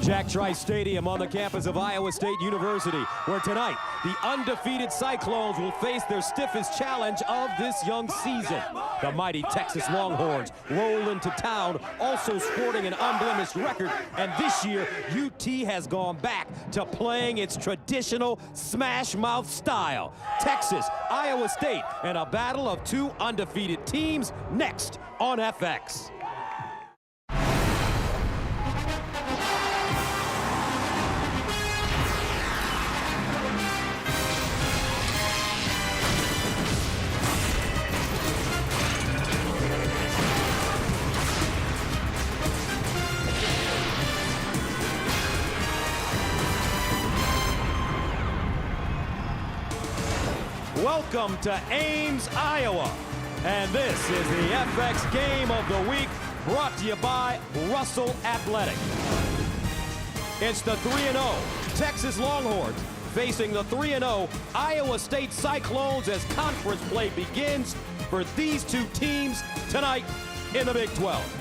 Jack Trice Stadium on the campus of Iowa State University, where tonight the undefeated Cyclones will face their stiffest challenge of this young season. The mighty Texas Longhorns roll into town, also sporting an unblemished record, and this year UT has gone back to playing its traditional smash mouth style. Texas, Iowa State, and a battle of two undefeated teams next on FX. Welcome to Ames, Iowa, and this is the FX Game of the Week, brought to you by Russell Athletic. It's the 3-0 Texas Longhorns facing the 3-0 Iowa State Cyclones as conference play begins for these two teams tonight in the Big 12.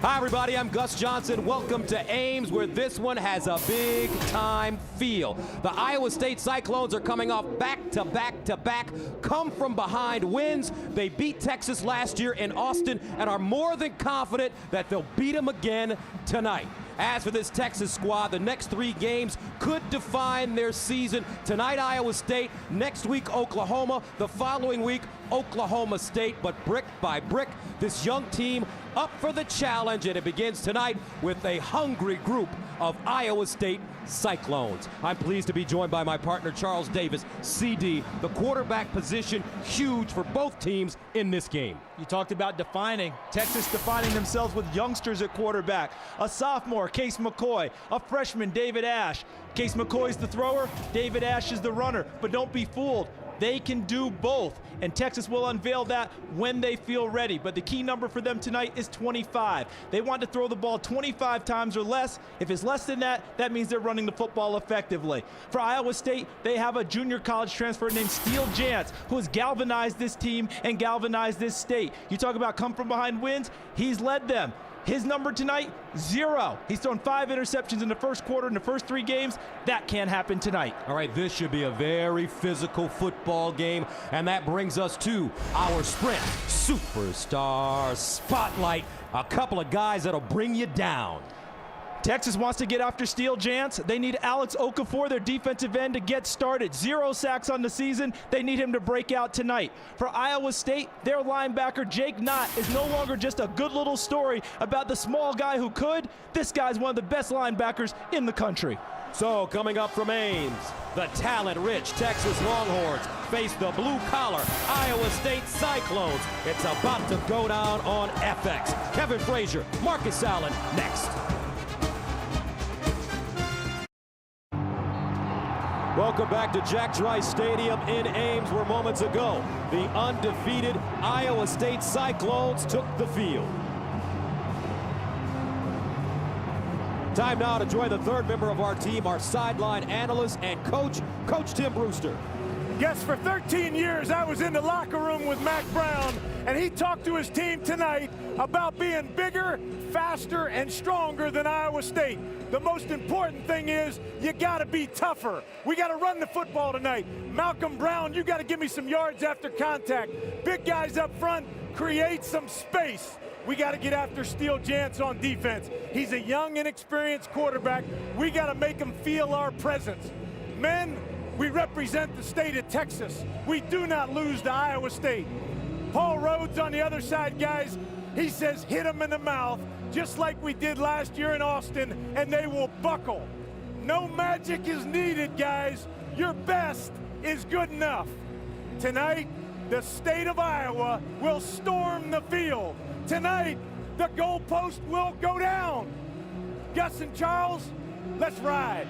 Hi everybody, I'm Gus Johnson. Welcome to Ames, where this one has a big time feel. The Iowa State Cyclones are coming off back-to-back come from behind wins. They beat Texas last year in Austin and are more than confident that they'll beat them again tonight. As for this Texas squad, the next three games could define their season. Tonight, Iowa State. Next week, Oklahoma. The following week, Oklahoma State. But brick by brick, this young team up for the challenge, and it begins tonight with a hungry group of Iowa State Cyclones. I'm pleased to be joined by my partner, Charles Davis, CD. The quarterback position, huge for both teams in this game. You talked about defining. Texas defining themselves with youngsters at quarterback. A sophomore, Case McCoy. A freshman, David Ash. Case McCoy's the thrower, David Ash is the runner. But don't be fooled. They can do both, and Texas will unveil that when they feel ready. But the key number for them tonight is 25. They want to throw the ball 25 times or less. If it's less than that, that means they're running the football effectively. For Iowa State, they have a junior college transfer named Steele Jantz, who has galvanized this team and galvanized this state. You talk about come from behind wins, he's led them. His number tonight, 0. He's thrown 5 interceptions in the first quarter in the first 3 games. That can't happen tonight. All right, this should be a very physical football game, and that brings us to our Sprint Superstar Spotlight. A couple of guys that'll bring you down. Texas wants to get after Steele Jantz. They need Alex Okafor, their defensive end, to get started. 0 sacks on the season. They need him to break out tonight. For Iowa State, their linebacker, Jake Knott, is no longer just a good little story about the small guy who could. This guy's one of the best linebackers in the country. So coming up from Ames, the talent-rich Texas Longhorns face the blue-collar Iowa State Cyclones. It's about to go down on FX. Kevin Frazier, Marcus Allen, next. Welcome back to Jack Trice Stadium in Ames, where moments ago, the undefeated Iowa State Cyclones took the field. Time now to join the third member of our team, our sideline analyst and coach, Coach Tim Brewster. Yes, for 13 years, I was in the locker room with Mac Brown, and he talked to his team tonight about being bigger, faster, and stronger than Iowa State. The most important thing is you got to be tougher. We got to run the football tonight. Malcolm Brown, you got to give me some yards after contact. Big guys up front, create some space. We got to get after Steele Jantz on defense. He's a young, inexperienced quarterback. We got to make him feel our presence. Men, we represent the state of Texas. We do not lose to Iowa State. Paul Rhodes on the other side, guys, he says hit them in the mouth, just like we did last year in Austin, and they will buckle. No magic is needed, guys. Your best is good enough. Tonight, the state of Iowa will storm the field. Tonight, the goalpost will go down. Gus and Charles, let's ride.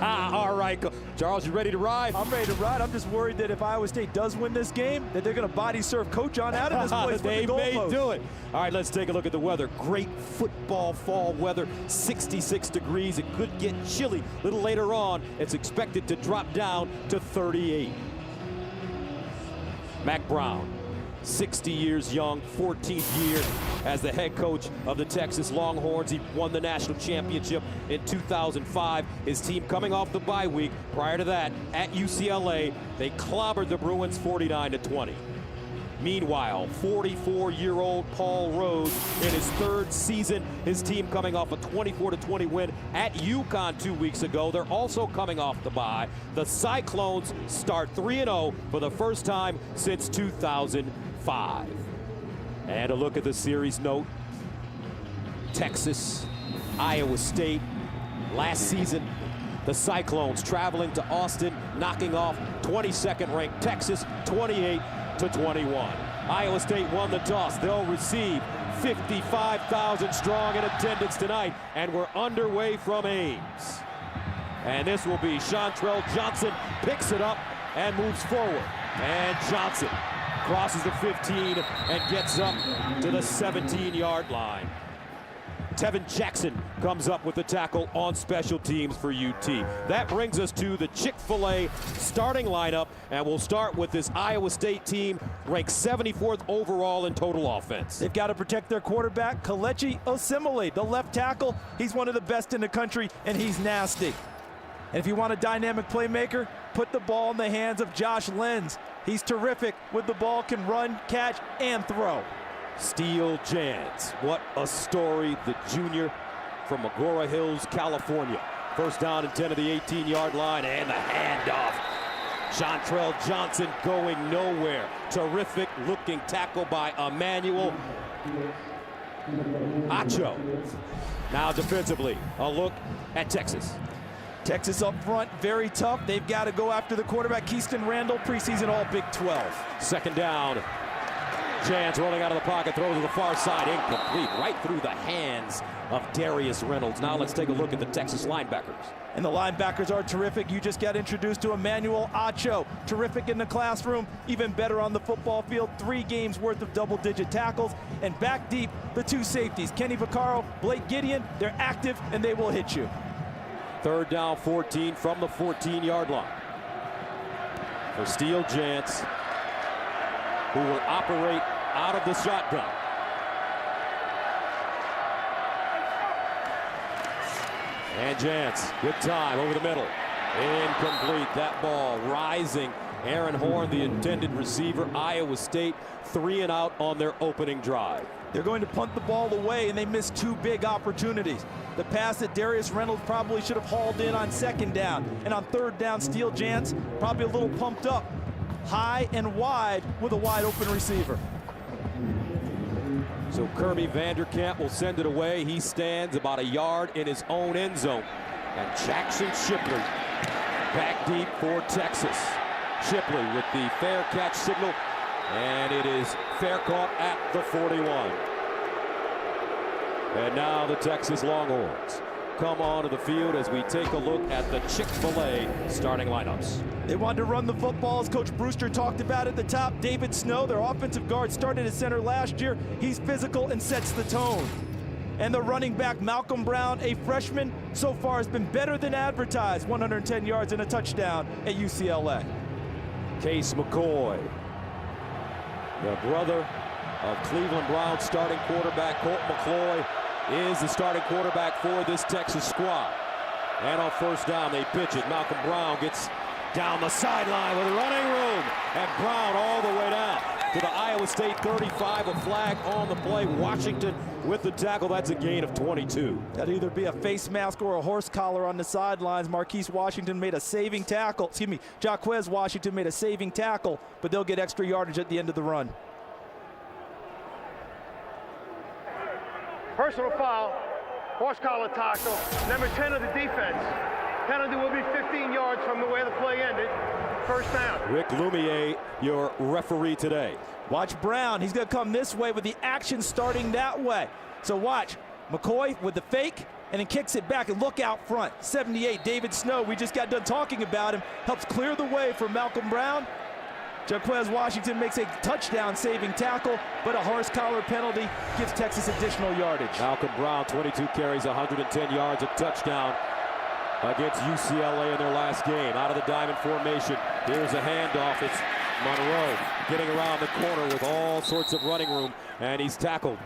All right, Charles, you ready to ride? I'm ready to ride. I'm just worried that if Iowa State does win this game, that they're going to body surf Coach on out of this place. They may do it. All right, let's take a look at the weather. Great football fall weather, 66 degrees. It could get chilly a little later on. It's expected to drop down to 38. Mac Brown 60 years young, 14th year as the head coach of the Texas Longhorns. He won the national championship in 2005. His team coming off the bye week. Prior to that, at UCLA, they clobbered the Bruins 49-20. Meanwhile, 44-year-old Paul Rose in his third season. His team coming off a 24-20 win at UConn 2 weeks ago. They're also coming off the bye. The Cyclones start 3-0 for the first time since 2005. And a look at the series note. Texas, Iowa State. Last season, the Cyclones traveling to Austin, knocking off 22nd ranked Texas 28-21. Iowa State won the toss. They'll receive 55,000 strong in attendance tonight, and we're underway from Ames. And this will be Chantrell Johnson, picks it up and moves forward. And Johnson crosses the 15 and gets up to the 17-yard line. Tevin Jackson comes up with the tackle on special teams for UT. That brings us to the Chick-fil-A starting lineup, and we'll start with this Iowa State team ranked 74th overall in total offense. They've got to protect their quarterback, Kelechi Osemele, the left tackle. He's one of the best in the country, and he's nasty. And if you want a dynamic playmaker, put the ball in the hands of Josh Lenz. He's terrific with the ball, can run, catch, and throw. Steele Jans, what a story, the junior from Agoura Hills, California. First down and 10 to the 18-yard line, and the handoff. Chantrell Johnson going nowhere. Terrific looking tackle by Emmanuel Acho. Now defensively, a look at Texas. Texas up front, very tough. They've got to go after the quarterback, Keyston Randall, preseason All Big 12. Second down. Jans rolling out of the pocket, throws to the far side, incomplete, right through the hands of Darius Reynolds. Now let's take a look at the Texas linebackers. And the linebackers are terrific. You just got introduced to Emmanuel Acho. Terrific in the classroom, even better on the football field. 3 games worth of double-digit tackles. And back deep, the 2 safeties, Kenny Vaccaro, Blake Gideon. They're active, and they will hit you. Third down, 14 from the 14-yard line. For Steele Jans, who will operate out of the shotgun. And Jans, good time over the middle. Incomplete, that ball rising. Aaron Horn, the intended receiver. Iowa State 3 and out on their opening drive. They're going to punt the ball away, and they missed 2 big opportunities. The pass that Darius Reynolds probably should have hauled in on second down. And on third down, Steele Jans probably a little pumped up. High and wide with a wide open receiver. So Kirby Vanderkamp will send it away. He stands about a yard in his own end zone. And Jackson Shipley back deep for Texas. Shipley with the fair catch signal. And it is fair caught at the 41. And now the Texas Longhorns come onto the field as we take a look at the Chick-fil-A starting lineups. They wanted to run the football, as Coach Brewster talked about at the top. David Snow, their offensive guard, started at center last year. He's physical and sets the tone. And the running back, Malcolm Brown, a freshman, so far has been better than advertised. 110 yards and a touchdown at UCLA. Case McCoy, the brother of Cleveland Browns starting quarterback Colt McCoy, is the starting quarterback for this Texas squad. And on first down, they pitch it. Malcolm Brown gets down the sideline with running room. And Brown all the way down to the Iowa State 35. A flag on the play. Washington with the tackle. That's a gain of 22. That'd either be a face mask or a horse collar on the sidelines. Marquise Washington made a saving tackle. Excuse me, Jaquez Washington made a saving tackle, but they'll get extra yardage at the end of the run. Personal foul, horse collar tackle, number 10 of the defense. Penalty will be 15 yards from the way the play ended. First down. Rick Lumiere, your referee today. Watch Brown. He's going to come this way with the action starting that way. So watch. McCoy with the fake and then kicks it back, and look out front. 78, David Snow, we just got done talking about him, helps clear the way for Malcolm Brown. Jaquez Washington makes a touchdown saving tackle, but a horse collar penalty gives Texas additional yardage. Malcolm Brown, 22 carries, 110 yards, a touchdown against UCLA in their last game. Out of the diamond formation, here's a handoff. It's Monroe. getting around the corner with all sorts of running room, and he's tackled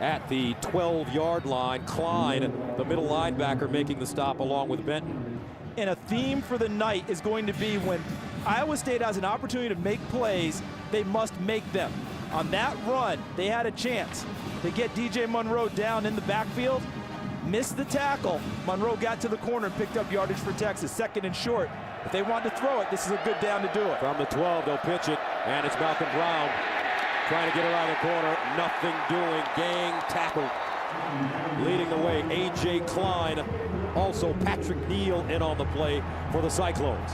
at the 12-yard line. Klein, the middle linebacker, making the stop along with Benton. And a theme for the night is going to be when Iowa State has an opportunity to make plays, they must make them. On that run, they had a chance. They get DJ Monroe down in the backfield, missed the tackle. Monroe got to the corner and picked up yardage for Texas. Second and short. If they want to throw it, this is a good down to do it. From the 12, they'll pitch it, and it's Malcolm Brown trying to get around the corner. Nothing doing. Gang tackled. Leading the way, A.J. Klein. Also Patrick Neal in on the play for the Cyclones.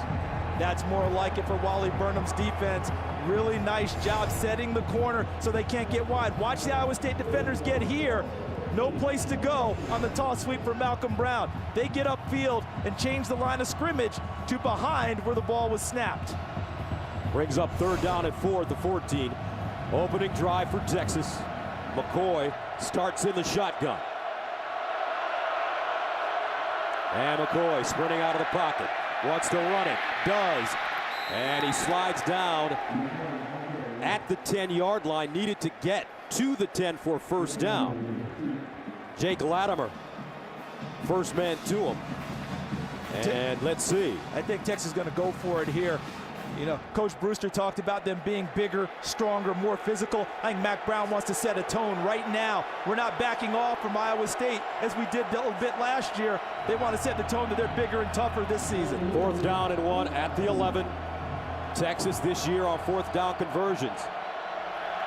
That's more like it for Wally Burnham's defense. Really nice job setting the corner so they can't get wide. Watch the Iowa State defenders get here. No place to go on the toss sweep for Malcolm Brown. They get upfield and change the line of scrimmage to behind where the ball was snapped. Brings up third down at 4 at the 14. Opening drive for Texas. McCoy starts in the shotgun. And McCoy sprinting out of the pocket. Wants to run it. Does. And he slides down at the 10-yard line. Needed to get to the 10 for first down. Jake Latimer, first man to him. And let's see. I think Texas is going to go for it here. You know, Coach Brewster talked about them being bigger, stronger, more physical. I think Mac Brown wants to set a tone right now. We're not backing off from Iowa State as we did a little bit last year. They want to set the tone that they're bigger and tougher this season. Fourth down and 1 at the 11. Texas this year on fourth down conversions.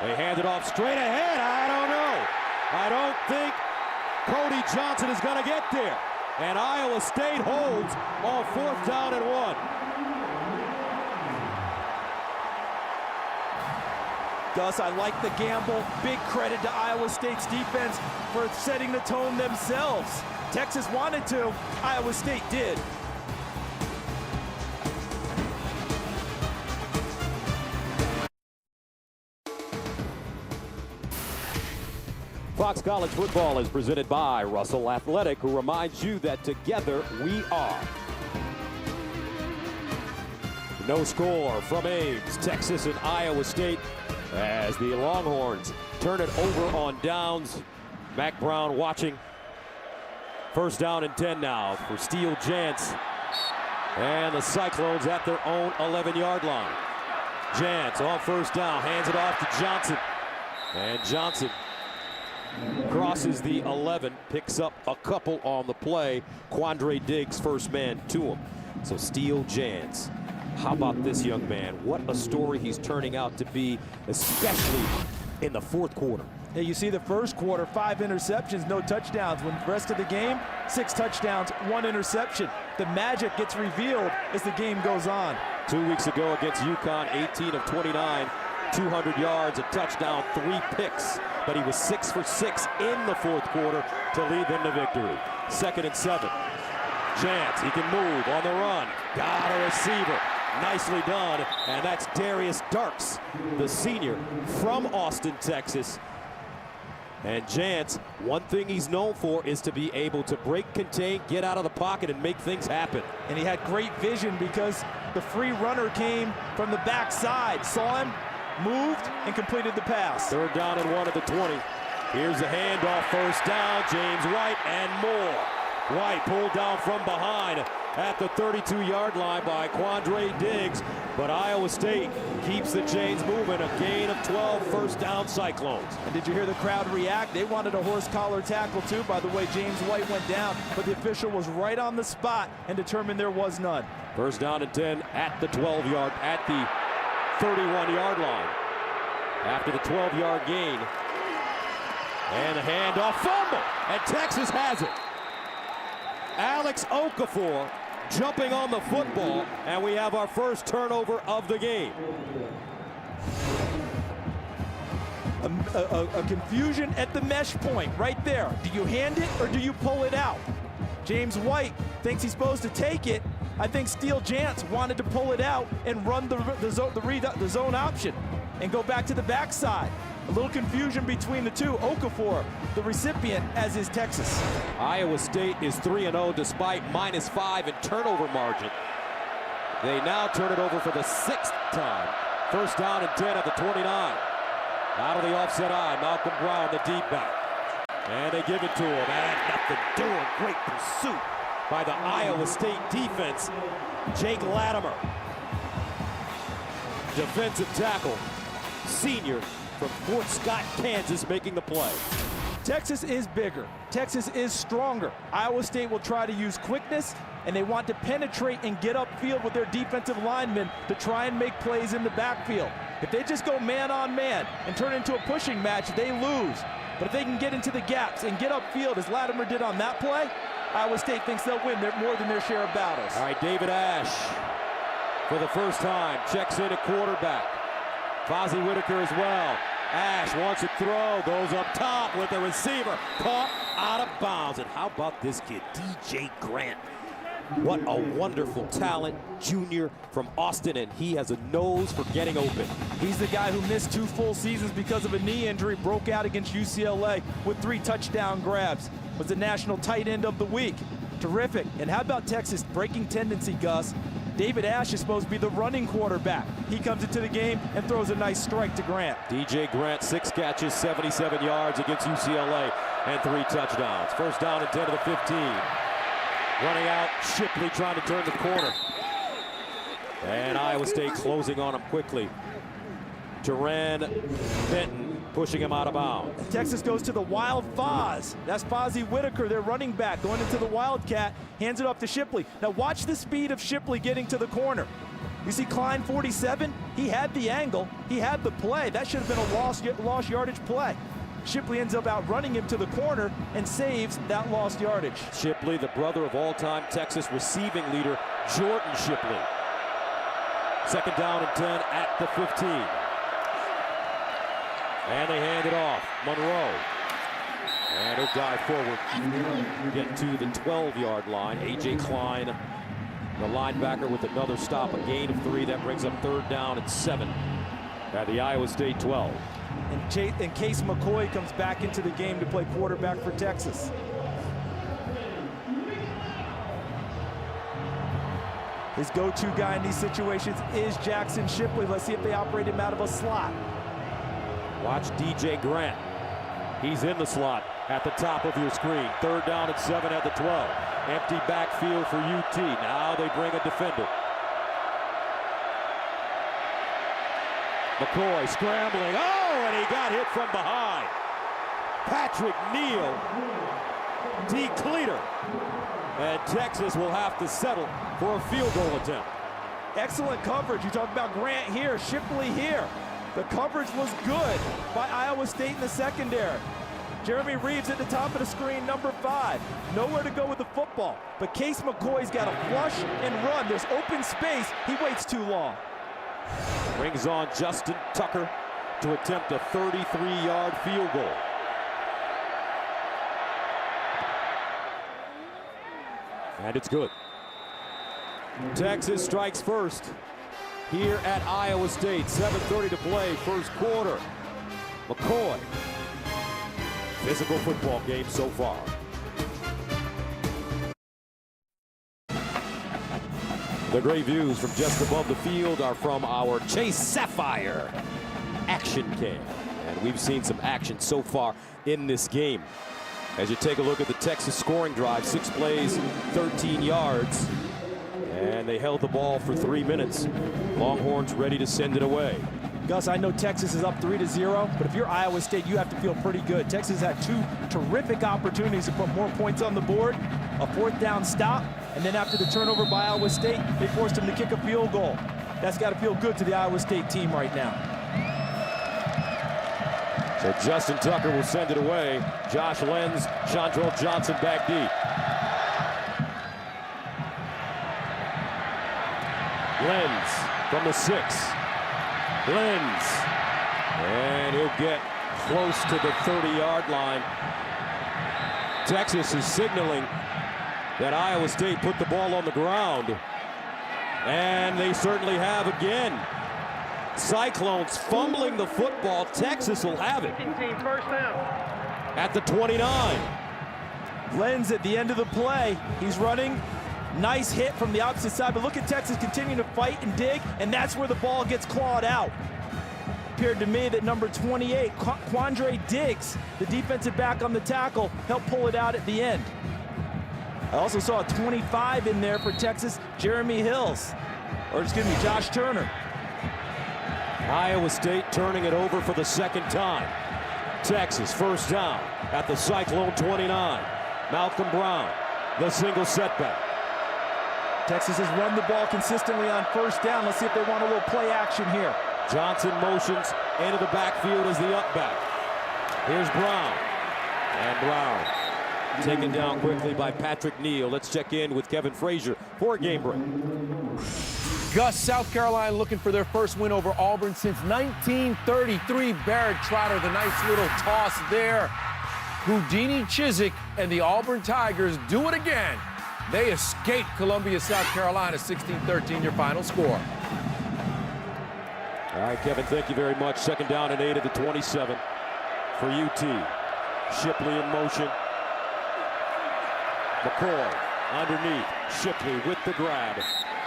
They hand it off straight ahead. I don't know. I don't think Cody Johnson is going to get there. And Iowa State holds on fourth down and 1. Gus, I like the gamble. Big credit to Iowa State's defense for setting the tone themselves. Texas wanted to, Iowa State did. Fox College Football is presented by Russell Athletic, who reminds you that together we are. No score from Ames, Texas and Iowa State as the Longhorns turn it over on downs. Mac Brown watching. First down and 10 now for Steele Jantz. And the Cyclones at their own 11-yard line. Jantz on first down, hands it off to Johnson. And Johnson crosses the 11, picks up a couple on the play. Quandre Diggs, first man to him. So Steele Jantz. How about this young man? What a story he's turning out to be, especially in the fourth quarter. Yeah, you see the first quarter, 5 interceptions, no touchdowns. When the rest of the game, 6 touchdowns, 1 interception. The magic gets revealed as the game goes on. 2 weeks ago against UConn, 18 of 29, 200 yards, a touchdown, 3 picks. But he was 6 for 6 in the fourth quarter to lead them to victory. 2nd and 7. Jantz, he can move on the run. Got a receiver. Nicely done. And that's Darius Darks, the senior from Austin, Texas. And Jantz, one thing he's known for is to be able to break, contain, get out of the pocket, and make things happen. And he had great vision because the free runner came from the backside. Saw him, moved, and completed the pass. Third down and 1 at the 20. Here's the handoff, first down, James White and more. White pulled down from behind at the 32-yard line by Quandre Diggs, but Iowa State keeps the chains moving. A gain of 12, first down Cyclones. And did you hear the crowd react? They wanted a horse collar tackle too. By the way, James White went down, but the official was right on the spot and determined there was none. First down and 10 at the 12-yard, at the 31-yard line. After the 12-yard gain. And the handoff, fumble, and Texas has it. Alex Okafor jumping on the football, and we have our first turnover of the game. A confusion at the mesh point right there. Do you hand it or do you pull it out? James White thinks he's supposed to take it. I think Steele Jantz wanted to pull it out and run the zone option and go back to the backside. A little confusion between the two. Okafor, the recipient, as is Texas. Iowa State is 3-0 despite -5 in turnover margin. They now turn it over for the 6th time. First down and 10 at the 29. Out of the offset eye, Malcolm Brown, the deep back. And they give it to him, and nothing doing. Great pursuit by the Iowa State defense. Jake Latimer, defensive tackle, senior from Fort Scott, Kansas, making the play. Texas is bigger. Texas is stronger. Iowa State will try to use quickness, and they want to penetrate and get upfield with their defensive linemen to try and make plays in the backfield. If they just go man on man and turn into a pushing match, they lose. But if they can get into the gaps and get upfield, as Latimer did on that play, Iowa State thinks they'll win more than their share of battles. All right, David Ash, for the first time, checks in at quarterback. Fozzie Whitaker as well. Ash wants to throw, goes up top with the receiver, caught out of bounds. And how about this kid, DJ Grant? What a wonderful talent, junior from Austin, and he has a nose for getting open. He's the guy who missed 2 full seasons because of a knee injury, broke out against UCLA with 3 touchdown grabs. Was the national tight end of the week. Terrific. And how about Texas breaking tendency, Gus? David Ash is supposed to be the running quarterback. He comes into the game and throws a nice strike to Grant. DJ Grant, 6 catches, 77 yards against UCLA, and 3 touchdowns. First down and 10 to the 15. Running out, Shipley trying to turn the corner. And Iowa State closing on him quickly. Duran Benton pushing him out of bounds. Texas goes to the wild Foz. That's Fozzie Whitaker, their running back, going into the Wildcat, hands it off to Shipley. Now watch the speed of Shipley getting to the corner. You see Klein, 47, he had the angle, he had the play. That should have been a lost yardage play. Shipley ends up outrunning him to the corner and saves that lost yardage. Shipley, the brother of all-time Texas receiving leader, Jordan Shipley. Second down and 10 at the 15. And they hand it off. Monroe. And he'll dive forward. Get to the 12-yard line. A.J. Klein, the linebacker, with another stop. A gain of 3. That brings up third down and 7 at the Iowa State 12. And Case McCoy comes back into the game to play quarterback for Texas. His go-to guy in these situations is Jackson Shipley. Let's see if they operate him out of a slot. Watch DJ Grant. He's in the slot at the top of your screen. Third down and 7 at the 12. Empty backfield for UT. Now they bring a defender. McCoy scrambling. Oh, and he got hit from behind. Patrick Neal, D-Cleater. And Texas will have to settle for a field goal attempt. Excellent coverage. You talk about Grant here, Shipley here. The coverage was good by Iowa State in the secondary. Jeremy Reeves at the top of the screen, number 5. Nowhere to go with the football. But Case McCoy's got to flush and run. There's open space. He waits too long. Brings on Justin Tucker to attempt a 33-yard field goal. And it's good. Texas strikes first here at Iowa State. 7:30 to play, first quarter. McCoy. Physical football game so far. The great views from just above the field are from our Chase Sapphire action cam. And we've seen some action so far in this game. As you take a look at the Texas scoring drive, 6 plays, 13 yards. And they held the ball for 3 minutes. Longhorns ready to send it away. Gus, I know Texas is up 3-0, but if you're Iowa State, you have to feel pretty good. Texas had 2 terrific opportunities to put more points on the board, a 4th down stop, and then after the turnover by Iowa State, they forced him to kick a field goal. That's got to feel good to the Iowa State team right now. So Justin Tucker will send it away. Josh Lenz, Chandrell Johnson back deep. Lenz from the 6. Lenz. And he'll get close to the 30-yard line. Texas is signaling that Iowa State put the ball on the ground. And they certainly have again. Cyclones fumbling the football. Texas will have it. First down. At the 29. Lenz at the end of the play. He's running Nice hit from the opposite side, but look at Texas continuing to fight and dig, and that's where the ball gets clawed out. Appeared to me that number 28, Quandre Diggs, the defensive back on the tackle, helped pull it out at the end. I also saw a 25 in there for Texas, Josh Turner. Iowa State turning it over for the second time. Texas first down at the Cyclone 29. Malcolm Brown, the single setback. Texas has run the ball consistently on first down. Let's see if they want a little play action here. Johnson motions into the backfield as the up back. Here's Brown. And Brown taken down quickly by Patrick Neal. Let's check in with Kevin Frazier for a game break. Gus, South Carolina looking for their first win over Auburn since 1933. Barrett Trotter, the nice little toss there. Houdini Chizik and the Auburn Tigers do it again. They escape Columbia, South Carolina, 16-13 your final score. All right, Kevin, thank you very much. Second down and 8 at the 27 for UT. Shipley in motion. McCoy underneath. Shipley with the grab.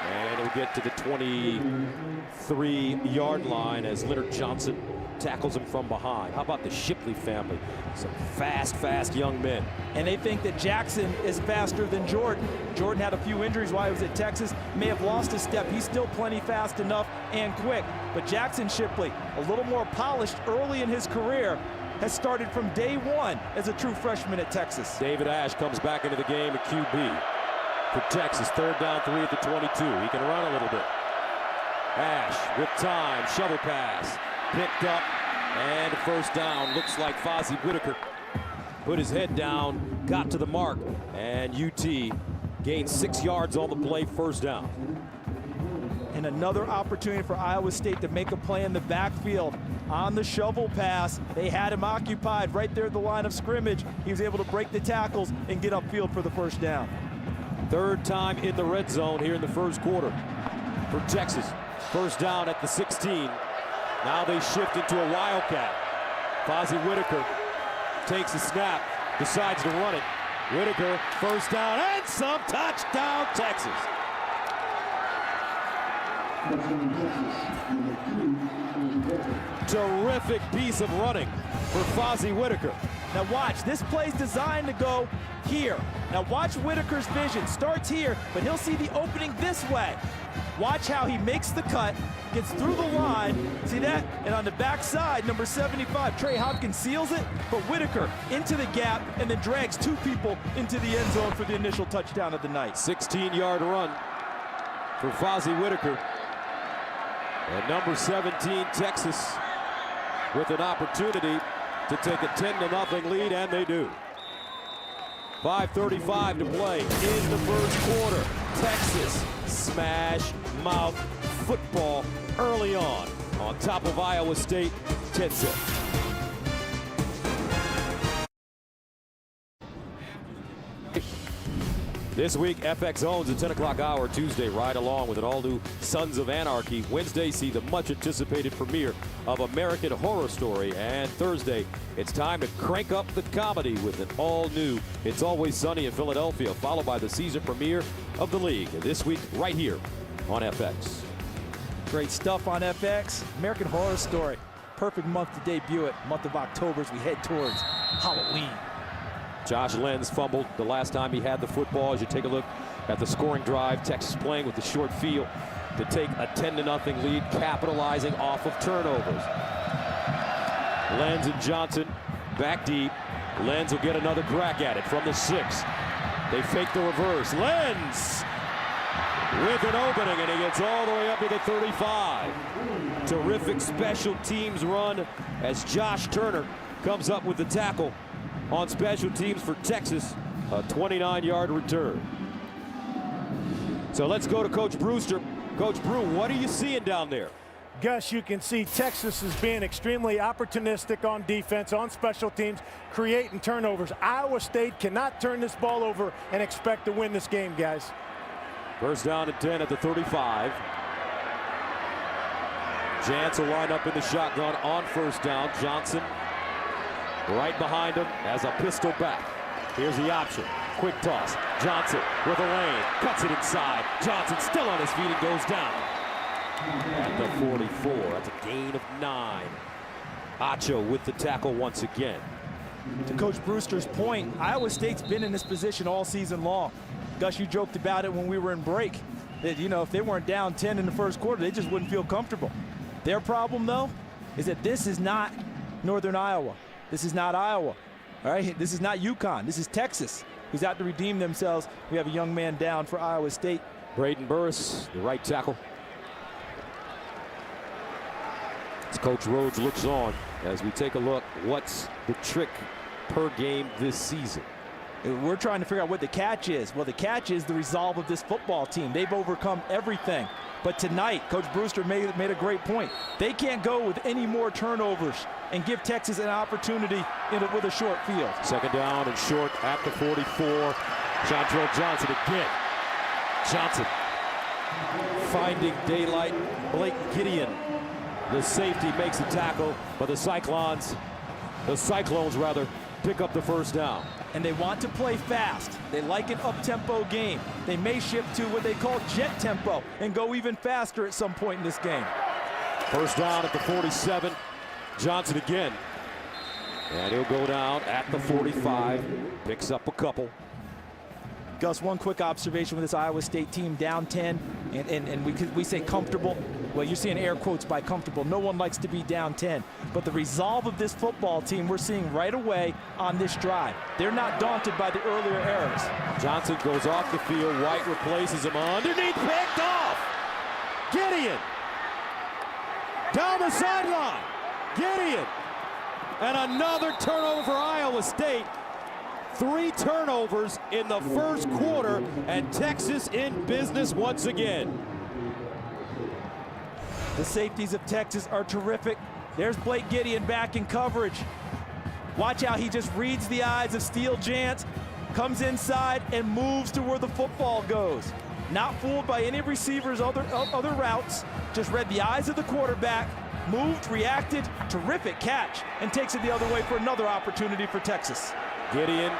And he'll get to the 23-yard line as Leonard Johnson tackles him from behind. How about the Shipley family? Some fast young men. And they think that Jackson is faster than Jordan. Jordan had a few injuries while he was at Texas, may have lost a step. He's still plenty fast enough and quick. But Jackson Shipley, a little more polished early in his career, has started from day one as a true freshman at Texas. David Ash comes back into the game at QB for Texas. Third down, 3 at the 22. He can run a little bit. Ash with time, shovel pass. Picked up, and first down. Looks like Fozzie Whitaker put his head down, got to the mark, and UT gained 6 yards on the play, first down. And another opportunity for Iowa State to make a play in the backfield. On the shovel pass, they had him occupied right there at the line of scrimmage. He was able to break the tackles and get upfield for the first down. Third time in the red zone here in the first quarter for Texas. First down at the 16. Now they shift into a wildcat. Fozzie Whitaker takes a snap, decides to run it. Whitaker, first down and some, touchdown Texas. Terrific piece of running for Fozzie Whitaker. Now watch, this play's designed to go here. Now watch Whitaker's vision. Starts here, but he'll see the opening this way. Watch how he makes the cut, gets through the line. See that? And on the backside, number 75, Trey Hopkins seals it, but Whitaker into the gap and then drags 2 people into the end zone for the initial touchdown of the night. 16-yard run for Fozzie Whitaker. And number 17, Texas, with an opportunity to take a 10-0 lead, and they do. 5:35 to play in the first quarter. Texas smash mouth football early on top of Iowa State, 10-6. This week, FX owns a 10 o'clock hour Tuesday ride along with an all-new Sons of Anarchy. Wednesday, see the much-anticipated premiere of American Horror Story. And Thursday, it's time to crank up the comedy with an all-new It's Always Sunny in Philadelphia, followed by the season premiere of The League. This week, right here on FX. Great stuff on FX. American Horror Story. Perfect month to debut it. Month of October as we head towards Halloween. Josh Lenz fumbled the last time he had the football. As you take a look at the scoring drive, Texas playing with the short field to take a 10-0 lead, capitalizing off of turnovers. Lenz and Johnson back deep. Lenz will get another crack at it from the 6. They fake the reverse. Lenz with an opening, and he gets all the way up to the 35. Terrific special teams run as Josh Turner comes up with the tackle on special teams for Texas, a 29-yard return. So let's go to Coach Brewster. Coach Brew, what are you seeing down there? Gus, you can see Texas is being extremely opportunistic on defense, on special teams, creating turnovers. Iowa State cannot turn this ball over and expect to win this game, guys. First down and 10 at the 35. Jantz will line up in the shotgun on first down. Johnson right behind him as a pistol back. Here's the option. Quick toss. Johnson with a lane. Cuts it inside. Johnson still on his feet and goes down. At the 44. That's a gain of 9. Acho with the tackle once again. To Coach Brewster's point, Iowa State's been in this position all season long. Gus, you joked about it when we were in break. That, you know, if they weren't down 10 in the first quarter, they just wouldn't feel comfortable. Their problem, though, is that this is not Northern Iowa. This is not Iowa. All right, this is not UConn. This is Texas, who's out to redeem themselves. We have a young man down for Iowa State. Braden Burris, the right tackle. As Coach Rhodes looks on as we take a look, what's the trick per game this season? We're trying to figure out what the catch is. Well, the catch is the resolve of this football team. They've overcome everything. But tonight, Coach Brewster made a great point. They can't go with any more turnovers and give Texas an opportunity with a short field. Second down and short at the 44. Chantrell Johnson again. Johnson finding daylight. Blake Gideon, the safety, makes the tackle, but the Cyclones pick up the first down. And they want to play fast. They like an up-tempo game. They may shift to what they call jet tempo and go even faster at some point in this game. First down at the 47. Johnson again. And he'll go down at the 45. Picks up a couple. Gus, one quick observation with this Iowa State team down 10, and we say comfortable. Well, you're seeing air quotes by comfortable. No one likes to be down 10. But the resolve of this football team we're seeing right away on this drive. They're not daunted by the earlier errors. Johnson goes off the field. White replaces him underneath, picked off. Gideon down the sideline. Gideon. And another turnover for Iowa State. 3 turnovers in the first quarter, and Texas in business once again. The safeties of Texas are terrific. There's Blake Gideon back in coverage. Watch how he just reads the eyes of Steele Jantz, comes inside and moves to where the football goes. Not fooled by any receivers' other routes, just read the eyes of the quarterback, moved, reacted, terrific catch, and takes it the other way for another opportunity for Texas. Gideon,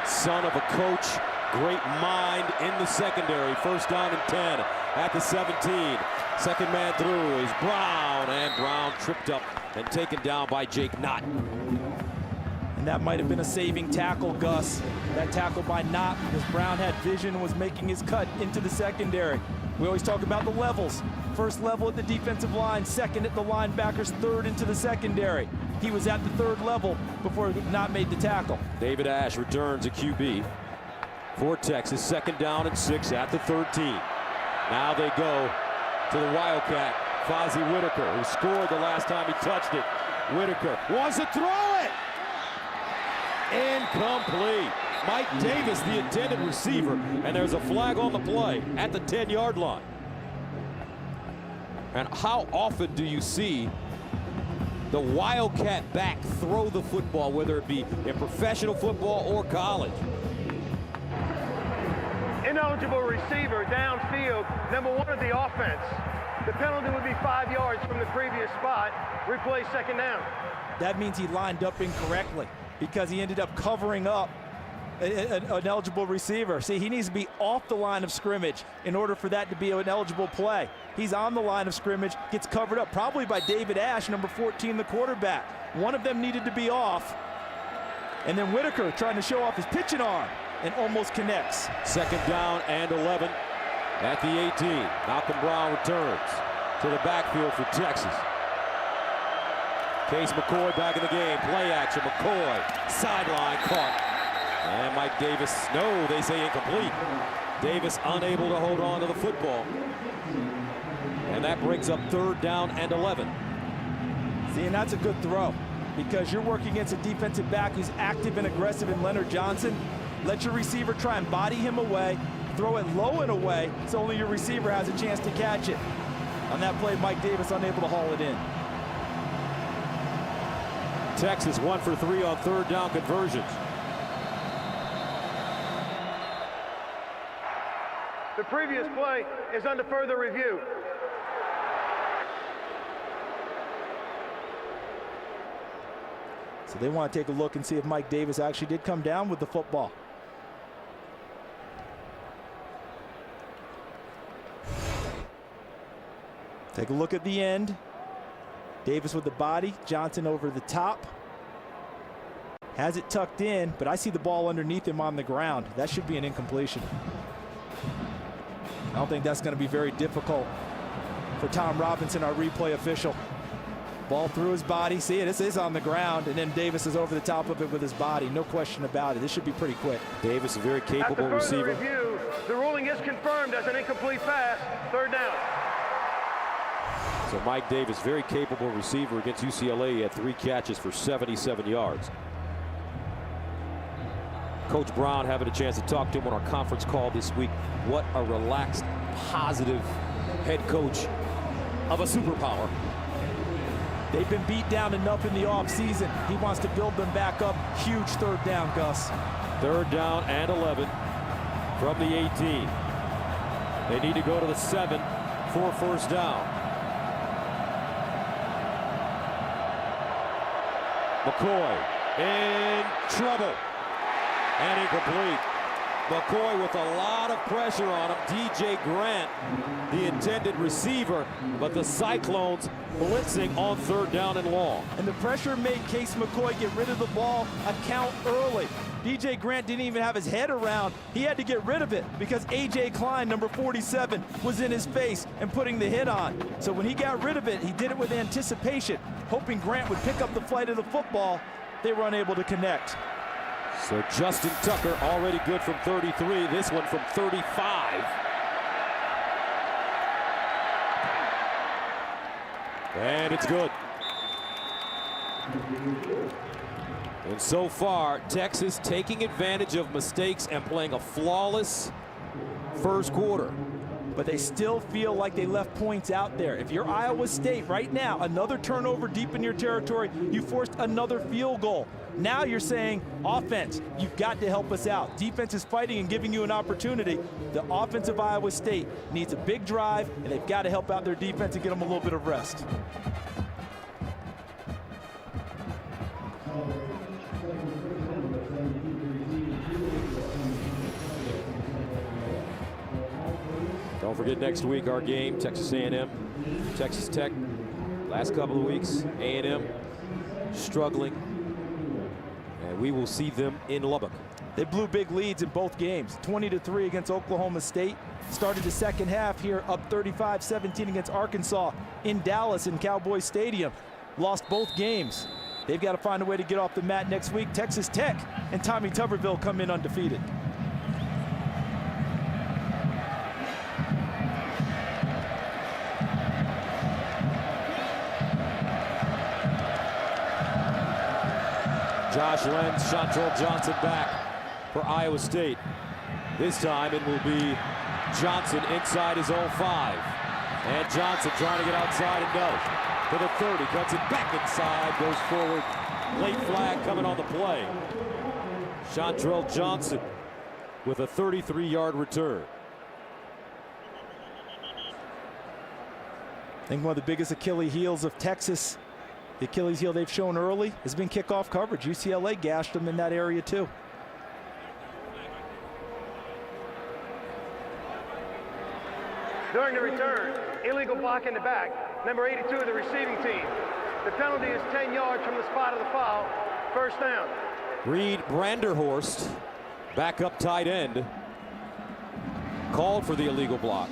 son of a coach, great mind in the secondary. First down and 10 at the 17. Second man through is Brown, and Brown tripped up and taken down by Jake Knott. And that might have been a saving tackle, Gus. That tackle by Knott, because Brown had vision and was making his cut into the secondary. We always talk about the levels. First level at the defensive line, second at the linebackers, third into the secondary. He was at the third level before Knott made the tackle. David Ash returns a QB for Texas. Second down and 6 at the 13. Now they go to the Wildcat, Fozzie Whitaker, who scored the last time he touched it. Whitaker wants to throw it. Incomplete. Mike Davis, the intended receiver, and there's a flag on the play at the 10-yard line. And how often do you see the Wildcat back throw the football, whether it be in professional football or college? Ineligible receiver downfield, number 1 of the offense. The penalty would be 5 yards from the previous spot. Replay second down. That means he lined up incorrectly because he ended up covering up an eligible receiver. See, he needs to be off the line of scrimmage in order for that to be an eligible play. He's on the line of scrimmage, gets covered up, probably by David Ash, number 14, the quarterback. One of them needed to be off. And then Whitaker trying to show off his pitching arm and almost connects. Second down and 11 at the 18. Malcolm Brown returns to the backfield for Texas. Case McCoy back in the game. Play action. McCoy sideline caught. And Mike Davis, no, they say incomplete. Davis unable to hold on to the football. And that brings up third down and 11. See, and that's a good throw because you're working against a defensive back who's active and aggressive in Leonard Johnson. Let your receiver try and body him away, throw it low and away so only your receiver has a chance to catch it. On that play, Mike Davis unable to haul it in. Texas 1 for 3 on third down conversions. The previous play is under further review. So they want to take a look and see if Mike Davis actually did come down with the football. Take a look at the end. Davis with the body, Johnson over the top. Has it tucked in, but I see the ball underneath him on the ground. That should be an incompletion. I don't think that's going to be very difficult for Tom Robinson, our replay official. Ball through his body. See it, this is on the ground, and then Davis is over the top of it with his body. No question about it. This should be pretty quick. Davis, a very capable After further receiver. review, the ruling is confirmed as an incomplete pass. Third down. So Mike Davis, very capable receiver against UCLA. He had 3 catches for 77 yards. Coach Brown having a chance to talk to him on our conference call this week. What a relaxed, positive head coach of a superpower. They've been beat down enough in the offseason. He wants to build them back up. Huge third down, Gus. Third down and 11 from the 18. They need to go to the 7 for first down. McCoy in trouble. And incomplete. McCoy with a lot of pressure on him. DJ Grant, the intended receiver, but the Cyclones blitzing on third down and long. And the pressure made Case McCoy get rid of the ball a count early. DJ Grant didn't even have his head around. He had to get rid of it because A.J. Klein, number 47, was in his face and putting the hit on. So when he got rid of it, he did it with anticipation, hoping Grant would pick up the flight of the football. They were unable to connect. So Justin Tucker already good from 33. This one from 35. And it's good. And so far, Texas taking advantage of mistakes and playing a flawless first quarter. But they still feel like they left points out there. If you're Iowa State right now, another turnover deep in your territory, you forced another field goal. Now you're saying, offense, you've got to help us out. Defense is fighting and giving you an opportunity. The offense of Iowa State needs a big drive, and they've got to help out their defense and get them a little bit of rest. Don't forget next week our game, Texas A&M, Texas Tech. Last couple of weeks, A&M struggling, and we will see them in Lubbock. They blew big leads in both games. 20-3 against Oklahoma State. Started the second half here up 35-17 against Arkansas in Dallas in Cowboy Stadium. Lost both games. They've got to find a way to get off the mat next week. Texas Tech and Tommy Tuberville come in undefeated. Josh Lenz, Chantrell Johnson back for Iowa State. This time it will be Johnson inside his own 5. And Johnson trying to get outside and no. To the 30, cuts it back inside, goes forward. Late flag coming on the play. Chantrell Johnson with a 33-yard return. I think one of the biggest Achilles heels of Texas, the Achilles heel they've shown early, has been kickoff coverage. UCLA gashed them in that area too. During the return, illegal block in the back, number 82 of the receiving team. The penalty is 10 yards from the spot of the foul. First down. Reed Branderhorst, backup tight end, called for the illegal block.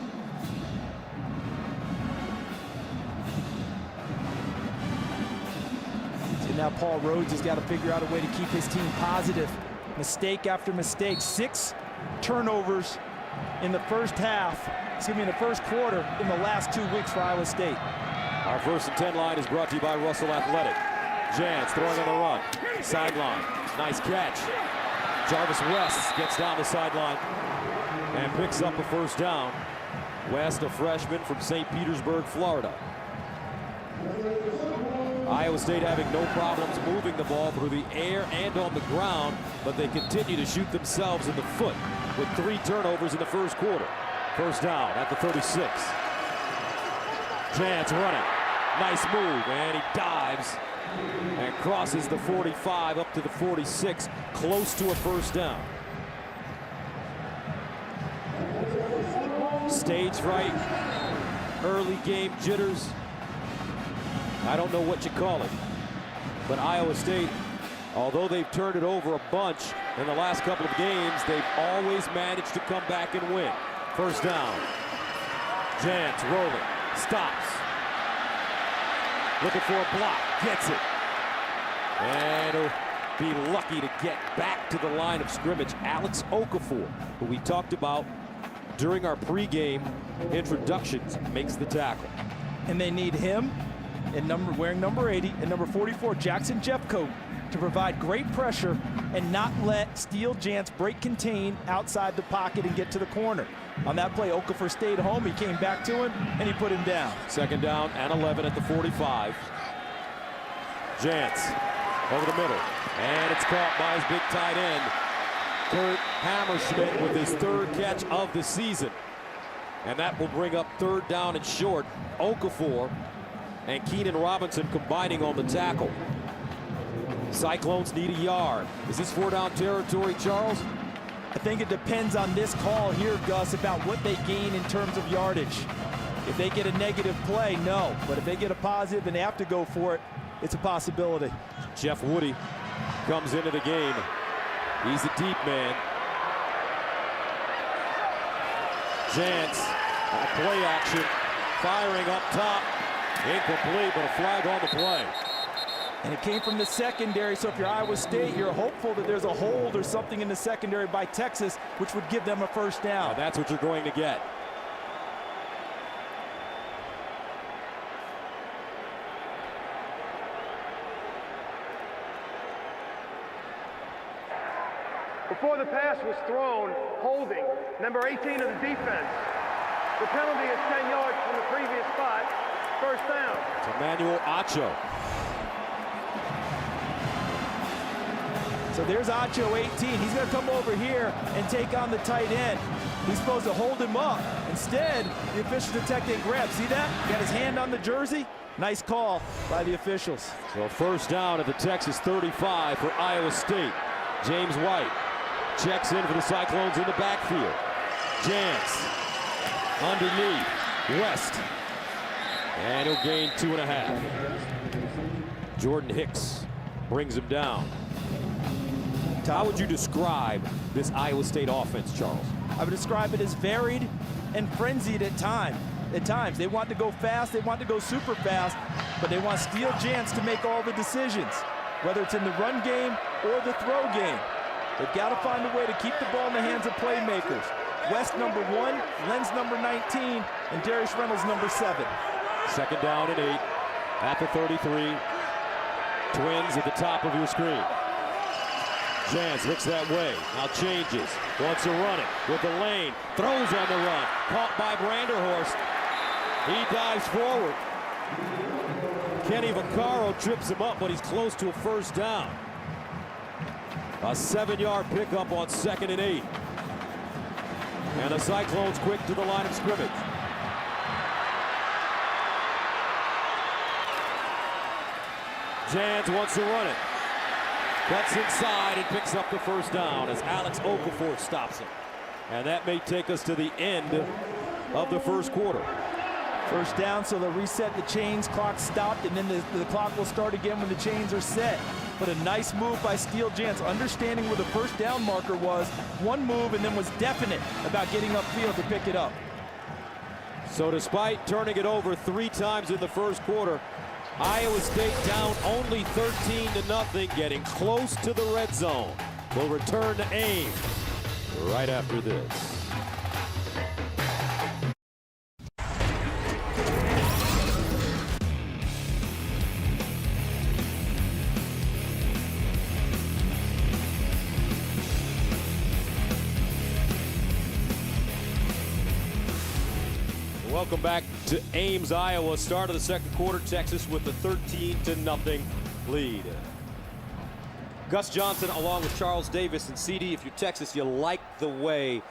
So now Paul Rhodes has got to figure out a way to keep his team positive. Mistake after mistake. 6 turnovers in the first half, in the first quarter in the last 2 weeks for Iowa State. Our 1st and 10 line is brought to you by Russell Athletic. Jans throwing on the run. Sideline. Nice catch. Jarvis West gets down the sideline and picks up a first down. West, a freshman from St. Petersburg, Florida. Iowa State having no problems moving the ball through the air and on the ground, but they continue to shoot themselves in the foot with 3 turnovers in the first quarter. First down at the 36. Jans running. Nice move, and he dives and crosses the 45 up to the 46, close to a first down. Stage right early game jitters. I don't know what you call it. But Iowa State, although they've turned it over a bunch in the last couple of games, they've always managed to come back and win. First down. Jantz rolling, stops. Looking for a block, gets it. And he'll be lucky to get back to the line of scrimmage. Alex Okafor, who we talked about during our pregame introductions, makes the tackle. And they need him and wearing number 80 and number 44, Jackson Jeffcoat, to provide great pressure and not let Steele Jantz break contain outside the pocket and get to the corner. On that play, Okafor stayed home. He came back to him, and he put him down. Second down and 11 at the 45. Jantz over the middle, and it's caught by his big tight end, Kurt Hammerschmidt, with his third catch of the season. And that will bring up third down and short. Okafor and Keenan Robinson combining on the tackle. Cyclones need a yard. Is this 4-down territory, Charles? I think it depends on this call here, Gus, about what they gain in terms of yardage. If they get a negative play, no. But if they get a positive and they have to go for it, it's a possibility. Jeff Woody comes into the game. He's a deep man. Jantz, play action, firing up top. Incomplete, but a flag on the play. And it came from the secondary, so if you're Iowa State, you're hopeful that there's a hold or something in the secondary by Texas, which would give them a first down. Now that's what you're going to get. Before the pass was thrown, holding, number 18 of the defense. The penalty is 10 yards from the previous spot. First down. To Emmanuel Acho. So there's Acho, 18. He's going to come over here and take on the tight end. He's supposed to hold him up. Instead, the officials detect a grab. See that? Got his hand on the jersey. Nice call by the officials. So first down at the Texas 35 for Iowa State. James White checks in for the Cyclones in the backfield. Jantz underneath. West. And he'll gain 2.5. Jordan Hicks brings him down. How would you describe this Iowa State offense, Charles? I would describe it as varied and frenzied at times. They want to go fast, they want to go super fast, but they want Steele Jantz to make all the decisions, whether it's in the run game or the throw game. They've got to find a way to keep the ball in the hands of playmakers. West number 1, Lenz number 19, and Darius Reynolds number 7. Second down and 8 at the 33. Twins at the top of your screen. Jantz looks that way, now changes, wants to run it with the lane, throws on the run, caught by Branderhorst. He dives forward. Kenny Vaccaro trips him up, but he's close to a first down. A 7-yard pickup on 2nd and 8. And the Cyclones quick to the line of scrimmage. Jantz wants to run it. Cuts inside and picks up the first down as Alex Okafor stops him. And that may take us to the end of the first quarter. First down, so they'll reset the chains, clock stopped, and then the clock will start again when the chains are set. But a nice move by Steele Jantz, understanding where the first down marker was. One move and then was definite about getting upfield to pick it up. So despite turning it over 3 times in the first quarter, Iowa State down only 13-0, getting close to the red zone. Will return to Ames right after this. Welcome back to Ames, Iowa. Start of the second quarter, Texas with the 13-0 lead. Gus Johnson along with Charles Davis and CD. If you're Texas, you like the way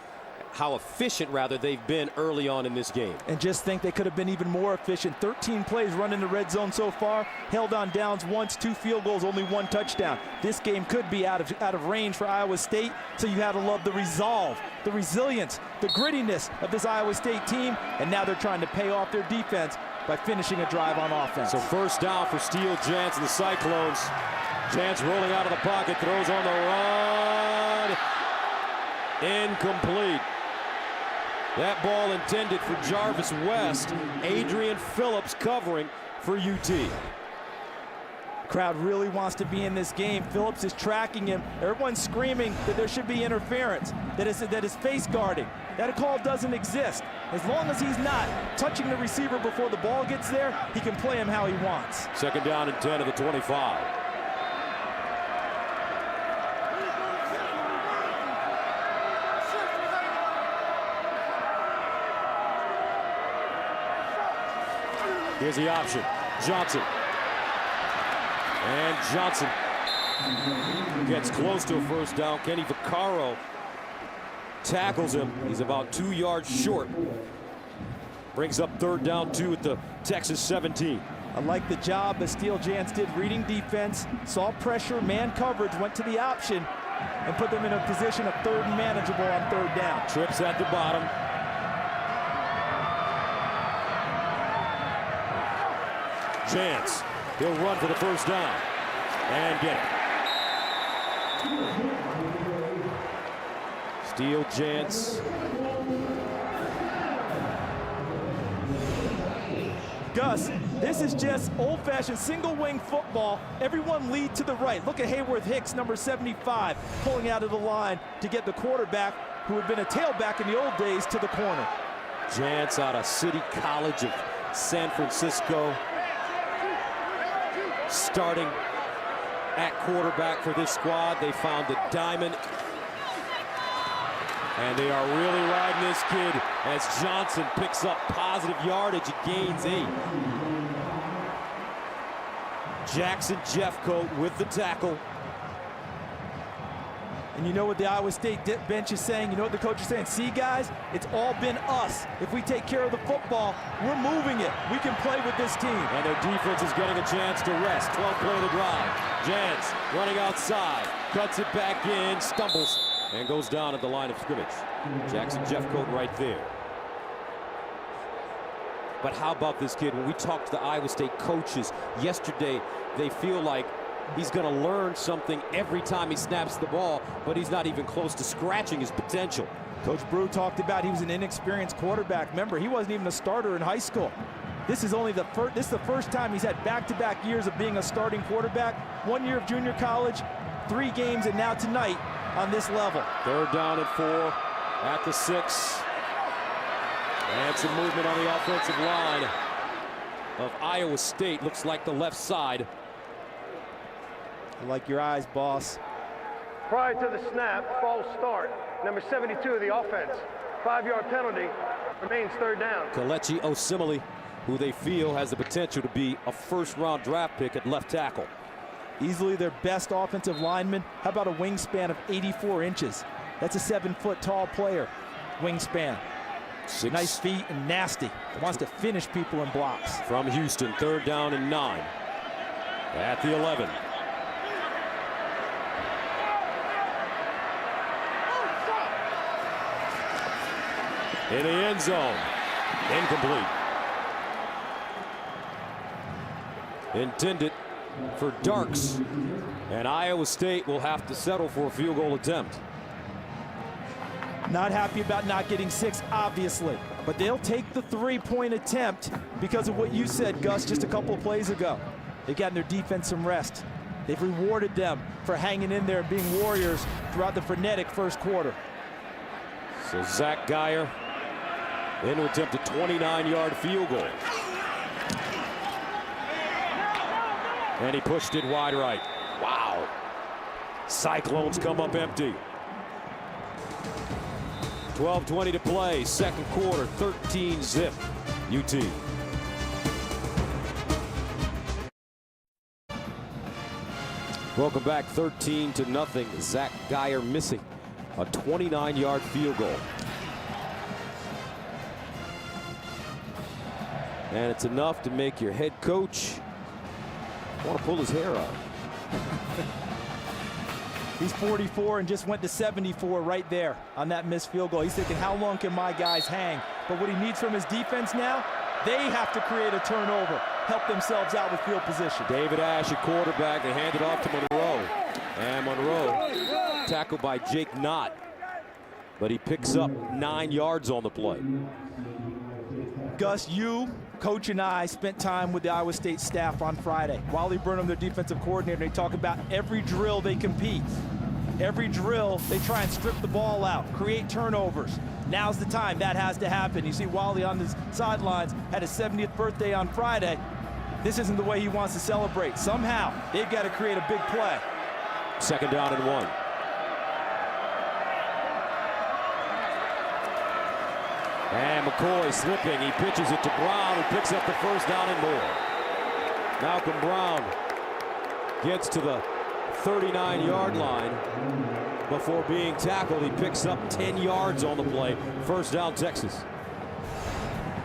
how efficient, rather, they've been early on in this game. And just think they could have been even more efficient. 13 plays run in the red zone so far, held on downs once, 2 field goals, only 1 touchdown. This game could be out of range for Iowa State, so you have to love the resolve, the resilience, the grittiness of this Iowa State team, and now they're trying to pay off their defense by finishing a drive on offense. So first down for Steele Jantz and the Cyclones. Jantz rolling out of the pocket, throws on the run. Incomplete. That ball intended for Jarvis West. Adrian Phillips covering for UT. Crowd really wants to be in this game. Phillips is tracking him. Everyone's screaming that there should be interference, that is face guarding. That call doesn't exist. As long as he's not touching the receiver before the ball gets there, he can play him how he wants. Second down and 10 of the 25. Here's the option. Johnson. And Johnson gets close to a first down. Kenny Vaccaro tackles him. He's about 2 yards short. Brings up third down 2 at the Texas 17. I like the job that Steele Jantz did reading defense, saw pressure, man coverage, went to the option, and put them in a position of third and manageable on third down. Trips at the bottom. Jantz, he'll run for the first down and get it. Steele Jantz. Gus, this is just old-fashioned single-wing football. Everyone lead to the right. Look at Hayworth Hicks, number 75, pulling out of the line to get the quarterback, who had been a tailback in the old days, to the corner. Jantz out of City College of San Francisco, starting at quarterback for this squad. They found the diamond, and they are really riding this kid as Johnson picks up positive yardage and gains 8. Jackson Jeffcoat with the tackle. And you know what the Iowa State bench is saying? You know what the coach is saying? See, guys, it's all been us. If we take care of the football, we're moving it. We can play with this team. And their defense is getting a chance to rest. 12th play of the drive. Jantz running outside, cuts it back in, stumbles, and goes down at the line of scrimmage. Jackson Jeffcoat right there. But how about this kid? When we talked to the Iowa State coaches yesterday, they feel like he's going to learn something every time he snaps the ball, but he's not even close to scratching his potential. Coach Brew talked about he was an inexperienced quarterback. Remember, he wasn't even a starter in high school. This is only the first time he's had back-to-back years of being a starting quarterback. 1 year of junior college, 3 games, and now tonight on this level. Third down and 4 at the 6. And some movement on the offensive line of Iowa State. Looks like the left side. I like your eyes, boss. Prior to the snap, false start. Number 72 of the offense. 5-yard penalty. Remains third down. Kelechi Osemele, who they feel has the potential to be a first-round draft pick at left tackle. Easily their best offensive lineman. How about a wingspan of 84 inches? That's a 7-foot tall player. Wingspan. Nice feet and nasty. Wants to finish people in blocks. From Houston, third down and 9. At the 11. In the end zone. Incomplete. Intended for Darks. And Iowa State will have to settle for a field goal attempt. Not happy about not getting 6, obviously. But they'll take the 3-point attempt because of what you said, Gus, just a couple of plays ago. They've gotten their defense some rest. They've rewarded them for hanging in there and being warriors throughout the frenetic first quarter. So Zach Geyer in to attempt a 29-yard field goal. And he pushed it wide right. Wow. Cyclones come up empty. 12:20 to play, second quarter, 13-zip, UT. Welcome back, 13-0. Zach Geyer missing a 29-yard field goal. And it's enough to make your head coach want to pull his hair out. He's 44 and just went to 74 right there on that missed field goal. He's thinking, how long can my guys hang? But what he needs from his defense now, they have to create a turnover, help themselves out with field position. David Ash, a quarterback, they hand it off to Monroe. And Monroe tackled by Jake Knott. But he picks up 9 yards on the play. Gus, you, Coach, and I spent time with the Iowa State staff on Friday. Wally Burnham, their defensive coordinator, they talk about every drill they compete. Every drill, they try and strip the ball out, create turnovers. Now's the time that has to happen. You see Wally on the sidelines, had his 70th birthday on Friday. This isn't the way he wants to celebrate. Somehow, they've got to create a big play. 2nd down and 1. And McCoy slipping. He pitches it to Brown, who picks up the 1st down and more. Malcolm Brown gets to the 39-yard line before being tackled. He picks up 10 yards on the play. 1st down, Texas.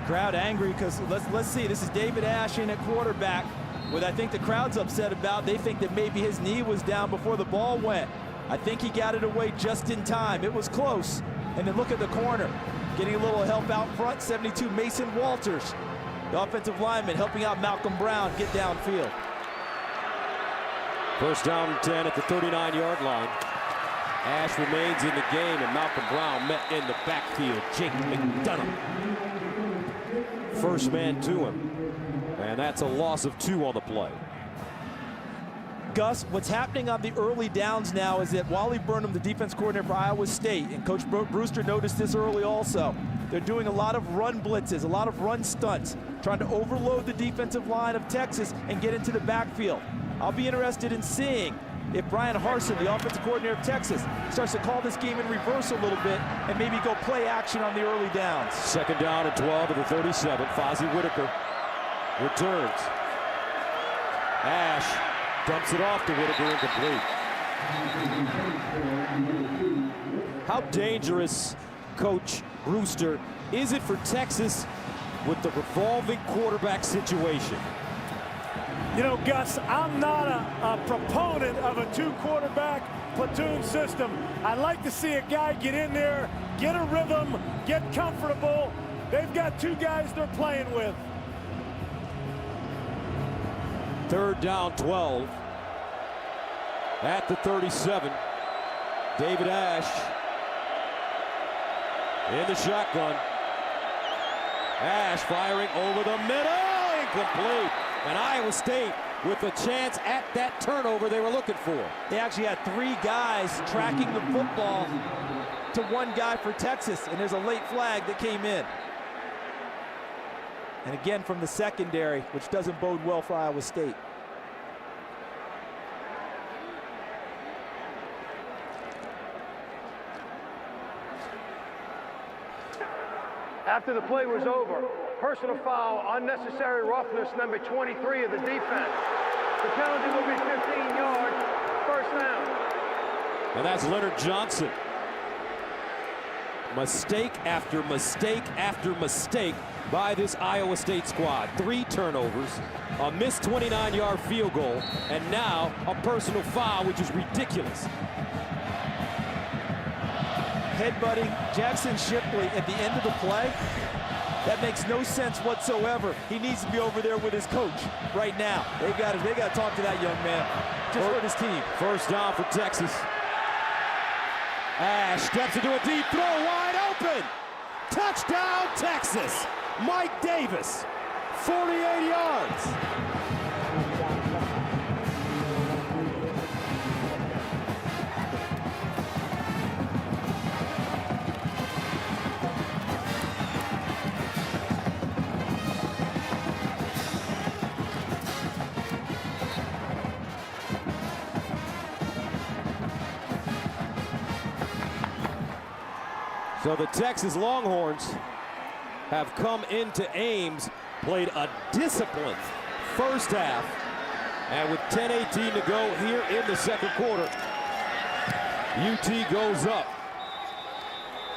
Crowd angry because let's see. This is David Ash in at quarterback. What I think the crowd's upset about, they think that maybe his knee was down before the ball went. I think he got it away just in time. It was close. And then look at the corner. Getting a little help out front, 72, Mason Walters, the offensive lineman, helping out Malcolm Brown get downfield. 1st down and 10 at the 39-yard line. Ash remains in the game, and Malcolm Brown met in the backfield. Jake McDonough. First man to him. And that's a loss of 2 on the play. Gus, what's happening on the early downs now is that Wally Burnham, the defense coordinator for Iowa State, and Coach Brewster noticed this early also. They're doing a lot of run blitzes, a lot of run stunts, trying to overload the defensive line of Texas and get into the backfield. I'll be interested in seeing if Brian Harsin, the offensive coordinator of Texas, starts to call this game in reverse a little bit and maybe go play action on the early downs. 2nd down and 12 at the 37. Fozzie Whitaker returns. Ash dumps it off to Whitaker, incomplete. How dangerous, Coach Brewster, is it for Texas with the revolving quarterback situation? You know, Gus, I'm not a proponent of a 2-quarterback platoon system. I'd like to see a guy get in there, get a rhythm, get comfortable. They've got 2 guys they're playing with. 3rd down, 12. At the 37. David Ash in the shotgun. Ash firing over the middle. Incomplete. And Iowa State with a chance at that turnover they were looking for. They actually had 3 guys tracking the football to 1 guy for Texas, and there's a late flag that came in. And again from the secondary, which doesn't bode well for Iowa State. After the play was over, personal foul, unnecessary roughness, number 23 of the defense. The penalty will be 15 yards, 1st down. And that's Leonard Johnson. Mistake after mistake after mistake by this Iowa State squad. 3 turnovers, a missed 29-yard field goal, and now a personal foul, which is ridiculous. Headbutting Jackson Shipley at the end of the play. That makes no sense whatsoever. He needs to be over there with his coach right now. They got to talk to that young man just for his team. 1st down for Texas. Ash steps into a deep throw, wide open. Touchdown, Texas. Mike Davis, 48 yards. So the Texas Longhorns have come into Ames, played a disciplined 1st half, and with 10:18 to go here in the 2nd quarter, UT goes up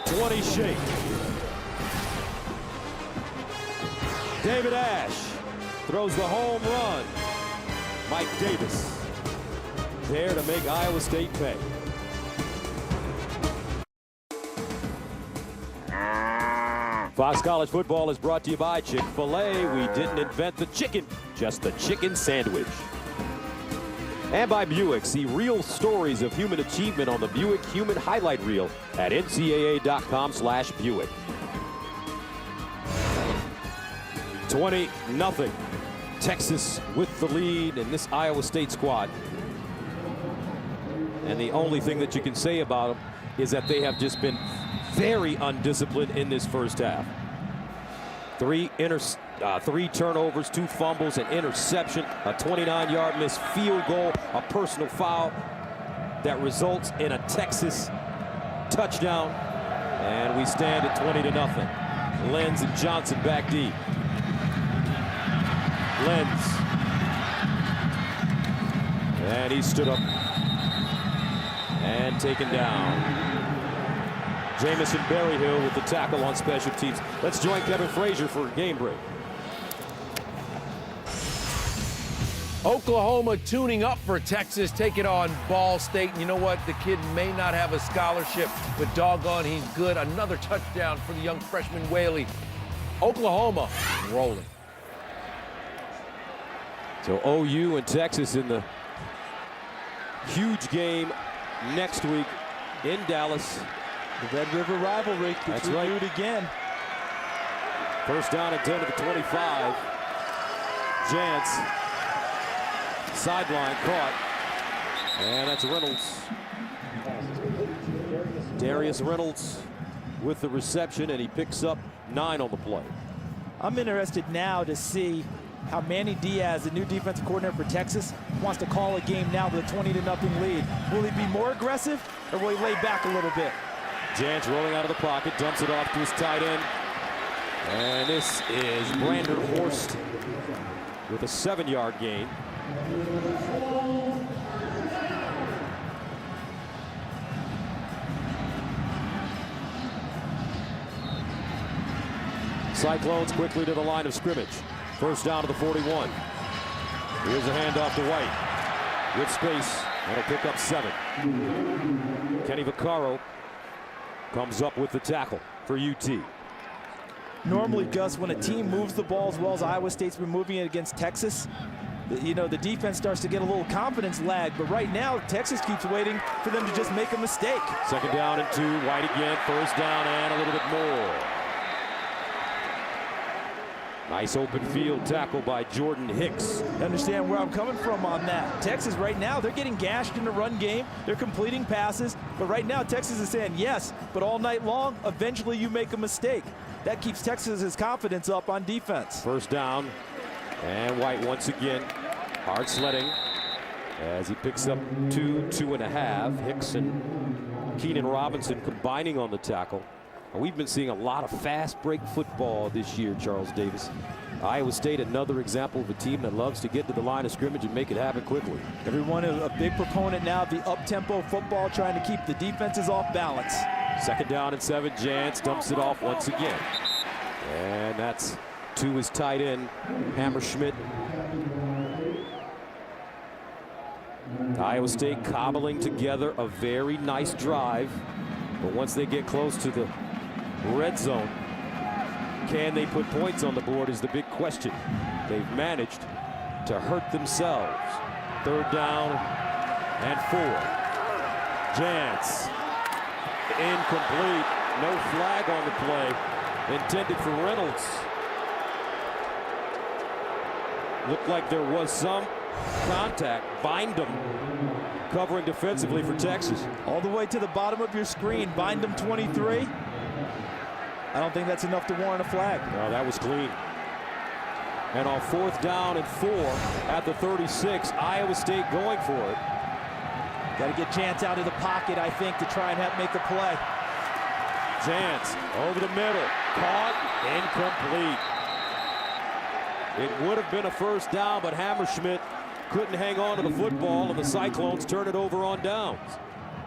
20 shake. David Ash throws the home run. Mike Davis there to make Iowa State pay. Fox College Football is brought to you by Chick-fil-A. We didn't invent the chicken, just the chicken sandwich. And by Buick. See real stories of human achievement on the Buick Human Highlight Reel at ncaa.com/Buick. 20-0. Texas with the lead in this Iowa State squad. And the only thing that you can say about them is that they have just been very undisciplined in this first half. Three turnovers, 2 fumbles, an interception, a 29-yard missed field goal, a personal foul that results in a Texas touchdown. And we stand at 20-0. Lenz and Johnson back deep. Lenz. And he stood up and taken down. Jamison Berryhill with the tackle on special teams. Let's join Kevin Frazier for a game break. Oklahoma tuning up for Texas, taking on Ball State. And you know what? The kid may not have a scholarship, but doggone, he's good. Another touchdown for the young freshman Whaley. Oklahoma rolling. So OU and Texas in the huge game next week in Dallas. The Red River rivalry gets renewed again. First down and 10 at the 25. Jantz. Sideline caught. And that's Reynolds. Darius Reynolds with the reception, and he picks up 9 on the play. I'm interested now to see how Manny Diaz, the new defensive coordinator for Texas, wants to call a game now with a 20-0 lead. Will he be more aggressive, or will he lay back a little bit? Jantz rolling out of the pocket, dumps it off to his tight end. And this is Brander Horst with a 7-yard gain. Cyclones quickly to the line of scrimmage. First down to the 41. Here's a handoff to White. With space, and he'll pick up 7. Kenny Vaccaro comes up with the tackle for UT. Normally, Gus, when a team moves the ball as well as Iowa State's been moving it against Texas, you know, the defense starts to get a little confidence lag. But right now, Texas keeps waiting for them to just make a mistake. Second down and 2. White again. First down and a little bit more. Nice open field tackle by Jordan Hicks. Understand where I'm coming from on that. Texas right now, they're getting gashed in the run game. They're completing passes. But right now, Texas is saying yes, but all night long, eventually you make a mistake. That keeps Texas's confidence up on defense. First down, and White once again hard sledding as he picks up 2.5. Hicks and Keenan Robinson combining on the tackle. We've been seeing a lot of fast break football this year, Charles Davis. Iowa State, another example of a team that loves to get to the line of scrimmage and make it happen quickly. Everyone is a big proponent now of the up-tempo football, trying to keep the defenses off balance. Second down and 7. Jantz dumps it off once again. And that's to his tight end, Hammerschmidt. Iowa State cobbling together a very nice drive. But once they get close to the red zone, can they put points on the board is the big question. They've managed to hurt themselves. Third down and 4. Jantz. Incomplete. No flag on the play. Intended for Reynolds. Looked like there was some contact. Bindum covering defensively for Texas. All the way to the bottom of your screen. Bindum 23. I don't think that's enough to warrant a flag. No, that was clean. And on 4th down and 4 at the 36, Iowa State going for it. Got to get Jantz out of the pocket, I think, to try and make a play. Jantz over the middle, caught, incomplete. It would have been a first down, but Hammerschmidt couldn't hang on to the football, and the Cyclones turn it over on downs.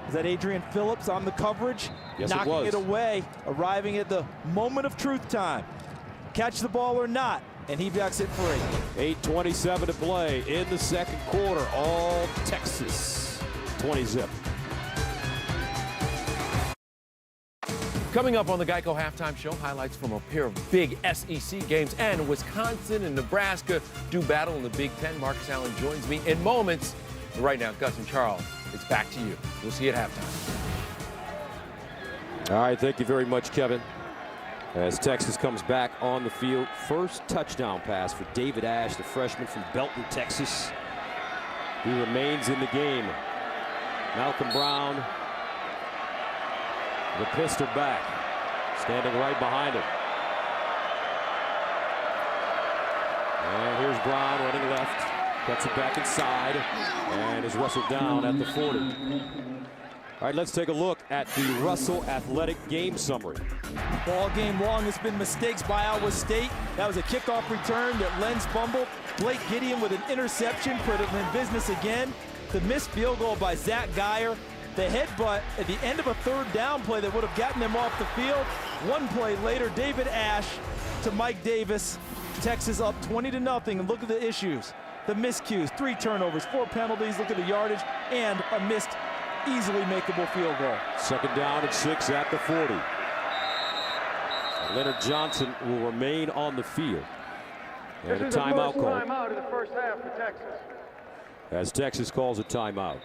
Is that Adrian Phillips on the coverage? Yes, knocking it away, arriving at the moment of truth time. Catch the ball or not. and he backs it free. 8:27 to play in the second quarter. All Texas 20-zip. Coming up on the Geico Halftime Show, highlights from a pair of big SEC games, and Wisconsin and Nebraska do battle in the Big Ten. Marcus Allen joins me in moments. But right now, Gus and Charles, it's back to you. We'll see you at halftime. All right, thank you very much, Kevin. As Texas comes back on the field, first touchdown pass for David Ash, the freshman from Belton, Texas. He remains in the game. Malcolm Brown, the pistol back, standing right behind him. And here's Brown running left, cuts it back inside, and is wrestled down at the 40. All right, let's take a look at the Russell Athletic game summary. All game long, it's been mistakes by Iowa State. That was a kickoff return that Lenz fumbled. Blake Gideon with an interception put him in business again. The missed field goal by Zach Geyer. The headbutt at the end of a third down play that would have gotten them off the field. One play later, David Ash to Mike Davis. Texas up 20-0, and look at the issues. The miscues, 3 turnovers, 4 penalties, look at the yardage, and a missed, easily makeable field goal. Second down and 6 at the 40. Leonard Johnson will remain on the field. And a timeout call. Timeout in the first half for Texas. As Texas calls a timeout.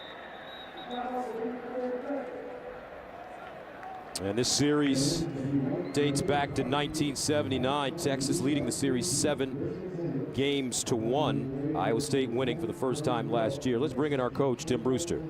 And this series dates back to 1979. Texas leading the series 7-1. Iowa State winning for the first time last year. Let's bring in our coach, Tim Brewster.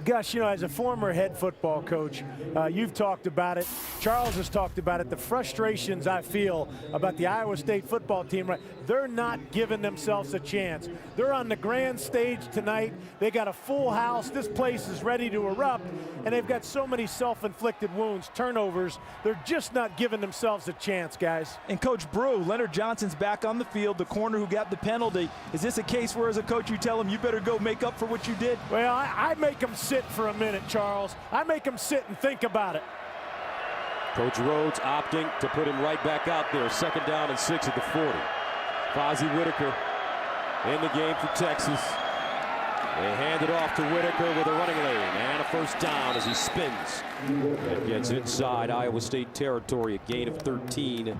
Gus, you know, as a former head football coach, you've talked about it. Charles has talked about it. The frustrations I feel about the Iowa State football team, right? They're not giving themselves a chance. They're on the grand stage tonight. They got a full house. This place is ready to erupt, and they've got so many self-inflicted wounds, turnovers. They're just not giving themselves a chance, guys. And Coach Brew, Leonard Johnson's back on the field, the corner who got the penalty. Is this a case where, as a coach, you tell him you better go make up for what you did? Well, I make them sit for a minute, Charles. I make them sit and think about it. Coach Rhodes opting to put him right back out there. Second down and 6 at the 40. Fozzie Whitaker in the game for Texas. They hand it off to Whitaker with a running lane and a first down as he spins. And gets inside Iowa State territory, a gain of 13.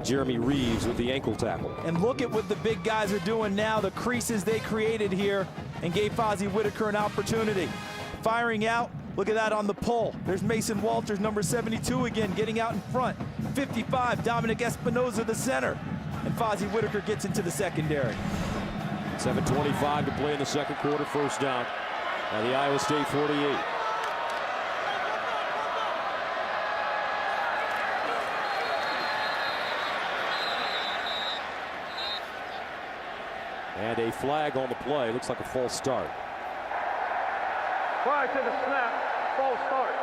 Jeremy Reeves with the ankle tackle. And look at what the big guys are doing now, the creases they created here, and gave Fozzie Whitaker an opportunity. Firing out, look at that on the pull. There's Mason Walters, number 72 again, getting out in front. 55, Dominic Espinoza, the center. And Fozzie Whitaker gets into the secondary. 7:25 to play in the second quarter, first down at the Iowa State 48. And a flag on the play. Looks like a false start. Prior to the snap, false start.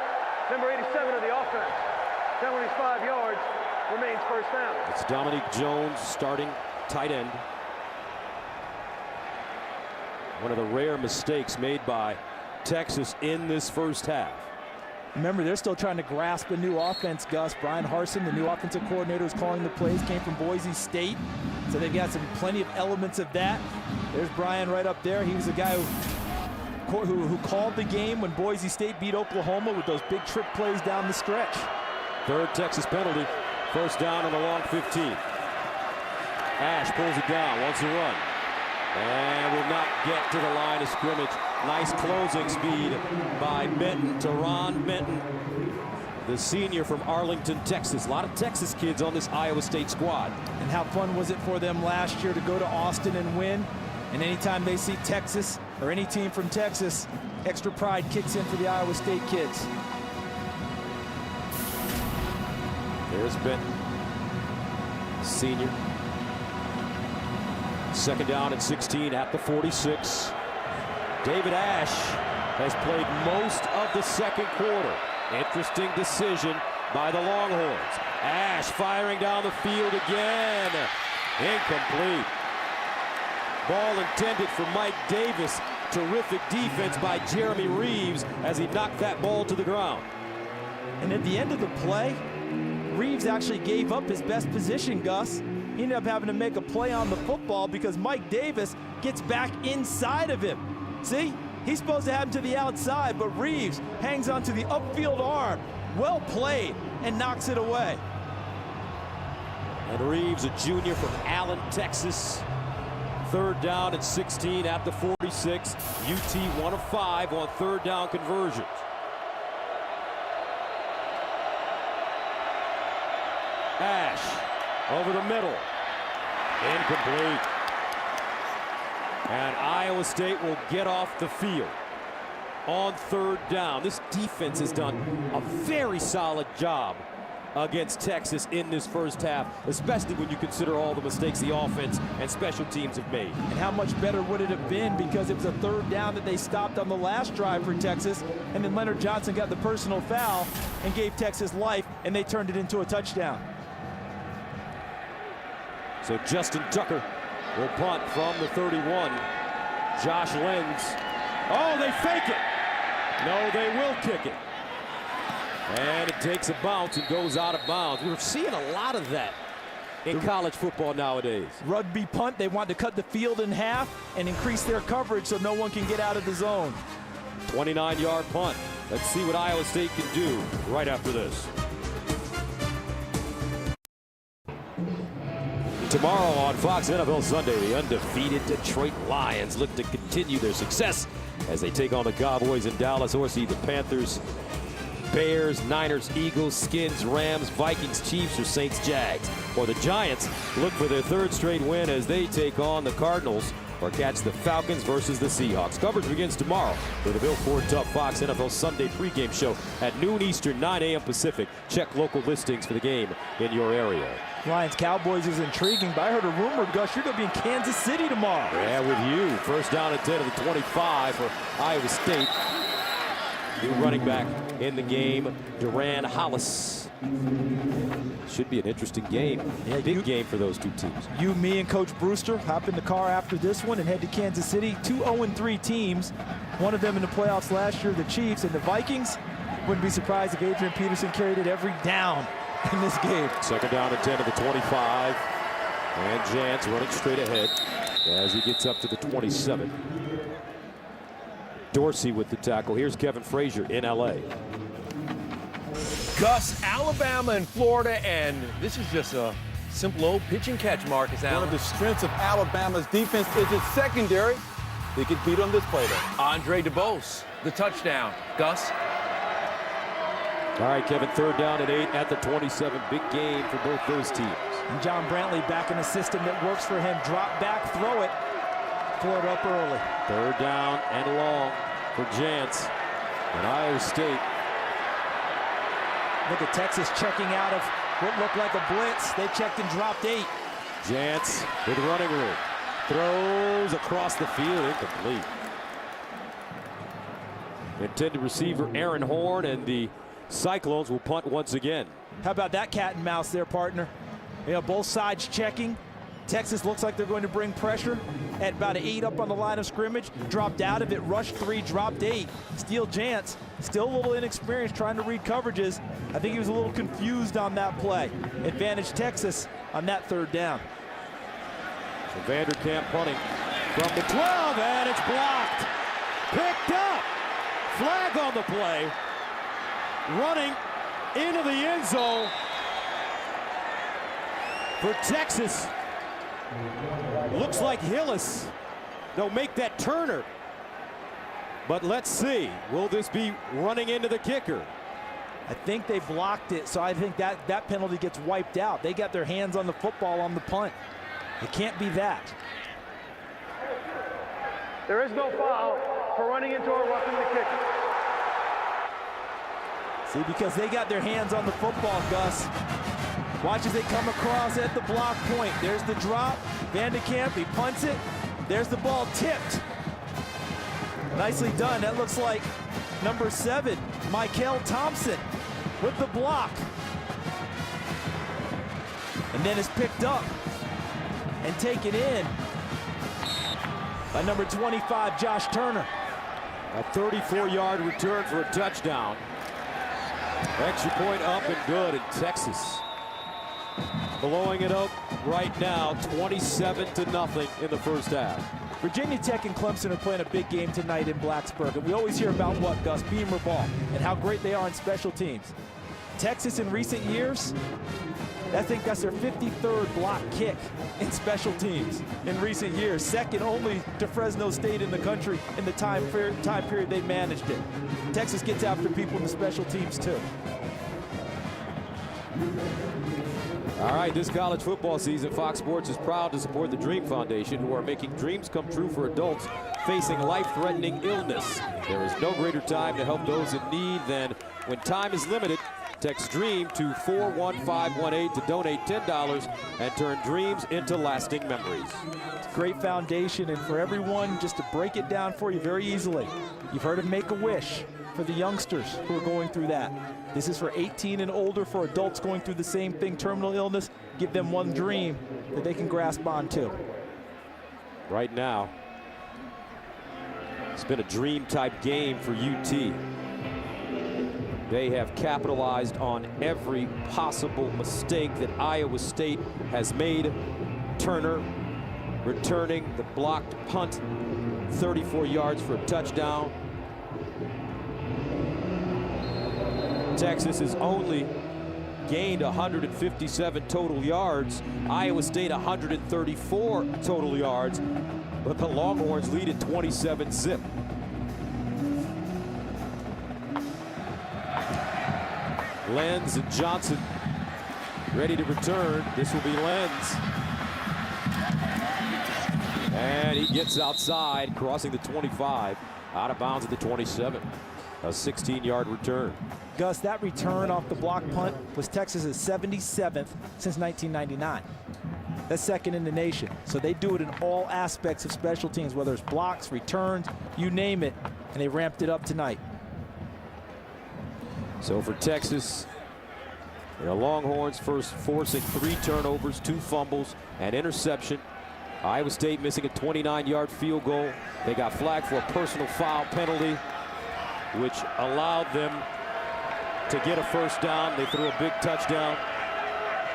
Number 87 of the offense, 75 yards, remains first down. It's Dominique Jones, starting tight end. One of the rare mistakes made by Texas in this first half. Remember, they're still trying to grasp a new offense, Gus. Brian Harsin, the new offensive coordinator, is calling the plays, came from Boise State. So they've got plenty of elements of that. There's Brian right up there. He was the guy who called the game when Boise State beat Oklahoma with those big trick plays down the stretch. Third Texas penalty. First down on the long 15. Ash pulls it down, wants to run. And will not get to the line of scrimmage. Nice closing speed by Benton, Teron Benton, the senior from Arlington, Texas. A lot of Texas kids on this Iowa State squad. And how fun was it for them last year to go to Austin and win? And anytime they see Texas or any team from Texas, extra pride kicks in for the Iowa State kids. There's Benton, senior. Second down at 16 at the 46. David Ash has played most of the second quarter. Interesting decision by the Longhorns. Ash firing down the field again. Incomplete. Ball intended for Mike Davis. Terrific defense by Jeremy Reeves as he knocked that ball to the ground. And at the end of the play, Reeves actually gave up his best position, Gus. he ended up having to make a play on the football because Mike Davis gets back inside of him. See, he's supposed to have him to the outside, but Reeves hangs onto the upfield arm. Well played, and knocks it away. And Reeves, a junior from Allen, Texas. 3rd down and 16 at the 46. UT 1 of 5 on 3rd down conversions. Ash over the middle. Incomplete. And Iowa State will get off the field on 3rd down. This defense has done a very solid job against Texas in this first half, especially when you consider all the mistakes the offense and special teams have made. And how much better would it have been because it was a 3rd down that they stopped on the last drive for Texas, and then Leonard Johnson got the personal foul and gave Texas life, and they turned it into a touchdown. So Justin Tucker will punt from the 31. Josh Lenz. Oh, they fake it. No, they will kick it. And it takes a bounce and goes out of bounds. We're seeing a lot of that in college football nowadays. Rugby punt, they want to cut the field in half and increase their coverage so no one can get out of the zone. 29-yard punt. Let's see what Iowa State can do right after this. Tomorrow on Fox NFL Sunday, the undefeated Detroit Lions look to continue their success as they take on the Cowboys in Dallas, or see the Panthers, Bears, Niners, Eagles, Skins, Rams, Vikings, Chiefs, or Saints, Jags. Or the Giants look for their 3rd straight win as they take on the Cardinals or catch the Falcons versus the Seahawks. Coverage begins tomorrow with the Bill Ford Tough Fox NFL Sunday pregame show at noon Eastern, 9 a.m. Pacific. Check local listings for the game in your area. Lions-Cowboys is intriguing, but I heard a rumor, Gus, you're going to be in Kansas City tomorrow. Yeah, with you. 1st down and 10 of the 25 for Iowa State. New running back in the game, Duran Hollis. Should be an interesting game. Yeah, big game for those two teams. You, me, and Coach Brewster hop in the car after this one and head to Kansas City. 2 0-3 teams. One of them in the playoffs last year, the Chiefs, and the Vikings. Wouldn't be surprised if Adrian Peterson carried it every down in this game. 2nd down and 10 of the 25. And Jantz running straight ahead as he gets up to the 27. Dorsey with the tackle. Here's Kevin Frazier in L.A. Gus, Alabama and Florida, and this is just a simple old pitch and catch, Marcus Allen. One of the strengths of Alabama's defense is its secondary. They get beat on this play, though. Andre DeBose, the touchdown. Gus? All right, Kevin, 3rd down and 8 at the 27. Big game for both those teams. And John Brantley back in a system that works for him. Drop back, throw it. Throw it up early. 3rd down and long for Jantz. And Iowa State. Look at Texas checking out of what looked like a blitz. They checked and dropped 8. Jantz with running room. Throws across the field, incomplete. Intended receiver Aaron Horn, and the Cyclones will punt once again. How about that cat and mouse there, partner? You know, both sides checking. Texas looks like they're going to bring pressure at about 8 up on the line of scrimmage. Dropped out of it, rushed 3, dropped 8. Steele Jantz, still a little inexperienced trying to read coverages. I think he was a little confused on that play. Advantage Texas on that 3rd down. So Vanderkamp punting from the 12, and it's blocked. Picked up. Flag on the play. Running into the end zone for Texas. Looks like Hillis. They'll make that Turner. But let's see. Will this be running into the kicker? I think they blocked it, so I think that penalty gets wiped out. They got their hands on the football on the punt. It can't be that. There is no foul for running into a roughing the kicker. See, because they got their hands on the football, Gus. Watch as they come across at the block point. There's the drop. Vanderkamp, he punts it. There's the ball tipped. Nicely done. That looks like number 7, Michael Thompson, with the block. And then it's picked up and taken in by number 25, Josh Turner. A 34-yard return for a touchdown. Extra point up and good in Texas. blowing it up right now, 27-0 in the first half. Virginia Tech and Clemson are playing a big game tonight in Blacksburg, and we always hear about what, Gus? Beamer ball, and how great they are in special teams. Texas in recent years, I think that's their 53rd block kick in special teams in recent years, second only to Fresno State in the country in the time period they managed it. Texas gets after people in the special teams too. All right, this college football season, Fox Sports is proud to support the Dream Foundation, who are making dreams come true for adults facing life-threatening illness. There is no greater time to help those in need than when time is limited. Text DREAM to 41518 to donate $10 and turn dreams into lasting memories. It's a great foundation, and for everyone, just to break it down for you very easily, you've heard of Make-A-Wish for the youngsters who are going through that. This is for 18 and older, for adults going through the same thing, terminal illness. Give them one dream that they can grasp onto. Right now, it's been a dream-type game for UT. They have capitalized on every possible mistake that Iowa State has made. Turner returning the blocked punt, 34 yards for a touchdown. Texas has only gained 157 total yards. Iowa State 134 total yards, but the Longhorns lead at 27-0. Lenz and Johnson ready to return. This will be Lenz. And he gets outside, crossing the 25, out of bounds at the 27. A 16-yard return. Gus, that return off the block punt was Texas's 77th since 1999. That's second in the nation. So they do it in all aspects of special teams, whether it's blocks, returns, you name it, and they ramped it up tonight. So for Texas, the Longhorns first forcing 3 turnovers, 2 fumbles, and interception. Iowa State missing a 29-yard field goal. They got flagged for a personal foul penalty, which allowed them to get a first down. They threw a big touchdown.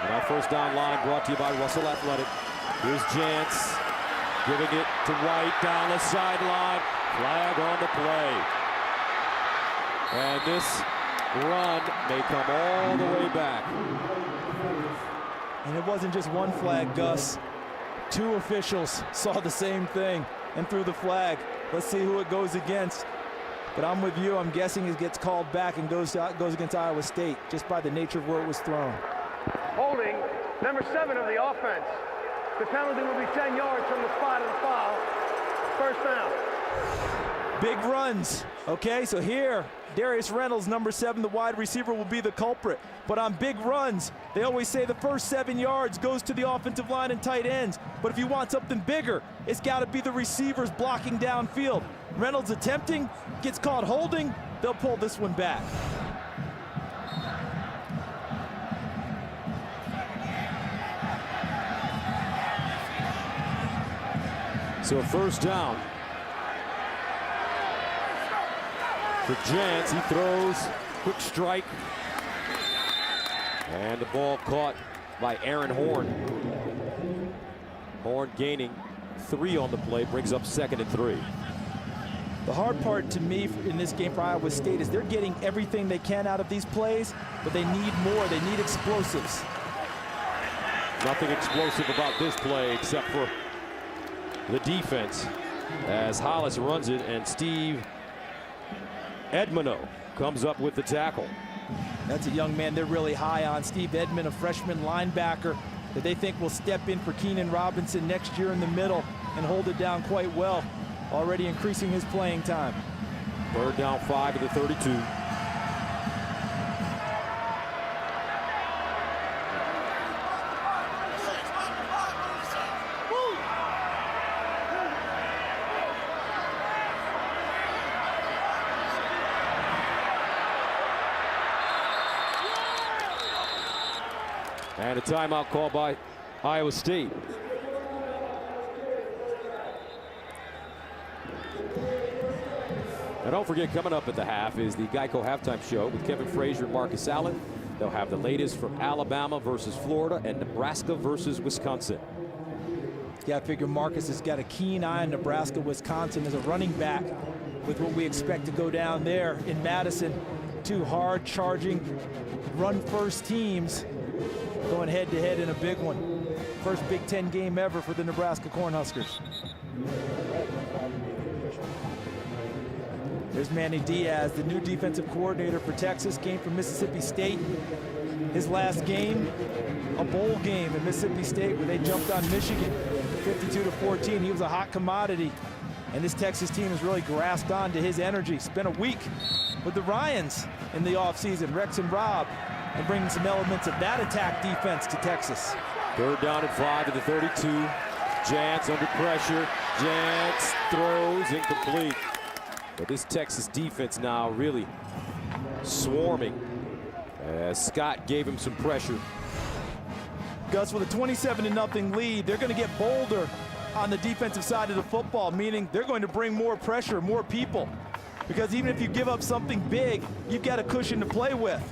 And our first down line brought to you by Russell Athletic. Here's Jantz giving it to White down the sideline. Flag on the play. And this run may come all the way back. And it wasn't just one flag, Gus. 2 officials saw the same thing and threw the flag. Let's see who it goes against. But I'm with you. I'm guessing it gets called back and goes against Iowa State just by the nature of where it was thrown. Holding number 7 of the offense. The penalty will be 10 yards from the spot of the foul. First down. Big runs. Okay, so here, Darius Reynolds, number 7, the wide receiver, will be the culprit. But on big runs, they always say the first 7 yards goes to the offensive line and tight ends. But if you want something bigger, it's got to be the receivers blocking downfield. Reynolds attempting, gets caught holding. They'll pull this one back. So first down for Jantz. He throws, quick strike. And the ball caught by Aaron Horn. Horn gaining 3 on the play, brings up 2nd and 3. The hard part to me in this game for Iowa State is they're getting everything they can out of these plays, but they need more. They need explosives. Nothing explosive about this play except for the defense as Hollis runs it and Steve Edmono comes up with the tackle. That's a young man they're really high on. Steve Edmond, a freshman linebacker that they think will step in for Keenan Robinson next year in the middle and hold it down quite well, already increasing his playing time. 3rd down 5 at the 32. And a timeout called by Iowa State. Now don't forget, coming up at the half is the Geico Halftime Show with Kevin Frazier and Marcus Allen. They'll have the latest from Alabama versus Florida and Nebraska versus Wisconsin. Yeah, I figure Marcus has got a keen eye on Nebraska, Wisconsin as a running back with what we expect to go down there in Madison. Two hard charging, run first teams going head to head in a big one. First Big Ten game ever for the Nebraska Cornhuskers. There's Manny Diaz, the new defensive coordinator for Texas, came from Mississippi State. His last game, a bowl game in Mississippi State where they jumped on Michigan 52-14. He was a hot commodity, and this Texas team has really grasped on to his energy. Spent a week with the Ryans in the offseason, Rex and Rob, and bringing some elements of that attack defense to Texas. 3rd down and 5 to the 32. Jantz under pressure. Jantz throws incomplete. But this Texas defense now really swarming as Scott gave him some pressure. Gus, with a 27-0 lead, they're going to get bolder on the defensive side of the football, meaning they're going to bring more pressure, more people. Because even if you give up something big, you've got a cushion to play with.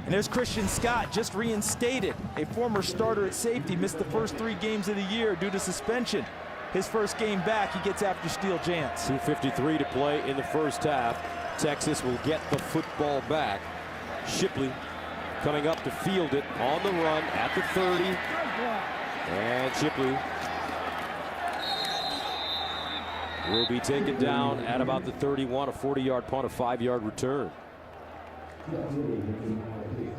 And there's Christian Scott, just reinstated, a former starter at safety, missed the first 3 games of the year due to suspension. His first game back, he gets after Steele Jantz. 2:53 to play in the first half. Texas will get the football back. Shipley coming up to field it on the run at the 30. And Shipley will be taken down at about the 31, a 40-yard punt, a 5-yard return.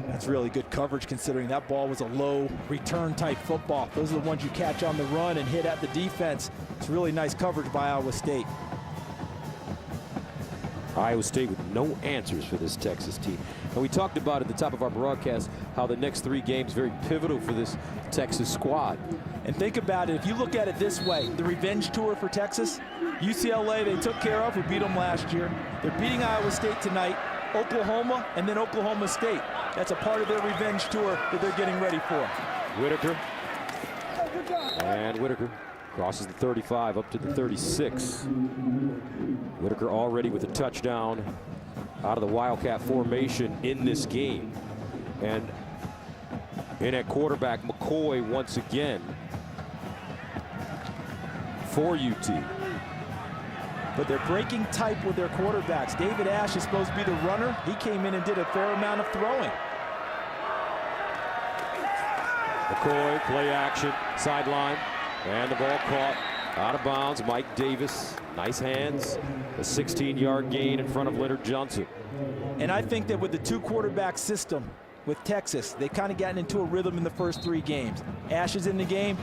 That's really good coverage considering that ball was a low return type football. Those are the ones you catch on the run and hit at the defense. It's really nice coverage by Iowa State. Iowa State with no answers for this Texas team. And we talked about at the top of our broadcast how the next 3 games very pivotal for this Texas squad. And think about it, if you look at it this way, the revenge tour for Texas, UCLA they took care of, who beat them last year. They're beating Iowa State tonight, Oklahoma, and then Oklahoma State. That's a part of their revenge tour that they're getting ready for. Whitaker. And Whitaker crosses the 35 up to the 36. Whitaker already with a touchdown out of the Wildcat formation in this game. And in at quarterback, McCoy once again for UT. But they're breaking type with their quarterbacks. David Ash is supposed to be the runner. He came in and did a fair amount of throwing. McCoy, play action, sideline, and the ball caught out of bounds. Mike Davis, nice hands. A 16-yard gain in front of Leonard Johnson. And I think that with the 2 quarterback system with Texas, they've kind of gotten into a rhythm in the first 3 games. Ash is in the game,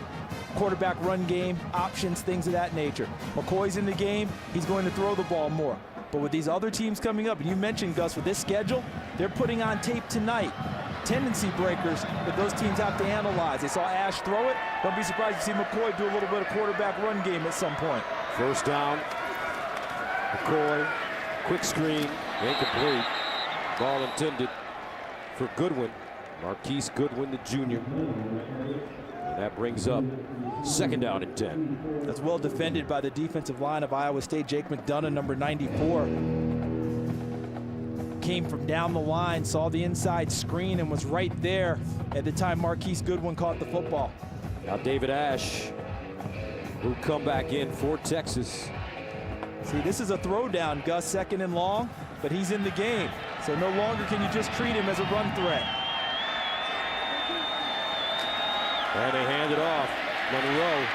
quarterback run game, options, things of that nature. McCoy's in the game, he's going to throw the ball more. But with these other teams coming up, and you mentioned, Gus, with this schedule, they're putting on tape tonight tendency breakers that those teams have to analyze. They saw Ash throw it. Don't be surprised to see McCoy do a little bit of quarterback run game at some point. First down. McCoy, quick screen, incomplete. Ball intended for Goodwin, Marquise Goodwin, the junior. And that brings up 2nd down and 10. That's well defended by the defensive line of Iowa State. Jake McDonough, number 94. Came from down the line, saw the inside screen, and was right there at the time Marquise Goodwin caught the football. Now David Ash, who come back in for Texas. See, this is a throwdown, Gus, 2nd and long, but he's in the game. So no longer can you just treat him as a run threat. And they hand it off. Monroe.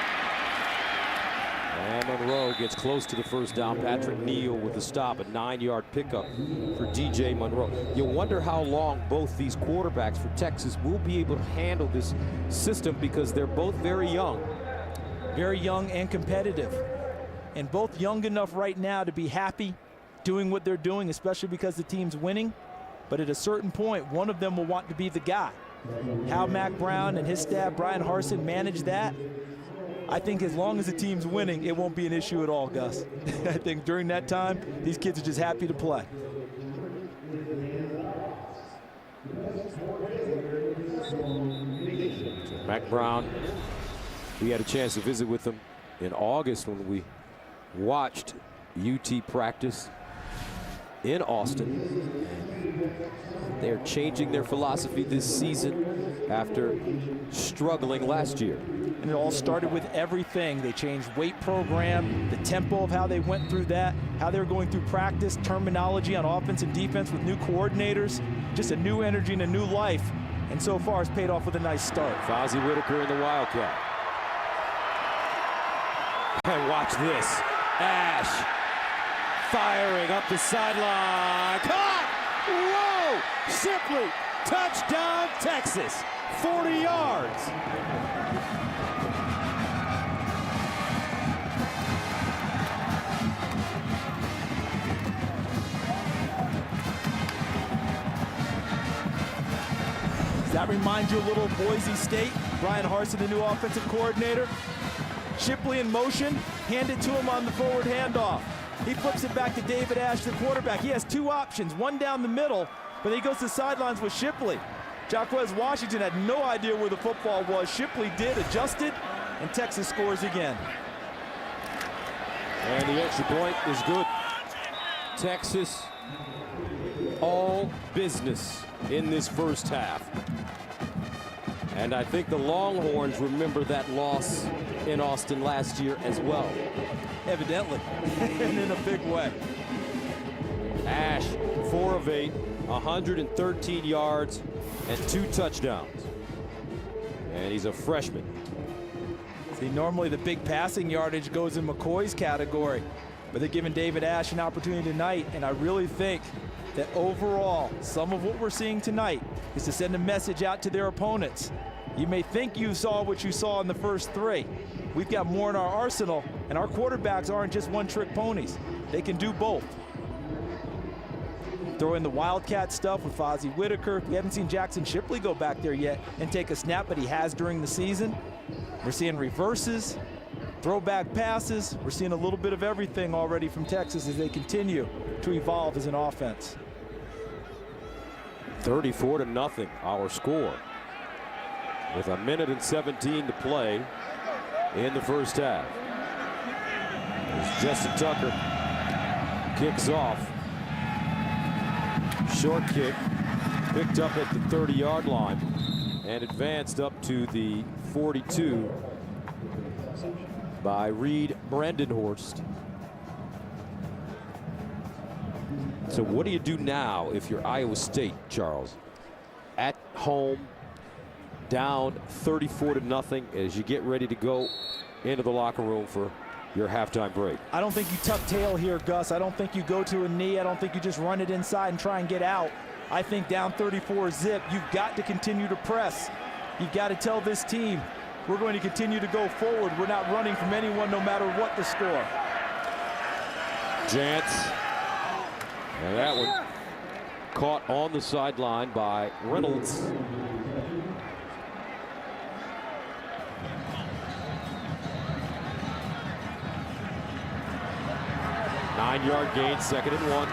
And Monroe gets close to the first down. Patrick Neal with the stop, a 9-yard pickup for DJ Monroe. You wonder how long both these quarterbacks for Texas will be able to handle this system because they're both very young. Very young and competitive. And both young enough right now to be happy doing what they're doing, especially because the team's winning. But at a certain point, one of them will want to be the guy. How Mac Brown and his staff, Brian Harsin, manage that, I think as long as the team's winning, it won't be an issue at all, Gus. I think during that time, these kids are just happy to play. Mac Brown, we had a chance to visit with him in August when we watched UT practice in Austin. They're changing their philosophy this season after struggling last year. And it all started with everything. They changed weight program, the tempo of how they went through that, how they were going through practice, terminology on offense and defense with new coordinators, just a new energy and a new life. And so far, it's paid off with a nice start. Fozzie Whitaker in the Wildcat. And watch this. Ash firing up the sideline. Caught! Whoa! Shipley! Touchdown, Texas. 40 yards. Does that remind you a little of Boise State? Brian Harsin, the new offensive coordinator. Shipley in motion, hand it to him on the forward handoff. He flips it back to David Ash, the quarterback. He has two options, one down the middle, but he goes to the sidelines with Shipley. Jacquez Washington had no idea where the football was. Shipley did, adjusted, and Texas scores again. And the extra point is good. Texas, all business in this first half. And I think the Longhorns remember that loss in Austin last year as well. Evidently, and in a big way. Ash, 4 of 8, 113 yards, and 2 touchdowns. And he's a freshman. See, normally the big passing yardage goes in McCoy's category, but they're giving David Ash an opportunity tonight, and I really think that overall, some of what we're seeing tonight is to send a message out to their opponents. You may think you saw what you saw in the first 3. We've got more in our arsenal, and our quarterbacks aren't just one-trick ponies. They can do both. Throw in the Wildcat stuff with Fozzie Whitaker. We haven't seen Jackson Shipley go back there yet and take a snap, but he has during the season. We're seeing reverses, throwback passes. We're seeing a little bit of everything already from Texas as they continue to evolve as an offense. 34-0, our score. With 1:17 to play in the first half. As Justin Tucker kicks off. Short kick, picked up at the 30-yard line and advanced up to the 42 by Reed Brandenhorst. So what do you do now if you're Iowa State, Charles? At home, down 34-0 as you get ready to go into the locker room for your halftime break. I don't think you tuck tail here, Gus. I don't think you go to a knee. I don't think you just run it inside and try and get out. I think down 34-zip, you've got to continue to press. You've got to tell this team, we're going to continue to go forward. We're not running from anyone no matter what the score. Jantz. And that one caught on the sideline by Reynolds. Nine-yard gain, 2nd and 1.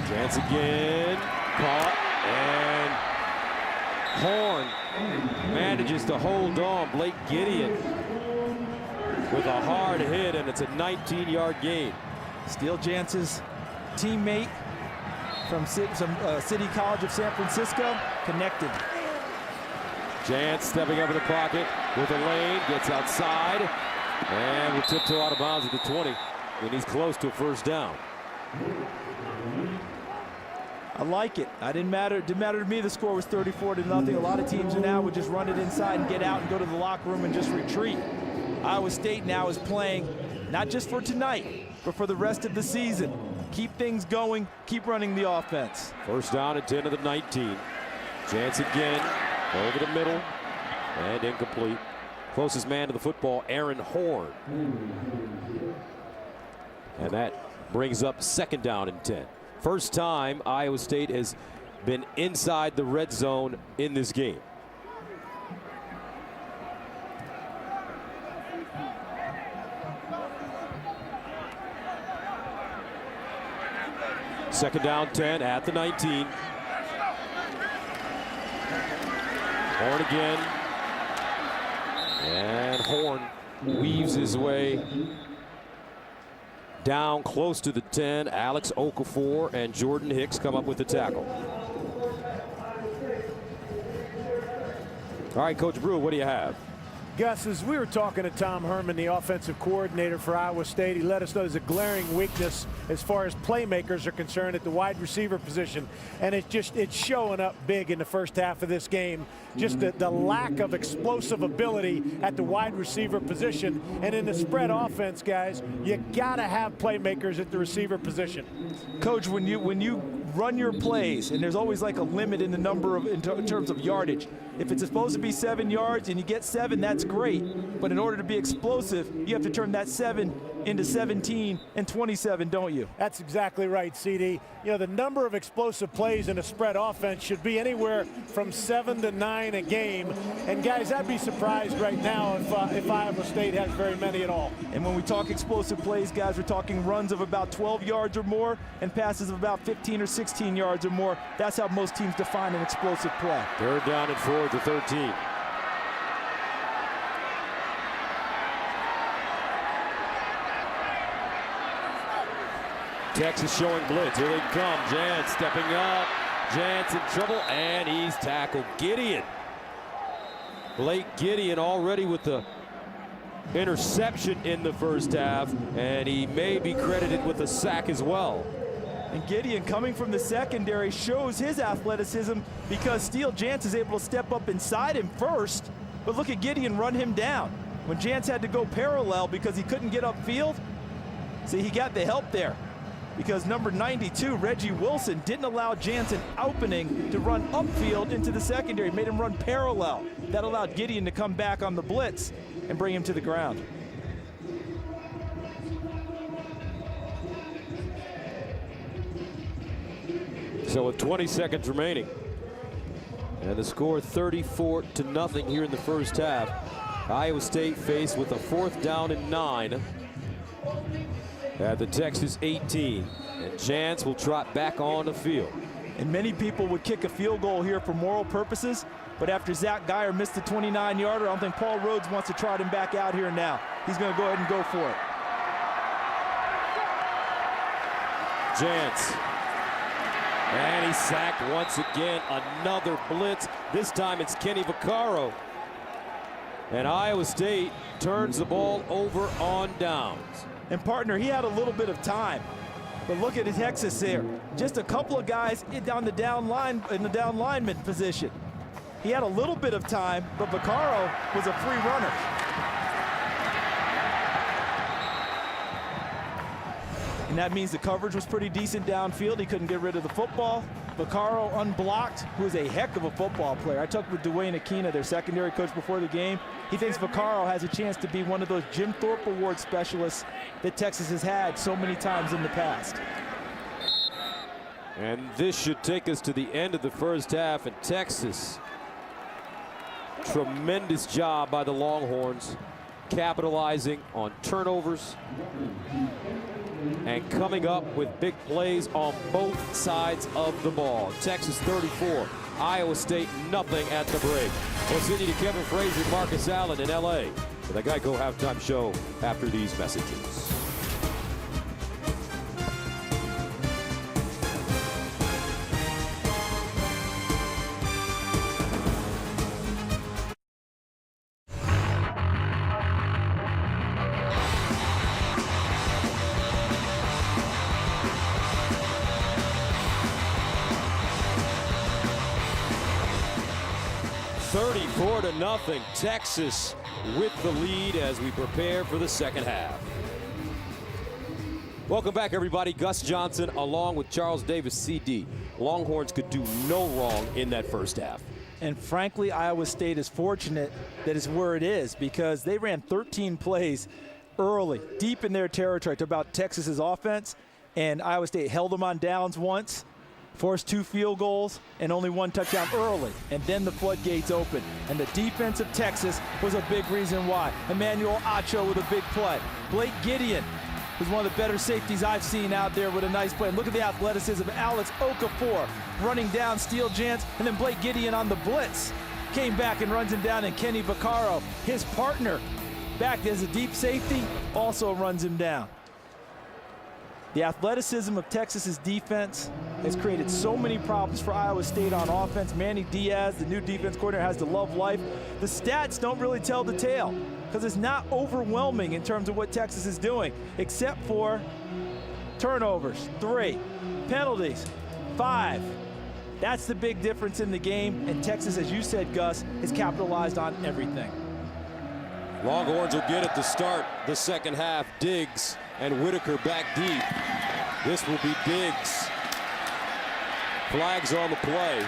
Chance again, caught, and Horn manages to hold on. Blake Gideon with a hard hit, and it's a 19-yard gain. Steele Jantz's teammate from City College of San Francisco connected. Jantz stepping up in the pocket with a lane, gets outside, and will tiptoe out of bounds at the 20. And he's close to a first down. I like it. It didn't matter to me the score was 34-0. A lot of teams now would just run it inside and get out and go to the locker room and just retreat. Iowa State now is playing not just for tonight, but for the rest of the season. Keep things going, keep running the offense. First down at 10 of the 19. Chance again, over the middle, and incomplete. Closest man to the football, Aaron Horn. And that brings up 2nd down and 10. First time Iowa State has been inside the red zone in this game. Second down, 10 at the 19. Horn again. And Horn weaves his way Down close to the 10, Alex Okafor and Jordan Hicks come up with the tackle. All right, Coach Brew, what do you have? Gus, as we were talking to Tom Herman, the offensive coordinator for Iowa State, he let us know there's a glaring weakness as far as playmakers are concerned at the wide receiver position. And it's showing up big in the first half of this game. Just the lack of explosive ability at the wide receiver position. And in the spread offense, guys, you got to have playmakers at the receiver position. Coach, when you run your plays, and there's always like a limit in the number of in terms of yardage. If it's supposed to be 7 yards and you get 7, that's great. But in order to be explosive, you have to turn that 7 into 17 and 27, don't you? That's exactly right, CD. You know, the number of explosive plays in a spread offense should be anywhere from 7 to 9 a game. And guys, I'd be surprised right now if Iowa State has very many at all. And when we talk explosive plays, guys, we're talking runs of about 12 yards or more and passes of about 15 or 16 yards or more. That's how most teams define an explosive play. 3rd down and 4 to 13. Texas showing blitz. Here they come. Jans stepping up. Jans in trouble, and he's tackled. Gideon. Blake Gideon already with the interception in the first half, and he may be credited with a sack as well. And Gideon, coming from the secondary, shows his athleticism because Steele Jans is able to step up inside him first. But look at Gideon run him down. When Jans had to go parallel because he couldn't get upfield, see, he got the help there. Because number 92, Reggie Wilson, didn't allow Jans an opening to run upfield into the secondary, made him run parallel. That allowed Gideon to come back on the blitz and bring him to the ground. So with 20 seconds remaining, and the score 34-0 here in the first half, Iowa State faced with a 4th down and 9 at the Texas 18, and Jans will trot back on the field. And many people would kick a field goal here for moral purposes, but after Zach Geyer missed the 29-yarder, I don't think Paul Rhodes wants to trot him back out here now. He's going to go ahead and go for it. Jans. And he's sacked once again. Another blitz. This time it's Kenny Vaccaro. And Iowa State turns the ball over on downs. And partner, he had a little bit of time. But look at his Texas there. Just a couple of guys down the down line in the down lineman position. He had a little bit of time, but Vaccaro was a free runner. And that means the coverage was pretty decent downfield. He couldn't get rid of the football. Vaccaro unblocked, who is a heck of a football player. I talked with Dwayne Aquina, their secondary coach, before the game. He thinks Vaccaro has a chance to be one of those Jim Thorpe Award specialists that Texas has had so many times in the past. And this should take us to the end of the first half, and Texas, tremendous job by the Longhorns, capitalizing on turnovers and coming up with big plays on both sides of the ball. Texas 34, Iowa State nothing at the break. We'll send you to Kevin Frazier and Marcus Allen in LA for the Geico Halftime Show after these messages. Nothing. Texas with the lead as we prepare for the second half. Welcome back, everybody. Gus Johnson along with Charles Davis, CD. Longhorns could do no wrong in that first half. And frankly, Iowa State is fortunate that it's where it is because they ran 13 plays early, deep in their territory to about Texas's offense, and Iowa State held them on downs once, forced 2 field goals and only 1 touchdown early, and then the floodgates opened. And the defense of Texas was a big reason why. Emmanuel Acho with a big play. Blake Gideon was one of the better safeties I've seen out there with a nice play. And look at the athleticism of Alex Okafor running down Steele Jans, and then Blake Gideon on the blitz came back and runs him down, and Kenny Vaccaro, his partner, back as a deep safety, also runs him down. The athleticism of Texas's defense has created so many problems for Iowa State on offense. Manny Diaz, the new defense coordinator, has to love life. The stats don't really tell the tale because it's not overwhelming in terms of what Texas is doing, except for turnovers, 3, penalties, 5. That's the big difference in the game, and Texas, as you said, Gus, has capitalized on everything. Longhorns will get it to start the second half. Diggs and Whitaker back deep. This will be Diggs. Flags on the play.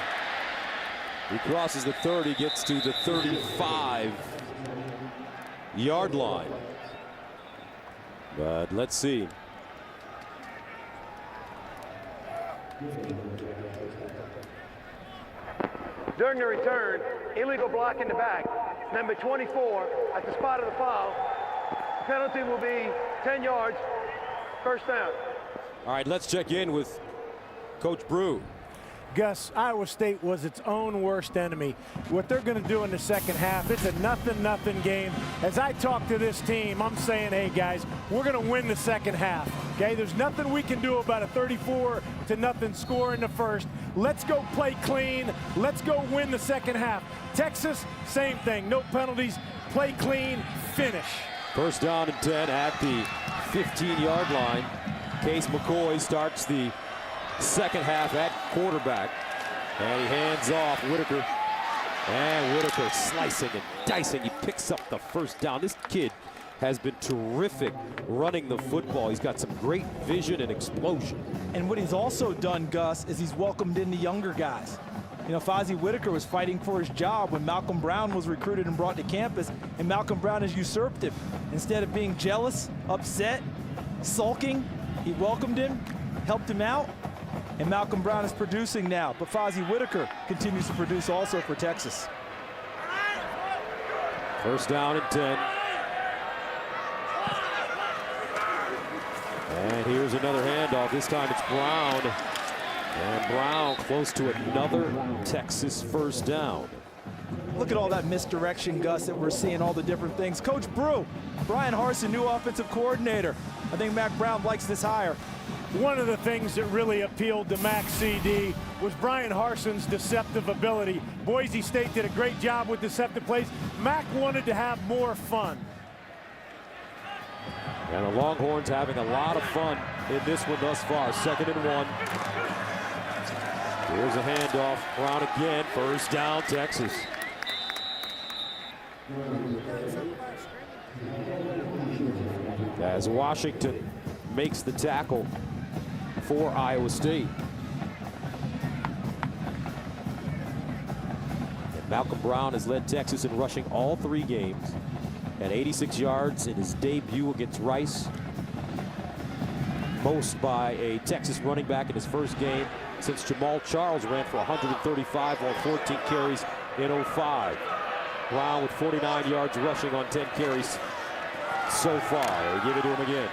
He crosses the 30, gets to the 35-yard line. But let's see. During the return, illegal block in the back. Number 24 at the spot of the foul. Penalty will be 10 yards, first down. All right, let's check in with Coach Brew. Gus, Iowa State was its own worst enemy. What they're going to do in the second half, it's a nothing game. As I talk to this team, I'm saying, hey guys, we're going to win the second half. Okay, there's nothing we can do about a 34-0 score in the first. Let's go play clean. Let's go win the second half. Texas, same thing. No penalties. Play clean. Finish. First down and 10 at the 15-yard line. Case McCoy starts the second half at quarterback. And he hands off Whitaker. And Whitaker slicing and dicing. He picks up the first down. This kid has been terrific running the football. He's got some great vision and explosion. And what he's also done, Gus, is he's welcomed in the younger guys. You know, Fozzie Whitaker was fighting for his job when Malcolm Brown was recruited and brought to campus, and Malcolm Brown has usurped him. Instead of being jealous, upset, sulking, he welcomed him, helped him out, and Malcolm Brown is producing now. But Fozzie Whitaker continues to produce also for Texas. First down and 10. And here's another handoff. This time it's Brown. And Brown close to another Texas first down. Look at all that misdirection, Gus, that we're seeing, all the different things. Coach Brew, Brian Harsin, new offensive coordinator. I think Mac Brown likes this hire. One of the things that really appealed to Mac CD was Brian Harsin's deceptive ability. Boise State did a great job with deceptive plays. Mac wanted to have more fun. And the Longhorns having a lot of fun in this one thus far. 2nd and 1. Here's a handoff. Brown again. First down, Texas. As Washington makes the tackle for Iowa State. And Malcolm Brown has led Texas in rushing all 3 games. At 86 yards in his debut against Rice. Most by a Texas running back in his first game since Jamal Charles ran for 135 on 14 carries in 05. Brown with 49 yards rushing on 10 carries so far. They give it to him again.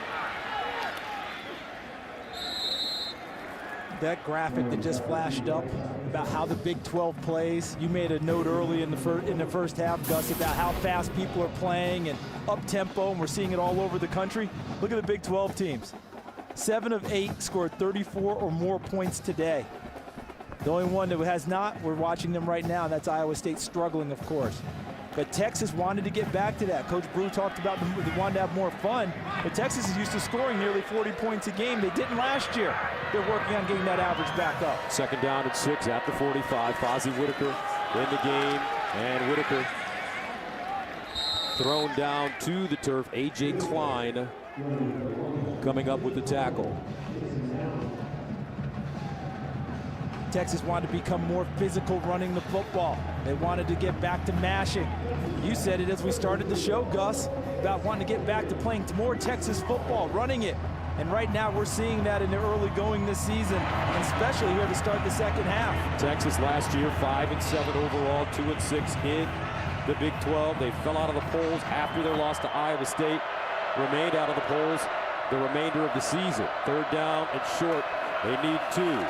That graphic that just flashed up about how the Big 12 plays. You made a note early in the first half, Gus, about how fast people are playing and up-tempo, and we're seeing it all over the country. Look at the Big 12 teams. 7 of 8 scored 34 or more points today. The only one that has not, we're watching them right now, and that's Iowa State struggling, of course. But Texas wanted to get back to that. Coach Brew talked about they wanted to have more fun, but Texas is used to scoring nearly 40 points a game. They didn't last year. They're working on getting that average back up. 2nd down and 6 at the 45. Fozzie Whitaker in the game, and Whitaker thrown down to the turf. A.J. Klein coming up with the tackle. Texas wanted to become more physical running the football. They wanted to get back to mashing. You said it as we started the show, Gus, about wanting to get back to playing more Texas football, running it. And right now we're seeing that in the early going this season, and especially here to start the second half. Texas last year 5-7 overall, 2-6 in the Big 12. They fell out of the polls after their loss to Iowa State, remained out of the polls the remainder of the season. 3rd down and short. They need 2.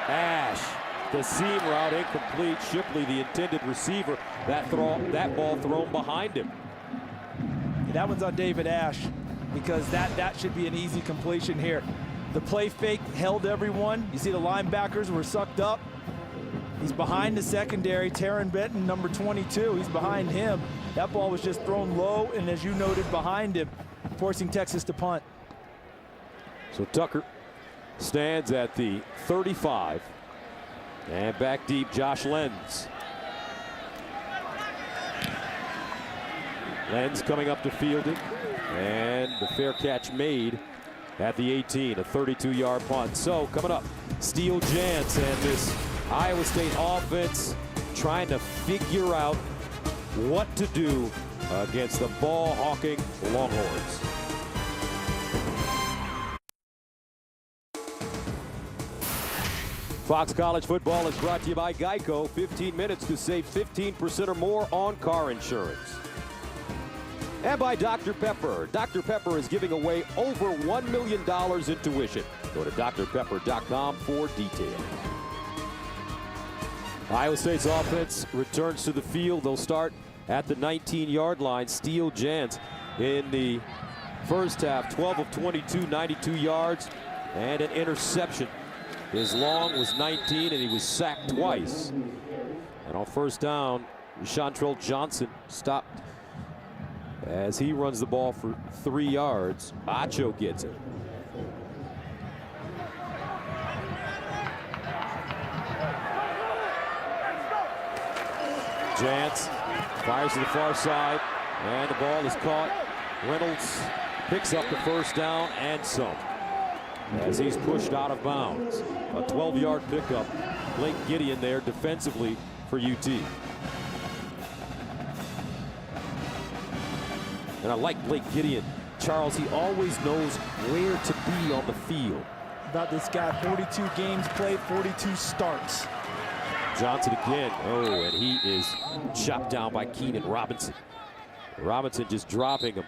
Ash, the seam route incomplete. Shipley, the intended receiver, that ball thrown behind him. That one's on David Ash, because that should be an easy completion here. The play fake held everyone. You see the linebackers were sucked up. He's behind the secondary. Taron Benton, number 22, he's behind him. That ball was just thrown low, and as you noted, behind him, forcing Texas to punt. So Tucker stands at the 35. And back deep, Josh Lenz. Lenz coming up to field it. And the fair catch made at the 18, a 32-yard punt. So coming up, Steele Jantz and this Iowa State offense trying to figure out what to do against the ball-hawking Longhorns. Fox College Football is brought to you by Geico. 15 minutes to save 15% or more on car insurance. And by Dr. Pepper. Dr. Pepper is giving away over $1 million in tuition. Go to drpepper.com for details. Iowa State's offense returns to the field. They'll start at the 19-yard line. Steele Jantz in the first half, 12 of 22, 92 yards, and an interception. His long was 19, and he was sacked twice. And on first down, Chantrell Johnson stopped as he runs the ball for 3 yards. Acho gets it. Jantz fires to the far side, and the ball is caught. Reynolds picks up the first down and some as he's pushed out of bounds. A 12-yard pickup. Blake Gideon there defensively for UT. And I like Blake Gideon. Charles, he always knows where to be on the field. About this guy, 42 games played, 42 starts. Johnson again. Oh, and he is chopped down by Keenan Robinson. Robinson just dropping him.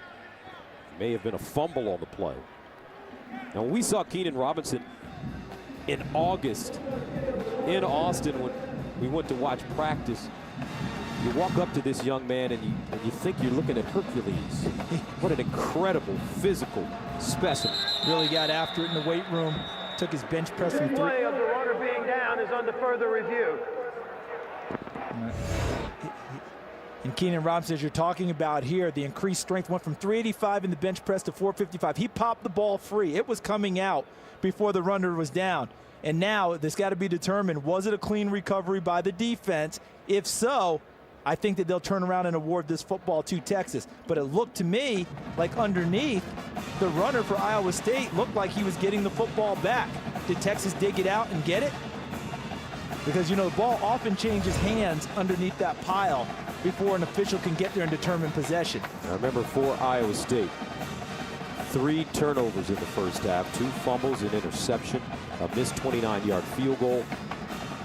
May have been a fumble on the play. Now, we saw Keenan Robinson in August in Austin when we went to watch practice. You walk up to this young man and you think you're looking at Hercules. What an incredible physical specimen. Really got after it in the weight room. Took his bench press from 3. Play of the runner being down is under further review. And Keenan Robinson, as you're talking about here, the increased strength went from 385 in the bench press to 455. He popped the ball free. It was coming out before the runner was down. And now this got to be determined. Was it a clean recovery by the defense? If so, I think that they'll turn around and award this football to Texas. But it looked to me like underneath, the runner for Iowa State looked like he was getting the football back. Did Texas dig it out and get it? Because, you know, the ball often changes hands underneath that pile before an official can get there and determine possession. Now remember, for Iowa State, 3 turnovers in the first half, 2 fumbles, an interception, a missed 29-yard field goal,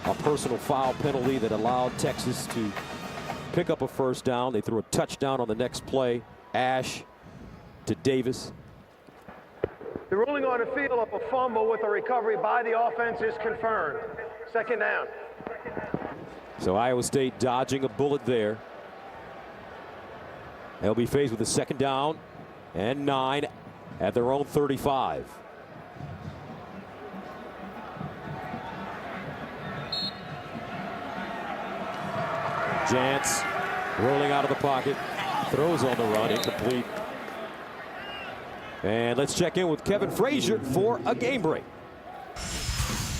a personal foul penalty that allowed Texas to pick up a first down. They threw a touchdown on the next play. Ash to Davis. The ruling on the field of a fumble with a recovery by the offense is confirmed. Second down. So Iowa State dodging a bullet there. They'll be faced with a second down and 9 at their own 35. Jantz rolling out of the pocket, throws on the run, incomplete. And let's check in with Kevin Frazier for a game break.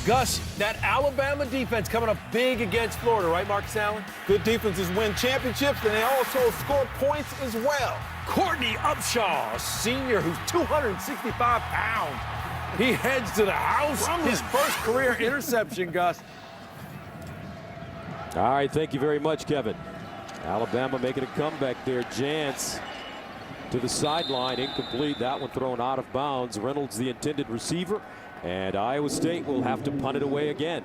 Gus, that Alabama defense coming up big against Florida, right, Marcus Allen? Good defenses win championships, and they also score points as well. Courtney Upshaw, a senior who's 265 pounds. He heads to the house. His first career interception, Gus. All right, thank you very much, Kevin. Alabama making a comeback there. Jantz to the sideline, incomplete. That one thrown out of bounds. Reynolds, the intended receiver, and Iowa State will have to punt it away again.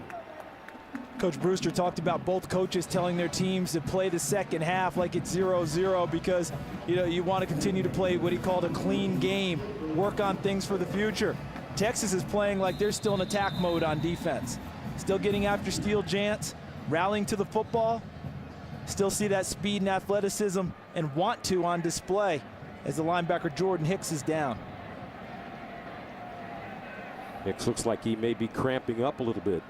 Coach Brewster talked about both coaches telling their teams to play the second half like it's 0-0 because, you know, you want to continue to play what he called a clean game, work on things for the future. Texas is playing like they're still in attack mode on defense. Still getting after Steele Jantz, rallying to the football. Still see that speed and athleticism and want to on display as the linebacker Jordan Hicks is down. Hicks looks like he may be cramping up a little bit.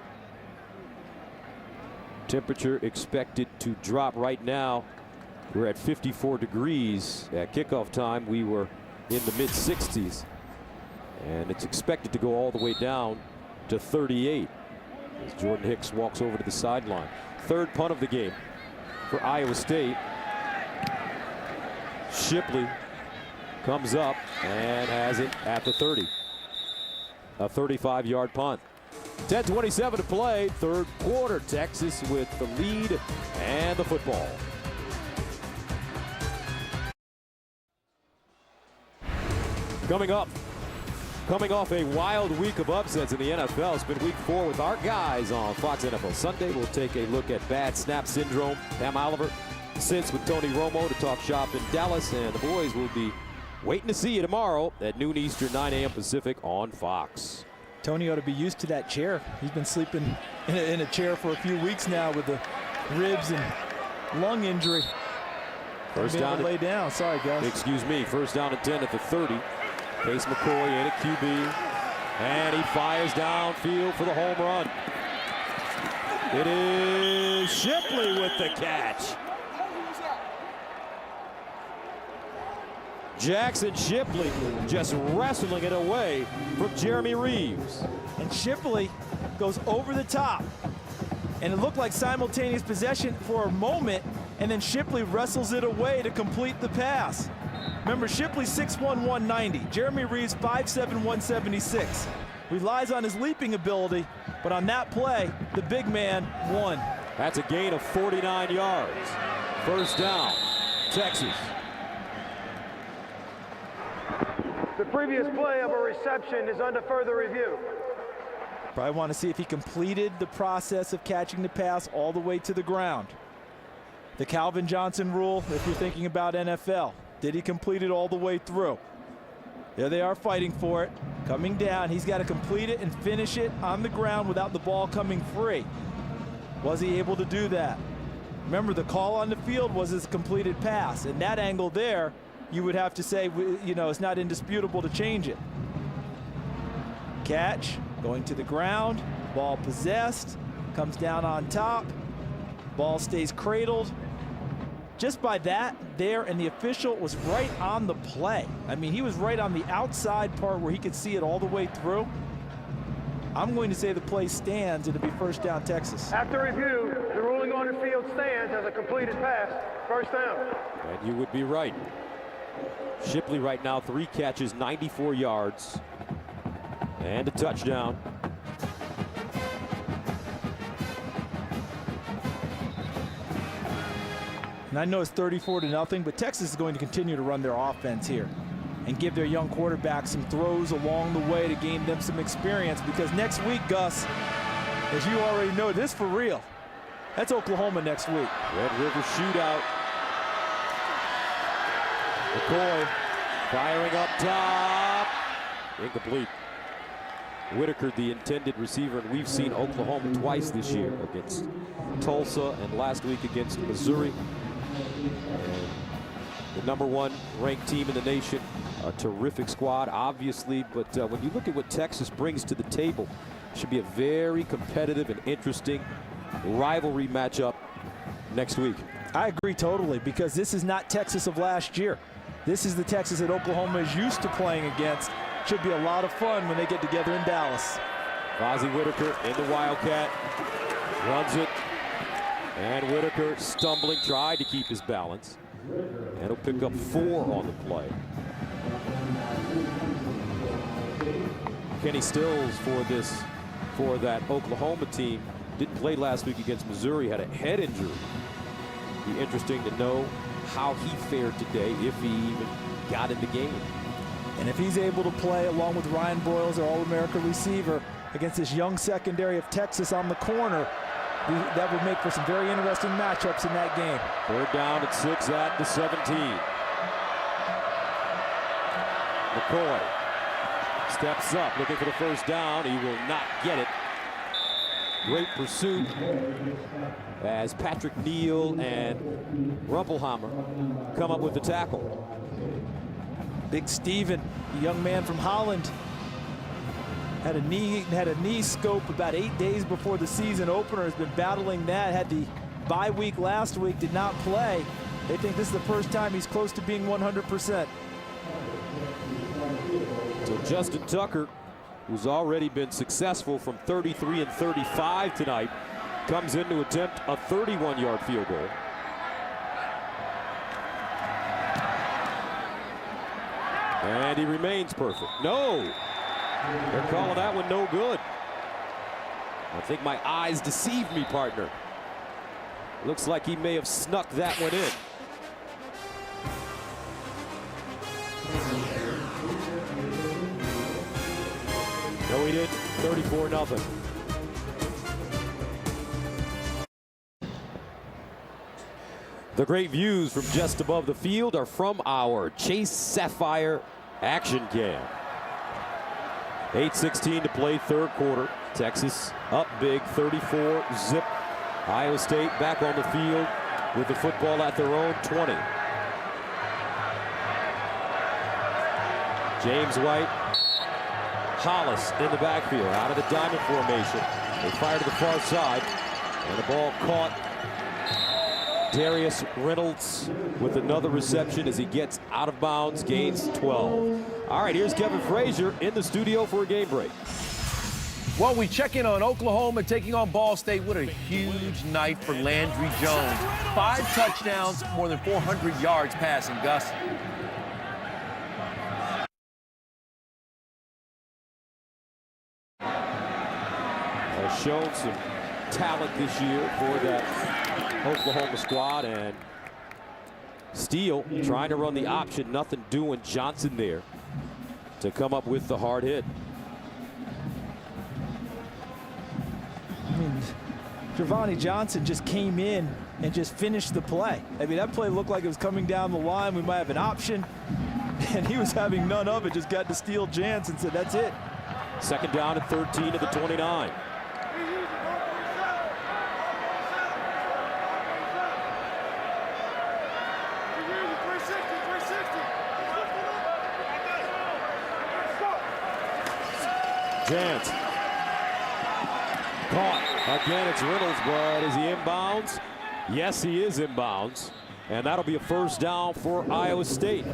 Temperature expected to drop right now. We're at 54 degrees. At kickoff time, we were in the mid-60s. And it's expected to go all the way down to 38 as Jordan Hicks walks over to the sideline. Third punt of the game for Iowa State. Shipley comes up and has it at the 30. A 35-yard punt. 10:27 to play, third quarter. Texas with the lead and the football. Coming up, coming off a wild week of upsets in the NFL, it's been week 4 with our guys on Fox NFL Sunday. We'll take a look at bad snap syndrome. Pam Oliver sits with Tony Romo to talk shop in Dallas, and the boys will be waiting to see you tomorrow at noon Eastern, 9 a.m. Pacific on Fox. Tony ought to be used to that chair. He's been sleeping in a chair for a few weeks now with the ribs and lung injury. First down to lay down. Sorry, guys. Excuse me. First down and 10 at the 30. Case McCoy in at QB, and he fires downfield for the home run. It is Shipley with the catch. Jackson Shipley just wrestling it away from Jeremy Reeves. And Shipley goes over the top. And it looked like simultaneous possession for a moment, and then Shipley wrestles it away to complete the pass. Remember, Shipley's 6'1", 190. Jeremy Reeves 5'7", 176. Relies on his leaping ability, but on that play, the big man won. That's a gain of 49 yards. First down, Texas. The previous play of a reception is under further review. Probably want to see if he completed the process of catching the pass all the way to the ground. The Calvin Johnson rule, if you're thinking about NFL. Did he complete it all the way through? There they are fighting for it. Coming down, he's got to complete it and finish it on the ground without the ball coming free. Was he able to do that? Remember, the call on the field was his completed pass. And that angle there, you would have to say, you know, it's not indisputable to change it. Catch, going to the ground, ball possessed, comes down on top, ball stays cradled. Just by that there, and the official was right on the play. I mean, he was right on the outside part where he could see it all the way through. I'm going to say the play stands, and it'll be first down Texas. After review, the ruling on the field stands as a completed pass, first down. And you would be right. Shipley right now, 3 catches, 94 yards, and a touchdown. And I know it's 34-0, but Texas is going to continue to run their offense here and give their young quarterback some throws along the way to gain them some experience, because next week, Gus, as you already know, this for real. That's Oklahoma next week. Red River shootout. McCoy firing up top. Incomplete. Whitaker, the intended receiver, and we've seen Oklahoma twice this year against Tulsa and last week against Missouri. And the #1 ranked team in the nation, a terrific squad, obviously, but when you look at what Texas brings to the table, it should be a very competitive and interesting rivalry matchup next week. I agree totally, because this is not Texas of last year. This is the Texas that Oklahoma is used to playing against. Should be a lot of fun when they get together in Dallas. Fozzie Whitaker in the Wildcat, runs it, and Whitaker stumbling, tried to keep his balance, and he'll pick up 4 on the play. Kenny Stills for that Oklahoma team didn't play last week against Missouri, had a head injury. Be interesting to know how he fared today, if he even got in the game. And if he's able to play along with Ryan Broyles, their All-America receiver, against this young secondary of Texas on the corner, that would make for some very interesting matchups in that game. Third down at 6 at the 17. McCoy steps up, looking for the first down. He will not get it. Great pursuit as Patrick Neal and Rumpelhammer come up with the tackle. Big Steven, the young man from Holland, Had a knee scope about 8 days before the season opener. Has been battling that. Had the bye week last week. Did not play. They think this is the first time he's close to being 100%. So Justin Tucker, who's already been successful from 33 and 35 tonight, comes in to attempt a 31-yard field goal. And he remains perfect. No! They're calling that one no good. I think my eyes deceived me, partner. Looks like he may have snuck that one in. No, he didn't. 34-0. The great views from just above the field are from our Chase Sapphire action cam. 8:16 to play, third quarter. Texas up big, 34-zip. Iowa State back on the field with the football at their own 20. James White, Hollis in the backfield, out of the diamond formation. They fire to the far side, and the ball caught. Darius Reynolds with another reception as he gets out of bounds, gains 12. All right, here's Kevin Frazier in the studio for a game break. Well, we check in on Oklahoma taking on Ball State. What a huge night for Landry Jones. 5 touchdowns, more than 400 yards passing, Gus. Has shown some talent this year for that Oklahoma squad, and Steele trying to run the option, nothing doing. Johnson there to come up with the hard hit. I mean, Giovanni Johnson just came in and just finished the play. I mean, that play looked like it was coming down the line. We might have an option, and he was having none of it. Just got to Steele Jans and said, that's it. Second down at 13 to the 29. Jans caught again. It's Reynolds, but is he inbounds? Yes, he is inbounds, and that'll be a first down for Iowa State.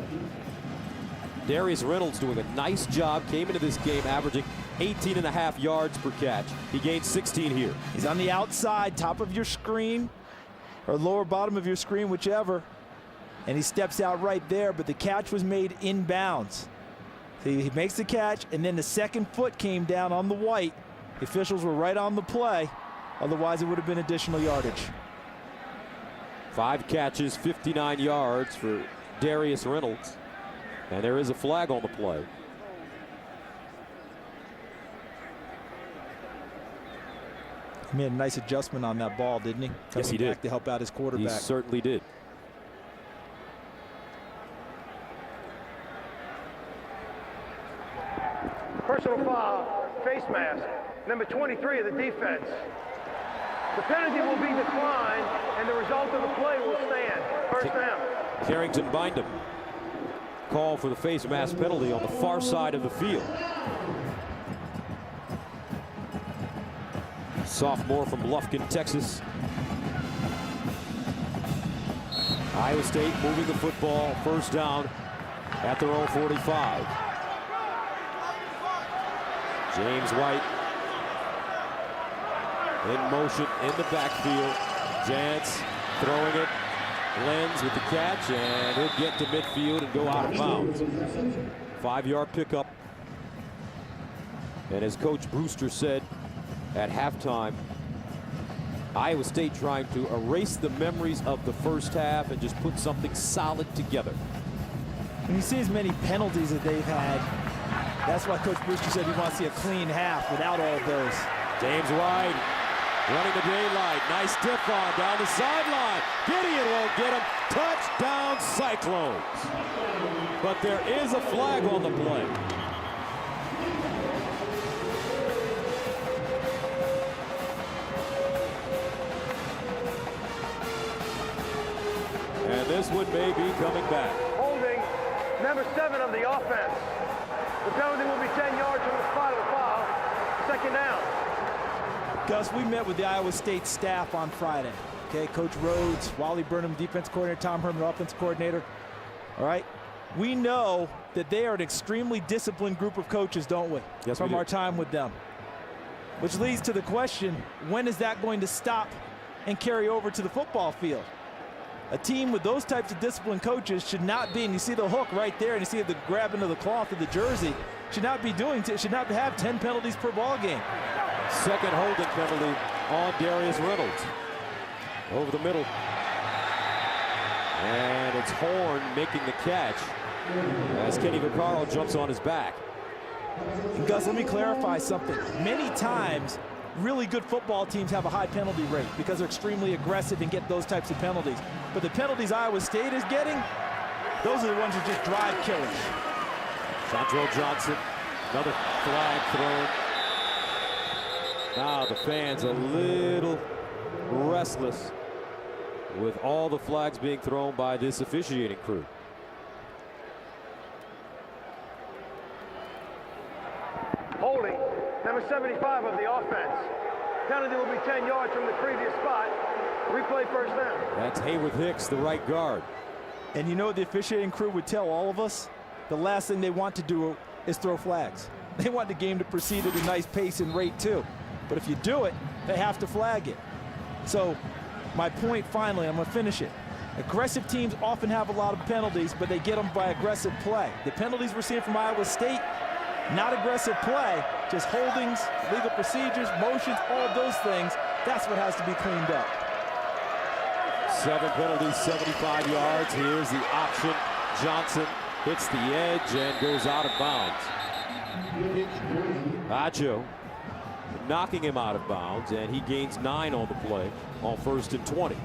Darius Reynolds doing a nice job. Came into this game averaging 18.5 yards per catch. He gained 16 here. He's on the outside, top of your screen, or lower bottom of your screen, whichever, and he steps out right there, but the catch was made inbounds. He makes the catch, and then the second foot came down on the white. The officials were right on the play. Otherwise, it would have been additional yardage. 5 catches, 59 yards for Darius Reynolds. And there is a flag on the play. He made a nice adjustment on that ball, didn't he? Yes, he did. To help out his quarterback. He certainly did. Personal foul, face mask, number 23 of the defense. The penalty will be declined, and the result of the play will stand. First down. Carrington Bindum. Call for the face mask penalty on the far side of the field. Sophomore from Lufkin, Texas. Iowa State moving the football, first down at their own 45. James White in motion in the backfield. Jans throwing it. Lenz with the catch, and he'll get to midfield and go out of bounds. 5-yard pickup. And as Coach Brewster said at halftime, Iowa State trying to erase the memories of the first half and just put something solid together. When you see as many penalties that they've had, that's why Coach Brewster said he wants to see a clean half without all of those. James White running the daylight. Nice stiff on down the sideline. Gideon won't get him. Touchdown Cyclones. But there is a flag on the play. And this one may be coming back. Holding number 7 of the offense. The penalty will be 10 yards from the spot of the foul. second down. Gus, we met with the Iowa State staff on Friday. Okay, Coach Rhodes, Wally Burnham, defense coordinator, Tom Herman, offense coordinator. All right, we know that they are an extremely disciplined group of coaches, don't we? Yes, from we do. our time with them. Which leads to the question, when is that going to stop and carry over to the football field? A team with those types of disciplined coaches should not be, and you see the hook right there, and you see the grabbing of the cloth of the jersey, should not have 10 penalties per ball game. Second holding penalty on Darius Reynolds. Over the middle. And it's Horn making the catch as Kenny Vaccaro jumps on his back. And Gus, let me clarify something. Many times, really good football teams have a high penalty rate because they're extremely aggressive and get those types of penalties. But the penalties Iowa State is getting, those are the ones that just drive killers. Sandro Johnson, another flag thrown. Now the fans a little restless with all the flags being thrown by this officiating crew. Holding, number 75 of the offense. Penalty will be 10 yards from the previous spot. Replay first down. That's Hayworth Hicks, the right guard. And you know what the officiating crew would tell all of us? The last thing they want to do is throw flags. They want the game to proceed at a nice pace and rate too. But if you do it, they have to flag it. So my point finally, I'm gonna finish it. Aggressive teams often have a lot of penalties, but they get them by aggressive play. The penalties we're seeing from Iowa State, not aggressive play, just holdings, legal procedures, motions, all of those things. That's what has to be cleaned up. 7 penalties, 75 yards. Here's the option. Johnson hits the edge and goes out of bounds. Acho knocking him out of bounds, and he gains 9 on the play on 1st and 20.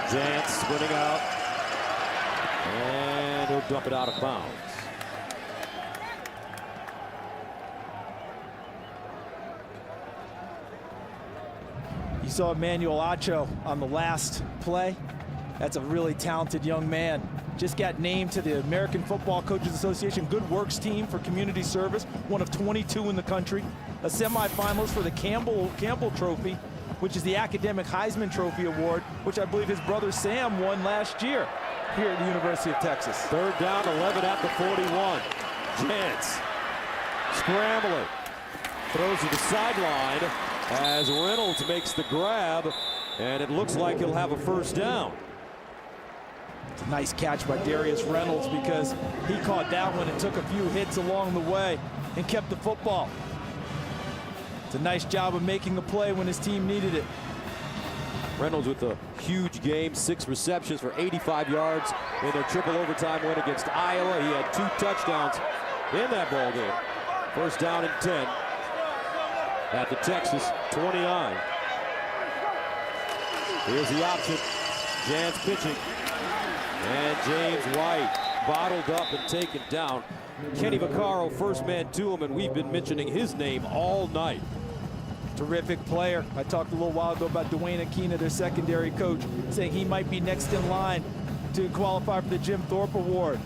Jantz spinning out, and he'll dump it out of bounds. You saw Emmanuel Acho on the last play. That's a really talented young man. Just got named to the American Football Coaches Association Good Works Team for community service, one of 22 in the country. A semifinalist for the Campbell Trophy, which is the Academic Heisman Trophy Award, which I believe his brother Sam won last year here at the University of Texas. 3rd down, 11 at the 41. Jantz scrambling, throws to the sideline as Reynolds makes the grab, and it looks like he'll have a 1st down. It's a nice catch by Darius Reynolds because he caught that one and took a few hits along the way and kept the football. It's a nice job of making the play when his team needed it. Reynolds with a huge game, 6 receptions for 85 yards in their triple overtime win against Iowa. He had 2 touchdowns in that ball game. 1st down and 10 at the Texas 29. Here's the option. Jantz pitching. And James White bottled up and taken down. Kenny Vaccaro, first man to him, and we've been mentioning his name all night. Terrific player. I talked a little while ago about Dwayne Aquina, their secondary coach, saying he might be next in line to qualify for the Jim Thorpe Award.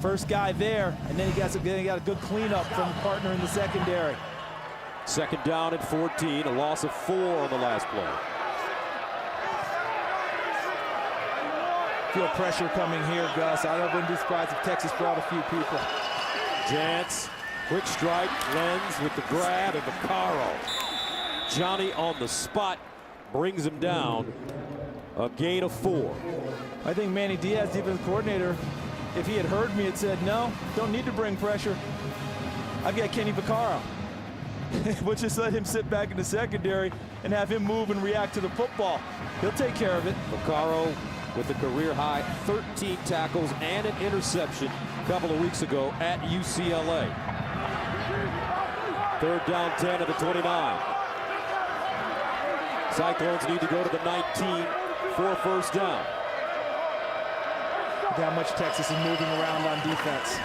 First guy there, and then he got a good cleanup from a partner in the secondary. 2nd down and 14, a loss of 4 on the last play. Feel pressure coming here, Gus. I wouldn't be surprised if Texas brought a few people. Jantz, quick strike, Lenz with the grab, and Vaccaro. Johnny on the spot brings him down. A gain of 4. I think Manny Diaz, defensive coordinator, if he had heard me, had said, no, don't need to bring pressure. I've got Kenny Vaccaro. We'll just let him sit back in the secondary and have him move and react to the football. He'll take care of it. Vaccaro with a career-high 13 tackles and an interception a couple of weeks ago at UCLA. 3rd down, 10 at the 29. Cyclones need to go to the 19 for 1st down. Look how much Texas is moving around on defense.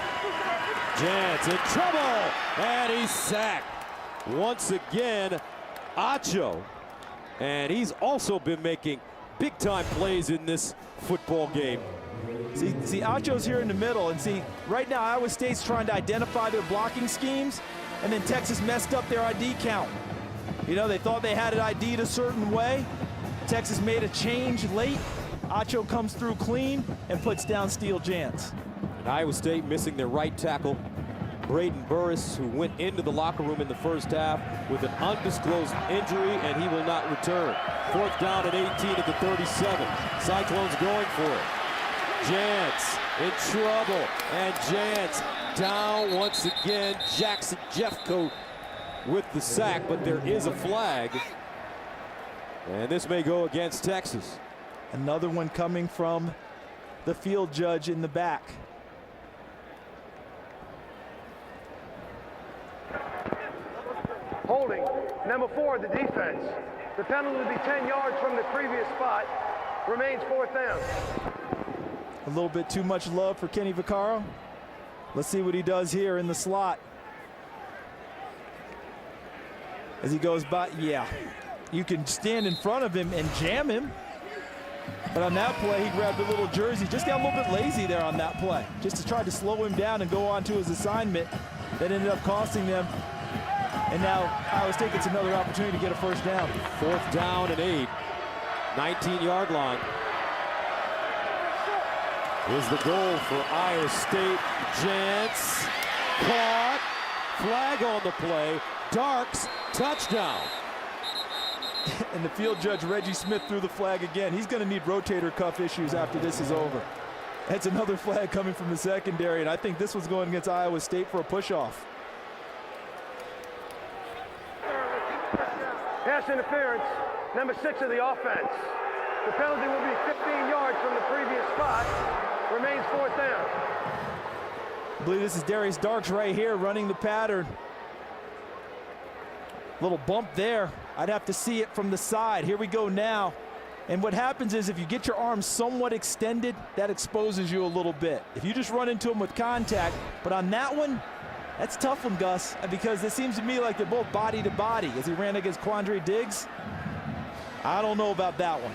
Jantz in trouble, and he's sacked. Once again, Acho and he's also been making big-time plays in this football game. See, Acho's here in the middle, and see, right now Iowa State's trying to identify their blocking schemes, and then Texas messed up their ID count. You know, they thought they had it ID'd a certain way. Texas made a change late. Acho comes through clean and puts down Steele Jantz. And Iowa State missing their right tackle, Braden Burris, who went into the locker room in the first half with an undisclosed injury, and he will not return. 4th down and 18 at the 37. Cyclones going for it. Jantz in trouble, and Jantz down once again. Jackson Jeffcoat with the sack, but there is a flag, and this may go against Texas. Another one coming from the field judge in the back. Holding, number 4, the defense. The penalty will be 10 yards from the previous spot. Remains 4th down. A little bit too much love for Kenny Vaccaro. Let's see what he does here in the slot. As he goes by, yeah, you can stand in front of him and jam him. But on that play, he grabbed a little jersey. Just got a little bit lazy there on that play, just to try to slow him down and go on to his assignment. That ended up costing them. And now Iowa State gets another opportunity to get a first down. 4th down and 8, 19-yard line. Is the goal for Iowa State. Jantz caught, flag on the play. Darks, touchdown. And the field judge, Reggie Smith, threw the flag again. He's going to need rotator cuff issues after this is over. That's another flag coming from the secondary, and I think this was going against Iowa State for a push-off. Pass interference, number 6 of the offense. The penalty will be 15 yards from the previous spot. Remains 4th down. I believe this is Darius Darks right here running the pattern. Little bump there. I'd have to see it from the side. Here we go now. And what happens is if you get your arms somewhat extended, that exposes you a little bit. If you just run into him with contact, but on that one, that's a tough one, Gus, because it seems to me like they're both body to body as he ran against Quandre Diggs. I don't know about that one.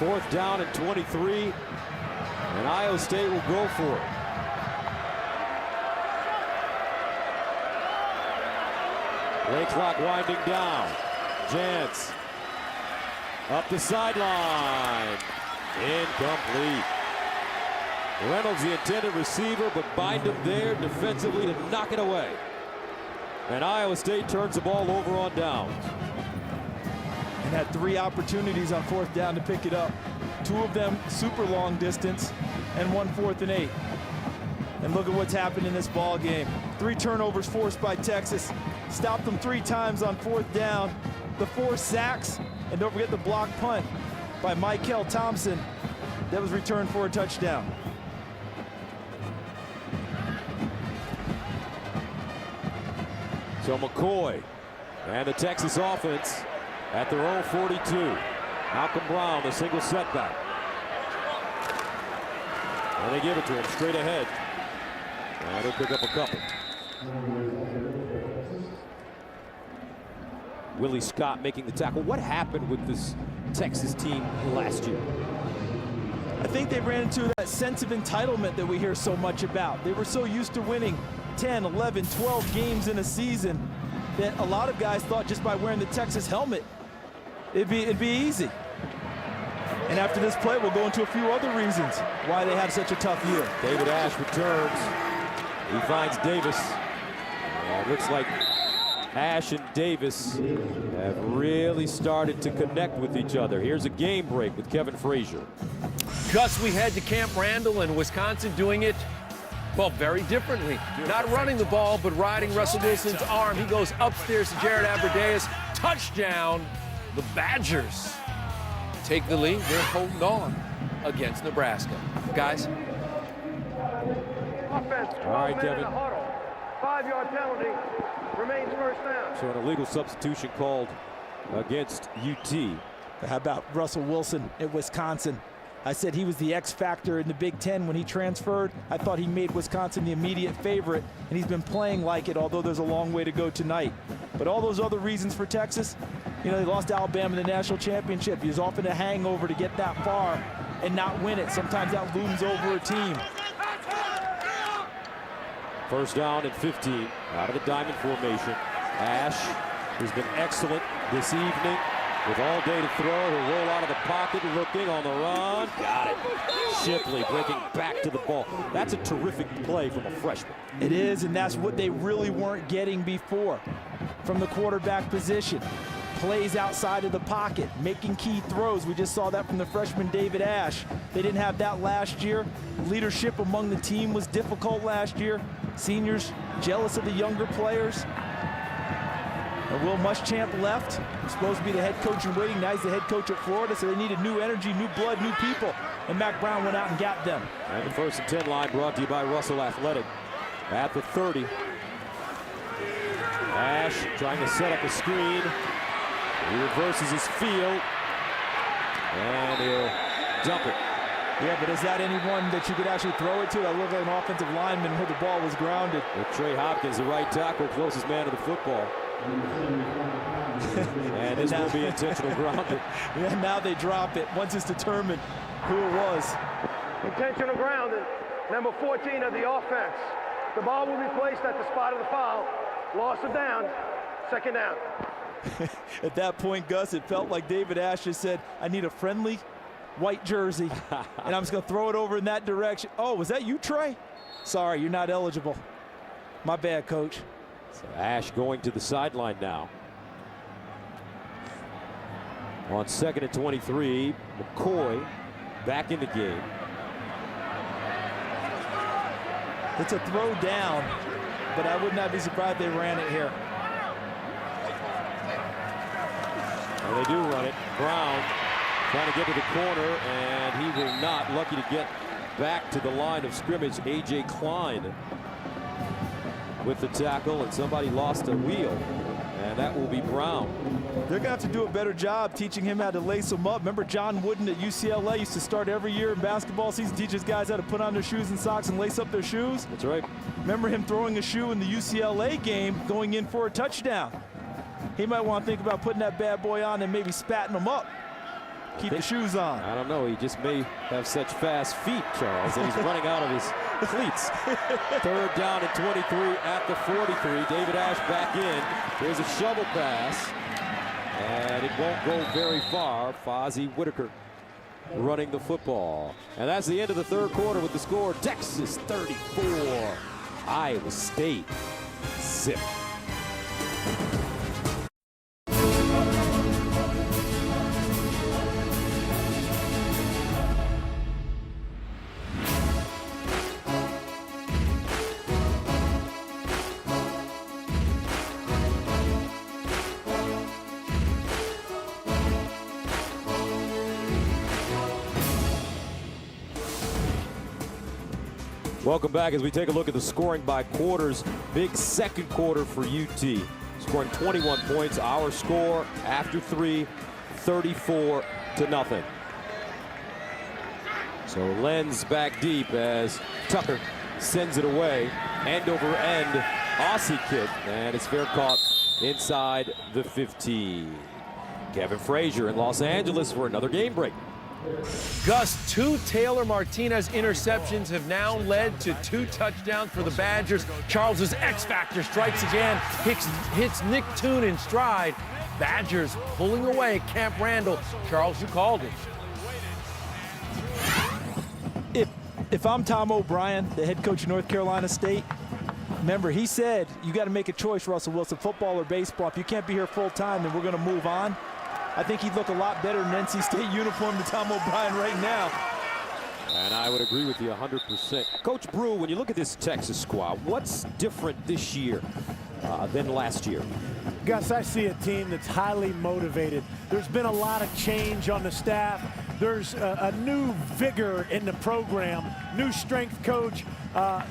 4th down and 23, and Iowa State will go for it. Play clock winding down. Jantz up the sideline. Incomplete. Reynolds, the intended receiver, but bind him there defensively to knock it away. And Iowa State turns the ball over on downs. And had 3 opportunities on 4th down to pick it up. 2 of them super long distance, and 1 4th and 8. And look at what's happened in this ball game. 3 turnovers forced by Texas. Stopped them 3 times on 4th down. The 4 sacks, and don't forget the block punt by Michael Thompson. That was returned for a touchdown. So McCoy and the Texas offense at their own 42. Malcolm Brown, the single setback. And they give it to him straight ahead. And he'll pick up a couple. Willie Scott making the tackle. What happened with this Texas team last year? I think they ran into that sense of entitlement that we hear so much about. They were so used to winning 10, 11, 12 games in a season that a lot of guys thought just by wearing the Texas helmet, it'd be easy. And after this play, we'll go into a few other reasons why they had such a tough year. David Ash returns. He finds Davis. It looks like Ash and Davis have really started to connect with each other. Here's a game break with Kevin Frazier. Gus, we head to Camp Randall in Wisconsin doing it, well, very differently. Not running the ball, but riding Russell Wilson's arm. He goes upstairs to Jared Aberdeus. Touchdown, the Badgers take the lead. They're holding on against Nebraska. Guys. Offense, 12 All right, men Kevin. in a huddle. 5-yard penalty. Remains 1st down. So an illegal substitution called against UT. How about Russell Wilson at Wisconsin? I said he was the X factor in the Big Ten when he transferred. I thought he made Wisconsin the immediate favorite, and he's been playing like it, although there's a long way to go tonight. But all those other reasons for Texas, You know, they lost to Alabama in the national championship. He was often a hangover to get that far and not win it. Sometimes that looms over a team. First down and 15 out of the diamond formation. Ash has been excellent this evening with all day to throw. He'll roll out of the pocket, looking on the run. Got it. Shipley breaking back to the ball. That's a terrific play from a freshman. It is, and that's what they really weren't getting before from the quarterback position. Plays outside of the pocket, making key throws. We just saw that from the freshman David Ash. They didn't have that last year. Leadership among the team was difficult last year. Seniors jealous of the younger players. And Will Muschamp left. He's supposed to be the head coach in waiting. Now he's the head coach at Florida, so they needed new energy, new blood, new people. And Mack Brown went out and got them. And the 1st and 10 line brought to you by Russell Athletic. At the 30. Ash trying to set up a screen. He reverses his field, and he'll dump it. Yeah, but is that anyone that you could actually throw it to? That looked like an offensive lineman where the ball was grounded. With Trey Hopkins, the right tackle, closest man to the football. And this will be intentional grounding. Yeah, now they drop it once it's determined who it was. Intentional grounding, number 14 of the offense. The ball will be placed at the spot of the foul. Loss of down, 2nd down. At that point, Gus, it felt like David Ash just said, I need a friendly white jersey, and I'm just going to throw it over in that direction. Oh, was that you, Trey? Sorry, you're not eligible. My bad, Coach. So Ash going to the sideline now. On 2nd and 23, McCoy back in the game. It's a throw down, but I would not be surprised if they ran it here. And they do run it. Brown trying to get to the corner, and he will not. Lucky to get back to the line of scrimmage. A.J. Klein with the tackle, and somebody lost a wheel, and that will be Brown. They're going to have to do a better job teaching him how to lace them up. Remember John Wooden at UCLA used to start every year in basketball season, teaches guys how to put on their shoes and socks and lace up their shoes? That's right. Remember him throwing a shoe in the UCLA game, going in for a touchdown. He might want to think about putting that bad boy on and maybe spatting them up. Keep the shoes on. I don't know. He just may have such fast feet, Charles, and he's running out of his cleats. 3rd down and 23 at the 43. David Ash back in. There's a shovel pass, and it won't go very far. Fozzie Whitaker running the football. And that's the end of the 3rd quarter with the score. Texas 34, Iowa State 0. Welcome back as we take a look at the scoring by quarters. Big 2nd quarter for UT. Scoring 21 points. Our score after 3, 34-0. So Lenz back deep as Tucker sends it away. End over end. Aussie kick. And it's fair caught inside the 15. Kevin Frazier in Los Angeles for another game break. Gus, 2 Taylor Martinez interceptions have now led to 2 touchdowns for the Badgers. Charles's X-Factor strikes again, hits Nick Toon in stride. Badgers pulling away at Camp Randall. Charles, you called it. If I'm Tom O'Brien, the head coach of North Carolina State, remember he said you got to make a choice, Russell Wilson, football or baseball. If you can't be here full time, then we're going to move on. I think he'd look a lot better in an NC State uniform to Tom O'Brien right now. And I would agree with you 100%. Coach Brew, when you look at this Texas squad, what's different this year than last year? Gus, I see a team that's highly motivated. There's been a lot of change on the staff. There's a new vigor in the program, new strength coach.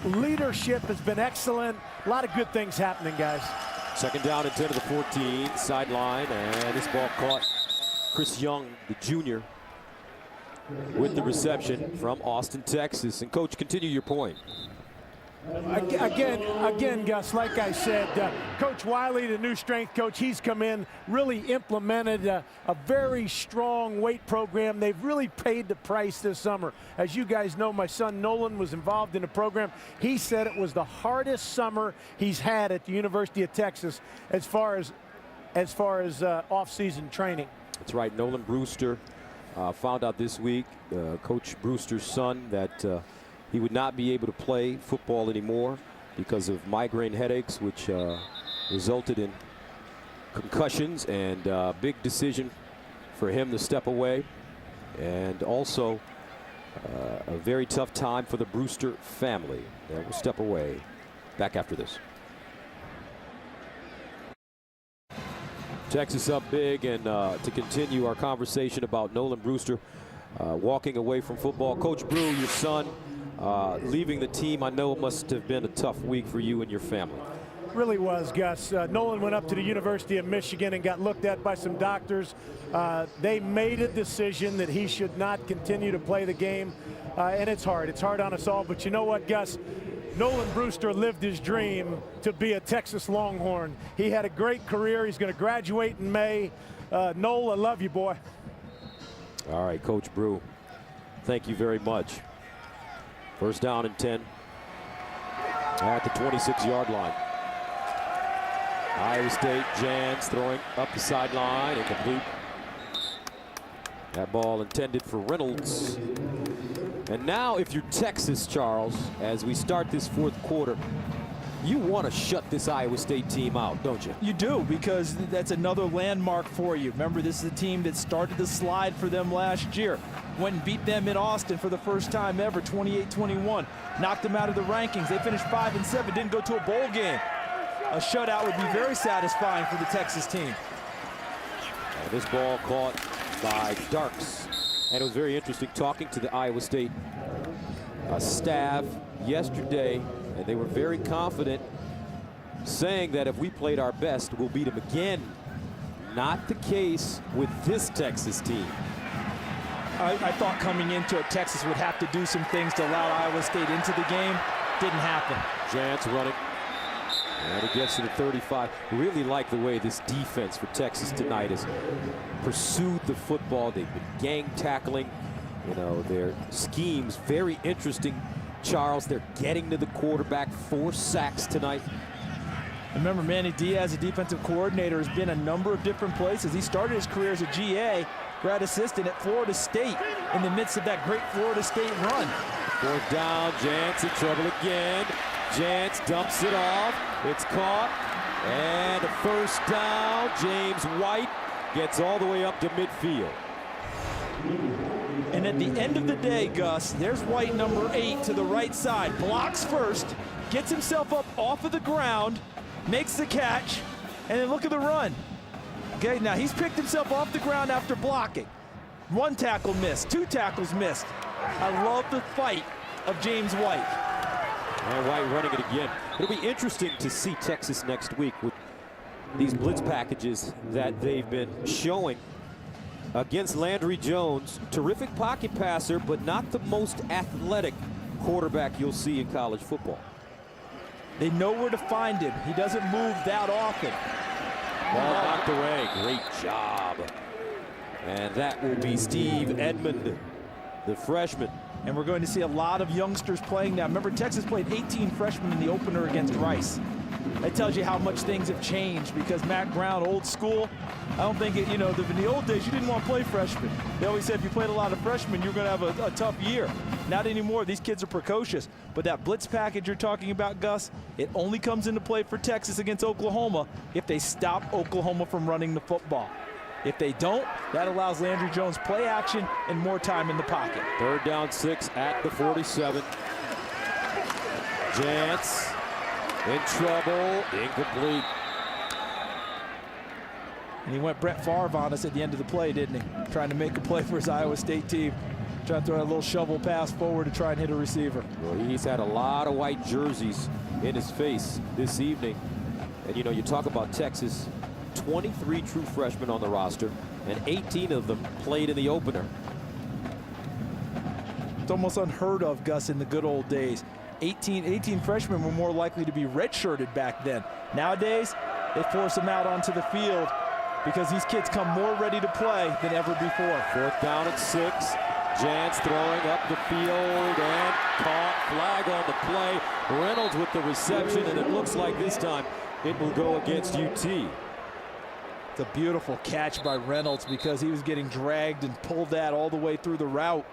Leadership has been excellent. A lot of good things happening, guys. 2nd down and 10 to the 14, sideline, and this ball caught Chris Young, the junior, with the reception from Austin, Texas. And Coach, continue your point. Again, Gus, like I said, Coach Wiley, the new strength coach, he's come in, really implemented a very strong weight program. They've really paid the price this summer. As you guys know, my son Nolan was involved in the program. He said it was the hardest summer he's had at the University of Texas as far as off-season training. That's right. Nolan Brewster found out this week, Coach Brewster's son, that he would not be able to play football anymore because of migraine headaches, which resulted in concussions, and big decision for him to step away, and also a very tough time for the Brewster family. They will step away. Back after this. Texas up big, and to continue our conversation about Nolan Brewster walking away from football. Coach Brew, your son, leaving the team, I know it must have been a tough week for you and your family. Really was, Gus. Nolan went up to the University of Michigan and got looked at by some doctors. They made a decision that he should not continue to play the game, and it's hard. It's hard on us all, but you know what, Gus? Nolan Brewster lived his dream to be a Texas Longhorn. He had a great career. He's going to graduate in May. Nolan, I love you, boy. All right, Coach Brew, thank you very much. First down and 10 at the 26-yard line. Iowa State, Jans throwing up the sideline, incomplete. That ball intended for Reynolds. And now if you're Texas, Charles, as we start this fourth quarter, you want to shut this Iowa State team out, don't you? You do, because that's another landmark for you. Remember, this is a team that started the slide for them last year. Went and beat them in Austin for the first time ever, 28-21. Knocked them out of the rankings. They finished 5-7, didn't go to a bowl game. A shutout would be very satisfying for the Texas team. This ball caught by Darks. And it was very interesting talking to the Iowa State staff yesterday, and they were very confident, saying that if we played our best, we'll beat them again. Not the case with this Texas team. I thought coming into it, Texas would have to do some things to allow Iowa State into the game. Didn't happen. Jans running. And it gets to the 35. Really like the way this defense for Texas tonight has pursued the football. They've been gang tackling. You know, their schemes, very interesting. Charles, they're getting to the quarterback. 4 sacks tonight. Remember, Manny Diaz, a defensive coordinator, has been a number of different places. He started his career as a GA, grad assistant at Florida State in the midst of that great Florida State run. 4th down, Jans in trouble again. Jans dumps it off. It's caught. And a first down. James White gets all the way up to midfield. And at the end of the day, Gus, there's White, number 8, to the right side. Blocks first, gets himself up off of the ground, makes the catch, and then look at the run. Okay, now he's picked himself off the ground after blocking. 1 tackle missed, 2 tackles missed. I love the fight of James White. And White running it again. It'll be interesting to see Texas next week with these blitz packages that they've been showing against Landry Jones. Terrific pocket passer, but not the most athletic quarterback you'll see in college football. They know where to find him. He doesn't move that often. Ball knocked away. Great job. And that will be Steve Edmond, the freshman. And we're going to see a lot of youngsters playing now. Remember, Texas played 18 freshmen in the opener against Rice. That tells you how much things have changed, because Matt Brown, old school, I don't think, in the old days, you didn't want to play freshmen. They always said if you played a lot of freshmen, you're going to have a tough year. Not anymore. These kids are precocious. But that blitz package you're talking about, Gus, it only comes into play for Texas against Oklahoma if they stop Oklahoma from running the football. If they don't, that allows Landry Jones play action and more time in the pocket. 3rd down 6 at the 47. Jans in trouble, incomplete. And he went Brett Favre on us at the end of the play, didn't he? Trying to make a play for his Iowa State team. Trying to throw a little shovel pass forward to try and hit a receiver. Well, he's had a lot of white jerseys in his face this evening. And, you talk about Texas, 23 true freshmen on the roster, and 18 of them played in the opener. It's almost unheard of, Gus, in the good old days. 18 freshmen were more likely to be redshirted back then. Nowadays, they force them out onto the field because these kids come more ready to play than ever before. 4th down at 6. Jans throwing up the field and caught. Flag on the play. Reynolds with the reception, and it looks like this time it will go against UT. It's a beautiful catch by Reynolds because he was getting dragged and pulled that all the way through the route,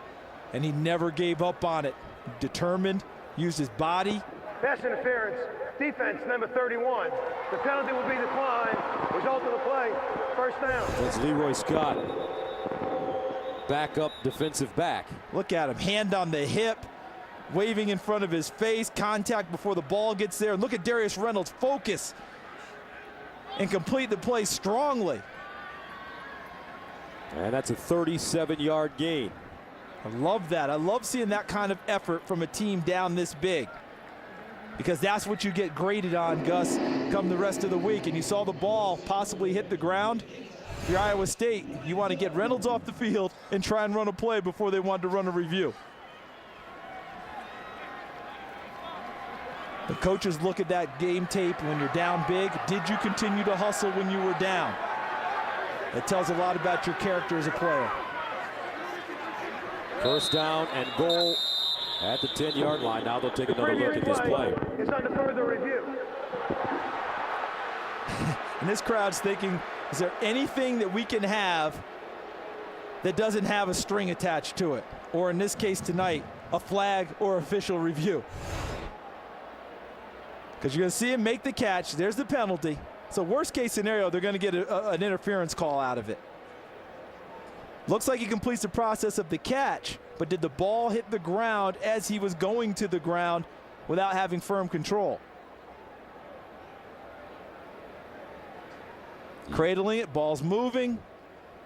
and he never gave up on it. Determined, used his body. Pass interference, defense number 31. The penalty will be declined. Result of the play, 1st down. That's Leroy Scott, backup defensive back. Look at him, hand on the hip, waving in front of his face, contact before the ball gets there. Look at Darius Reynolds focus and complete the play strongly. And that's a 37-yard gain. I love that. I love seeing that kind of effort from a team down this big, because that's what you get graded on, Gus, come the rest of the week. And you saw the ball possibly hit the ground. If you're Iowa State, you want to get Reynolds off the field and try and run a play before they want to run a review. The coaches look at that game tape when you're down big. Did you continue to hustle when you were down? That tells a lot about your character as a player. 1st down and goal at the 10-yard line. Now they'll take another look at this play. It's under further review. And this crowd's thinking, is there anything that we can have that doesn't have a string attached to it? Or in this case tonight, a flag or official review? Because you're going to see him make the catch. There's the penalty. So worst case scenario, they're going to get an interference call out of it. Looks like he completes the process of the catch, but did the ball hit the ground as he was going to the ground without having firm control? Cradling it, ball's moving.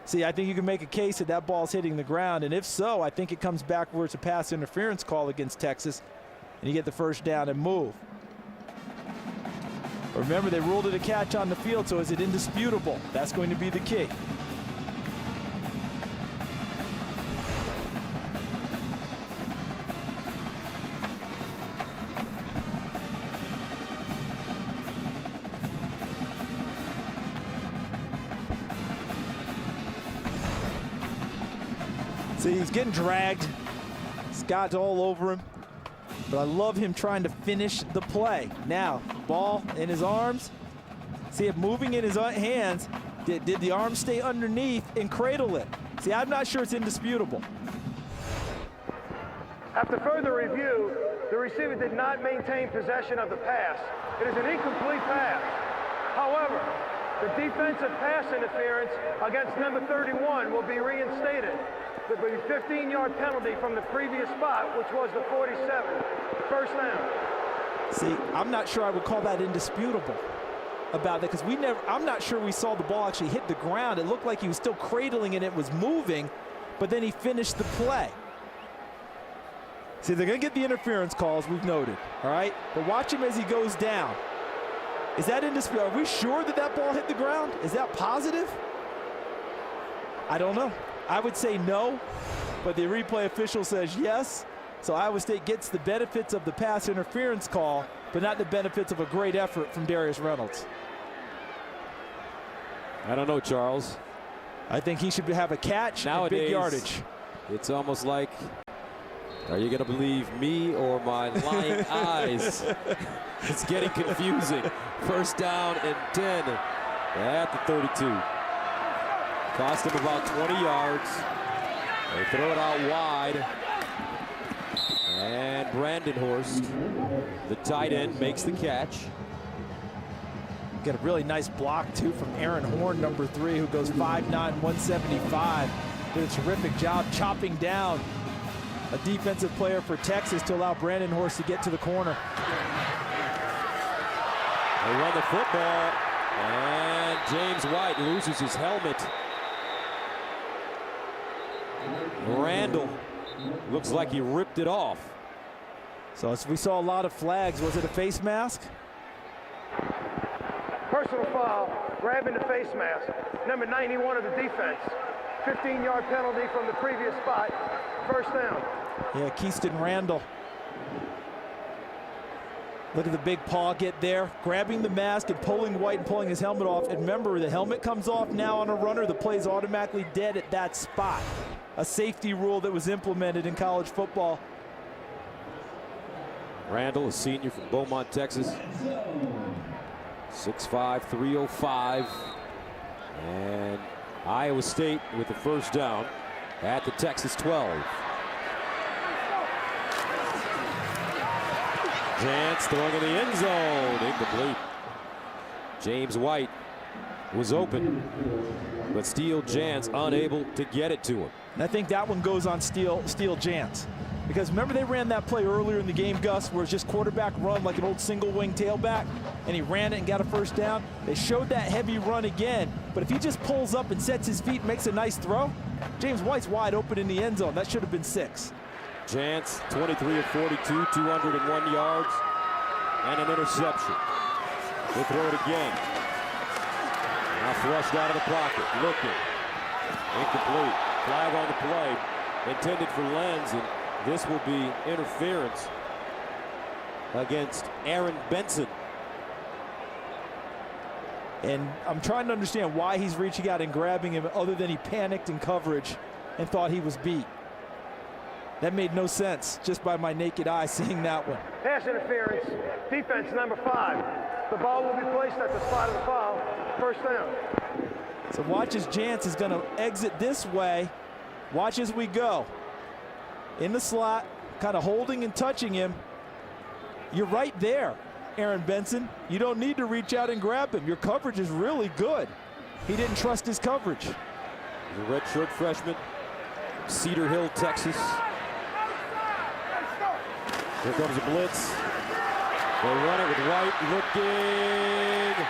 See, I think you can make a case that that ball's hitting the ground, and if so, I think it comes back where it's a pass interference call against Texas, and you get the 1st down and move. Remember, they ruled it a catch on the field, so is it indisputable? That's going to be the key. See, he's getting dragged. Scott's all over him. But I love him trying to finish the play. Now, ball in his arms. See it moving in his hands. Did the arm stay underneath and cradle it? See, I'm not sure it's indisputable. After further review, the receiver did not maintain possession of the pass. It is an incomplete pass. However, the defensive pass interference against number 31 will be reinstated. There will be a 15-yard penalty from the previous spot, which was the 47. 1st down. See, I'm not sure I would call that indisputable about that, because I'm not sure we saw the ball actually hit the ground. It looked like he was still cradling and it was moving, but then he finished the play. See, they're going to get the interference calls, we've noted, all right? But watch him as he goes down. Is that indisputable? Are we sure that that ball hit the ground? Is that positive? I don't know. I would say no, but the replay official says yes. So Iowa State gets the benefits of the pass interference call, but not the benefits of a great effort from Darius Reynolds. I don't know, Charles. I think he should have a catch and big yardage. It's almost like, are you going to believe me or my lying eyes? It's getting confusing. 1st down and 10 at the 32. Cost him about 20 yards. They throw it out wide. And Brandon Horst, the tight end, makes the catch. Got a really nice block, too, from Aaron Horn, number 3, who goes 5'9", 175. Did a terrific job chopping down a defensive player for Texas to allow Brandon Horst to get to the corner. They run the football, and James White loses his helmet. Randall looks like he ripped it off. So as we saw a lot of flags. Was it a face mask? Personal foul, grabbing the face mask. Number 91 of the defense. 15-yard penalty from the previous spot. 1st down. Yeah, Keyston Randall. Look at the big paw get there, grabbing the mask and pulling White and pulling his helmet off. And remember, the helmet comes off now on a runner. The play is automatically dead at that spot. A safety rule that was implemented in college football. Randall, a senior from Beaumont, Texas. 6'5", 305. And Iowa State with the first down at the Texas 12. Jantz throwing in the end zone. Incomplete. James White was open, but Steele Jantz unable to get it to him. And I think that one goes on Steele Jantz. Because remember they ran that play earlier in the game, Gus, where it's just quarterback run like an old single wing tailback, and he ran it and got a first down. They showed that heavy run again, but if he just pulls up and sets his feet and makes a nice throw, James White's wide open in the end zone. That should have been 6. Jantz, 23 of 42, 201 yards, and an interception. They throw it again. Now flushed out of the pocket, looking. Incomplete. Flag on the play, intended for Lenz, and this will be interference against Aaron Benson. And I'm trying to understand why he's reaching out and grabbing him, other than he panicked in coverage and thought he was beat. That made no sense just by my naked eye seeing that one. Pass interference, defense number 5. The ball will be placed at the spot of the foul. First down. So watch as Jantz is going to exit this way. Watch as we go. In the slot, kind of holding and touching him. You're right there, Aaron Benson. You don't need to reach out and grab him. Your coverage is really good. He didn't trust his coverage. The redshirt freshman, Cedar Hill, Texas. Here comes a blitz. They run it with White looking.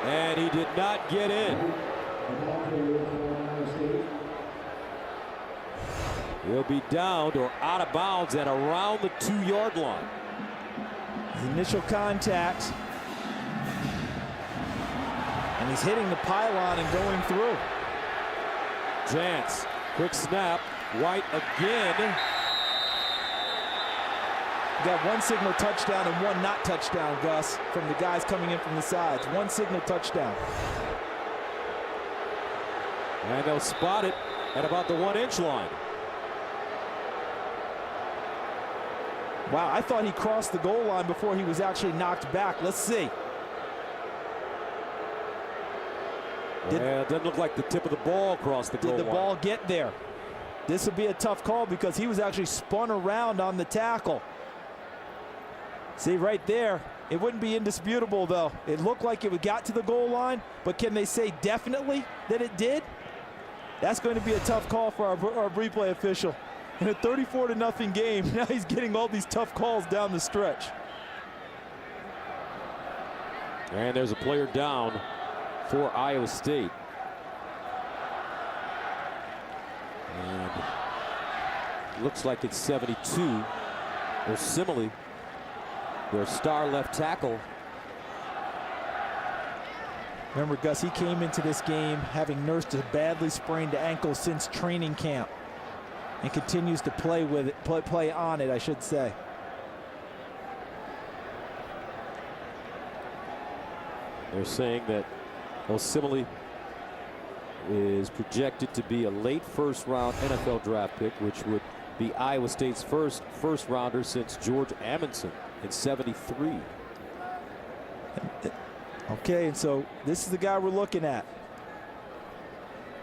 And he did not get in. He'll be downed or out of bounds at around the 2-yard line. His initial contact. And he's hitting the pylon and going through. Jantz, quick snap. White again. Got one signal touchdown and one not touchdown, Gus, from the guys coming in from the sides. One signal touchdown. And they'll spot it at about the 1-inch line. Wow, I thought he crossed the goal line before he was actually knocked back. Let's see. Yeah, it doesn't look like the tip of the ball crossed the goal line. Did the ball get there? This would be a tough call because he was actually spun around on the tackle. See, right there, it wouldn't be indisputable, though. It looked like it got to the goal line, but can they say definitely that it did? That's going to be a tough call for our replay official. In a 34-0 game, now he's getting all these tough calls down the stretch. And there's a player down for Iowa State. And looks like it's 72. There's Simile, their star left tackle. Remember, Gus, he came into this game having nursed a badly sprained ankle since training camp and continues to play with it, play on it, I should say. They're saying that Simile is projected to be a late first-round NFL draft pick, which would be Iowa State's first rounder since George Amundsen in '73. Okay, and so this is the guy we're looking at.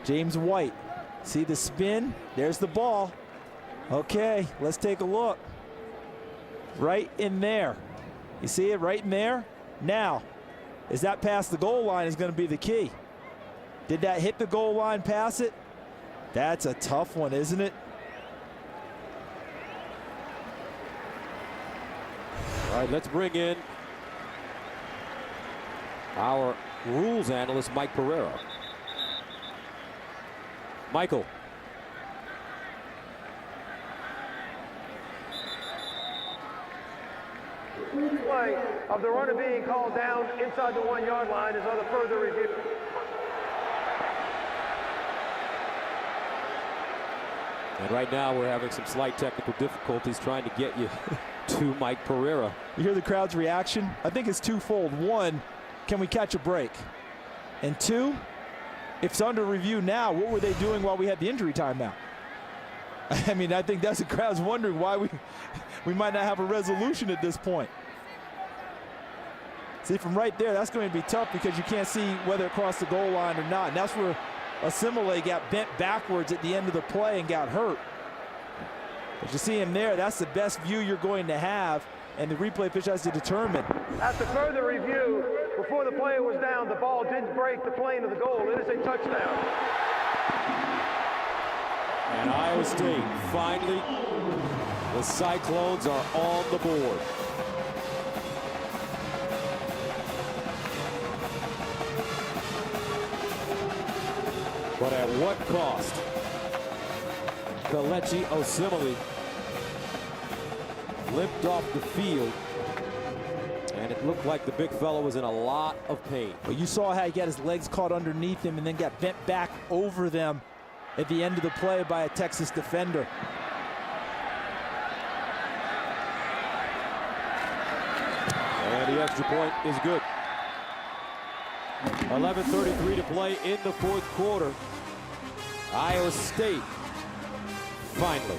James White. See the spin? There's the ball. Okay, let's take a look. Right in there. You see it right in there? Now, is that past the goal line is going to be the key. Did that hit the goal line, pass it? That's a tough one, isn't it? All right, let's bring in our rules analyst, Mike Pereira. Michael. Play of the runner being called down inside the 1-yard line is under further review. And right now we're having some slight technical difficulties trying to get you to Mike Pereira. You hear the crowd's reaction? I think it's twofold. One, can we catch a break? And two, if it's under review now, what were they doing while we had the injury timeout? I mean, I think that's the crowd's wondering why we might not have a resolution at this point. See, from right there, that's going to be tough because you can't see whether it crossed the goal line or not. And that's where Osemele got bent backwards at the end of the play and got hurt. But you see him there, that's the best view you're going to have, and the replay official has to determine. After further review, before the player was down, the ball did break the plane of the goal. It is a touchdown. And Iowa State, finally, the Cyclones are on the board. But at what cost? Kelechi Osemele limped off the field, and it looked like the big fellow was in a lot of pain. But you saw how he got his legs caught underneath him and then got bent back over them at the end of the play by a Texas defender. And the extra point is good. 11:33 to play in the fourth quarter. Iowa State, finally.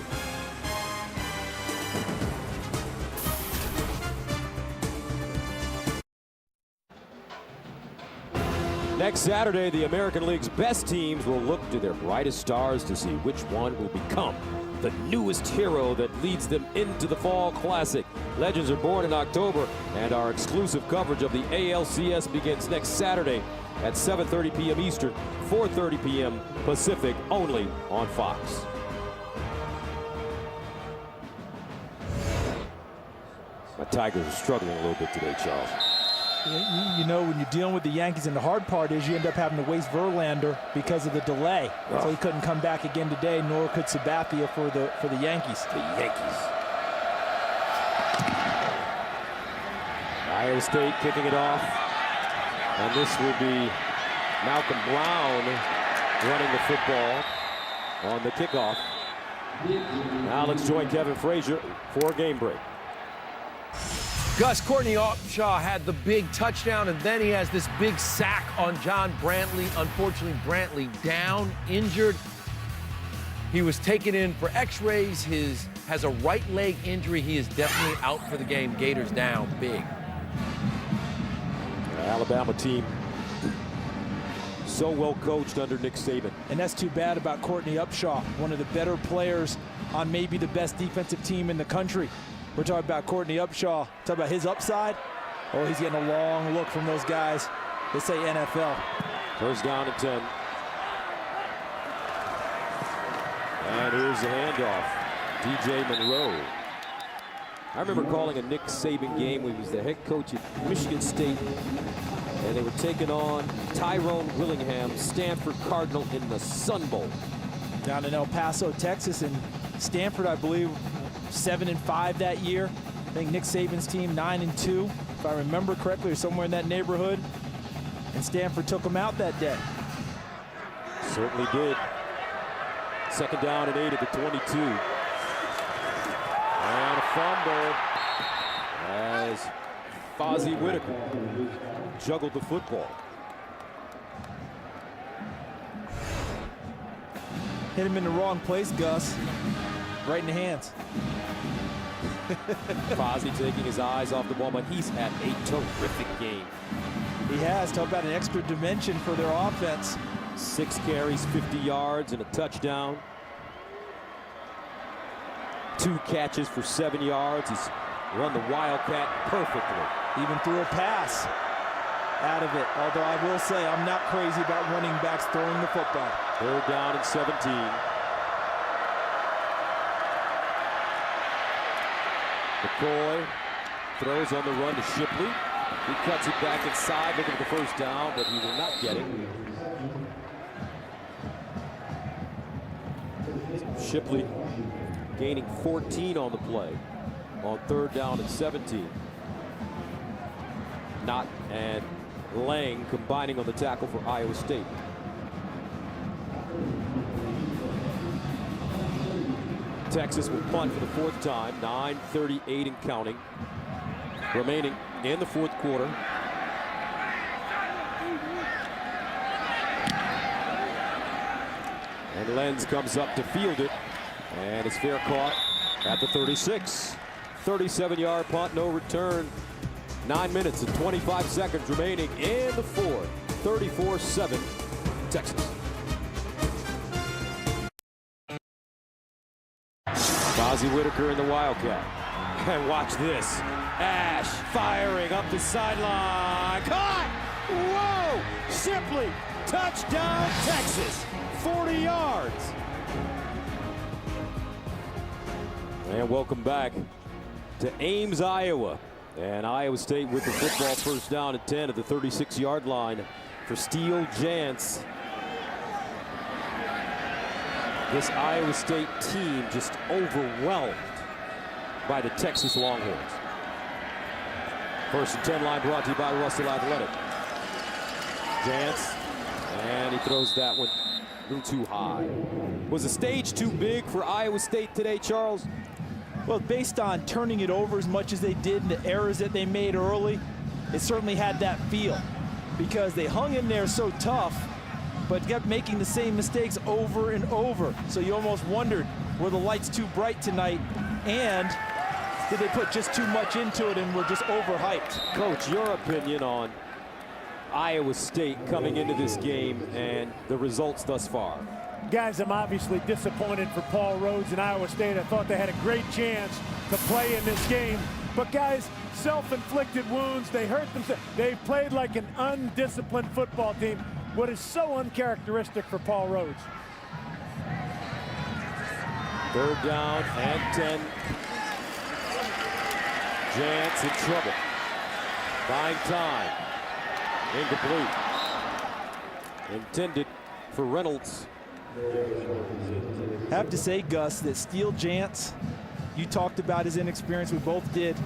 Next Saturday, the American League's best teams will look to their brightest stars to see which one will become the newest hero that leads them into the Fall Classic. Legends are born in October, and our exclusive coverage of the ALCS begins next Saturday at 7:30 p.m. Eastern, 4:30 p.m. Pacific, only on Fox. My Tigers are struggling a little bit today, Charles. You know, when you're dealing with the Yankees, and the hard part is you end up having to waste Verlander because of the delay. Oh. So he couldn't come back again today, nor could Sabathia for the Yankees. The Yankees. Iowa State kicking it off. And this will be Malcolm Brown running the football on the kickoff. Now let's join Kevin Frazier for a game break. Gus, Courtney Upshaw had the big touchdown, and then he has this big sack on John Brantley. Unfortunately, Brantley down, injured. He was taken in for x-rays. Has a right leg injury. He is definitely out for the game. Gators down big. Alabama team so well coached under Nick Saban. And that's too bad about Courtney Upshaw, one of the better players on maybe the best defensive team in the country. We're talking about Courtney Upshaw. Talk about his upside. Oh, he's getting a long look from those guys. They say NFL. First down and 10. And here's the handoff. DJ Monroe. I remember calling a Nick Saban game when he was the head coach at Michigan State, and they were taking on Tyrone Willingham, Stanford Cardinal, in the Sun Bowl. Down in El Paso, Texas, and Stanford, I believe, 7-5 that year. I think Nick Saban's team 9-2, if I remember correctly, or somewhere in that neighborhood. And Stanford took them out that day. Certainly did. Second down and 8 at the 22. And a fumble as Fozzie Whitaker juggled the football. Hit him in the wrong place, Gus. Right in the hands. Fozzie taking his eyes off the ball, but he's had a terrific game. He has. Talk about an extra dimension for their offense. 6 carries, 50 yards, and a touchdown. 2 catches for 7 yards. He's run the Wildcat perfectly. Even threw a pass out of it. Although I will say I'm not crazy about running backs throwing the football. Third down and 17. McCoy throws on the run to Shipley. He cuts it back inside, looking for the first down, but he will not get it. Shipley gaining 14 on the play on third down and 17. Knott and Lang combining on the tackle for Iowa State. Texas will punt for the 4th time. 9:38 and counting remaining in the 4th quarter. And Lenz comes up to field it, and it's fair caught at the 36. 37-yard punt, no return. 9 minutes and 25 seconds remaining in the 4th. 34-7, Texas. Bozzie Whitaker in the Wildcat. And watch this. Ash firing up the sideline. Caught! Whoa! Simply touchdown, Texas. 40 yards. And welcome back to Ames, Iowa. And Iowa State with the football, first down at 10 at the 36-yard line for Steele Jantz. This Iowa State team just overwhelmed by the Texas Longhorns. First and 10 line brought to you by Russell Athletic. Jantz, and he throws that one a little too high. Was the stage too big for Iowa State today, Charles? Well, based on turning it over as much as they did and the errors that they made early, it certainly had that feel because they hung in there so tough, but kept making the same mistakes over and over. So you almost wondered, were the lights too bright tonight? And did they put just too much into it and were just overhyped? Coach, your opinion on Iowa State coming into this game and the results thus far? Guys, I'm obviously disappointed for Paul Rhodes and Iowa State. I thought they had a great chance to play in this game. But guys, self-inflicted wounds, they hurt themselves. They played like an undisciplined football team, what is so uncharacteristic for Paul Rhodes. 3rd down and 10. Jantz in trouble. Buying time. Incomplete. Intended for Reynolds. Have to say, Gus, that Steele Jantz, you talked about his inexperience, we both did,